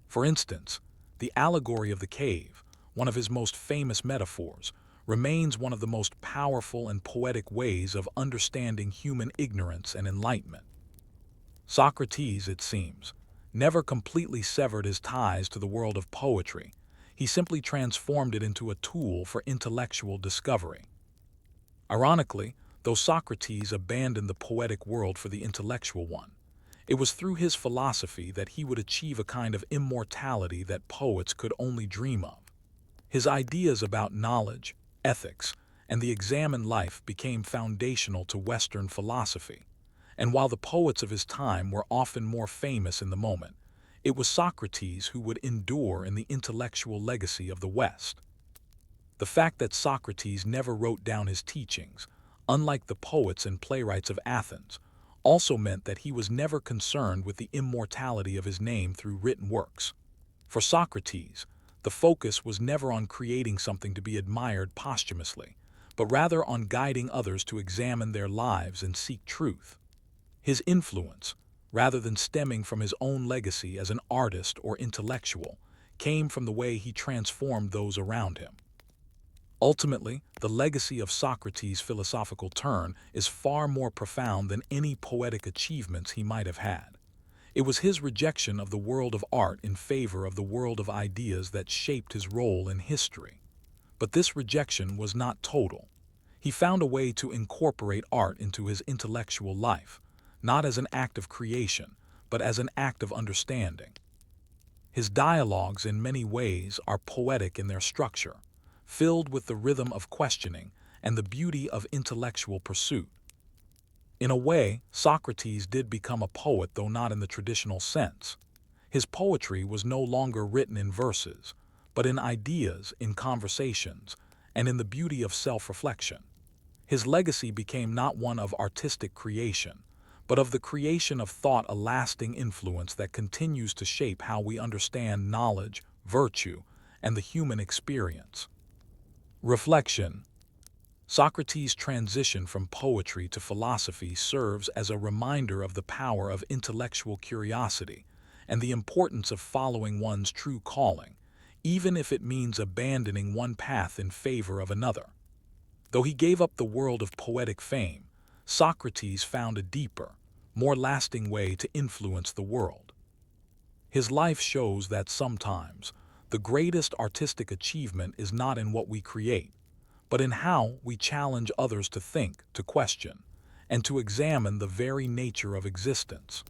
For instance, the allegory of the cave, one of his most famous metaphors, remains one of the most powerful and poetic ways of understanding human ignorance and enlightenment. Socrates, it seems, never completely severed his ties to the world of poetry. He simply transformed it into a tool for intellectual discovery. Ironically, though Socrates abandoned the poetic world for the intellectual one, it was through his philosophy that he would achieve a kind of immortality that poets could only dream of. His ideas about knowledge, ethics, and the examined life became foundational to Western philosophy. And while the poets of his time were often more famous in the moment, it was Socrates who would endure in the intellectual legacy of the West. The fact that Socrates never wrote down his teachings, unlike the poets and playwrights of Athens, also meant that he was never concerned with the immortality of his name through written works. For Socrates, the focus was never on creating something to be admired posthumously, but rather on guiding others to examine their lives and seek truth. His influence, rather than stemming from his own legacy as an artist or intellectual, came from the way he transformed those around him. Ultimately, the legacy of Socrates' philosophical turn is far more profound than any poetic achievements he might have had. It was his rejection of the world of art in favor of the world of ideas that shaped his role in history. But this rejection was not total. He found a way to incorporate art into his intellectual life, not as an act of creation, but as an act of understanding. His dialogues in many ways are poetic in their structure, filled with the rhythm of questioning and the beauty of intellectual pursuit. In a way, Socrates did become a poet, though not in the traditional sense. His poetry was no longer written in verses, but in ideas, in conversations, and in the beauty of self-reflection. His legacy became not one of artistic creation, but of the creation of thought, a lasting influence that continues to shape how we understand knowledge, virtue, and the human experience. Reflection. Socrates' transition from poetry to philosophy serves as a reminder of the power of intellectual curiosity and the importance of following one's true calling, even if it means abandoning one path in favor of another. Though he gave up the world of poetic fame, Socrates found a deeper, more lasting way to influence the world. His life shows that sometimes the greatest artistic achievement is not in what we create, but in how we challenge others to think, to question, and to examine the very nature of existence.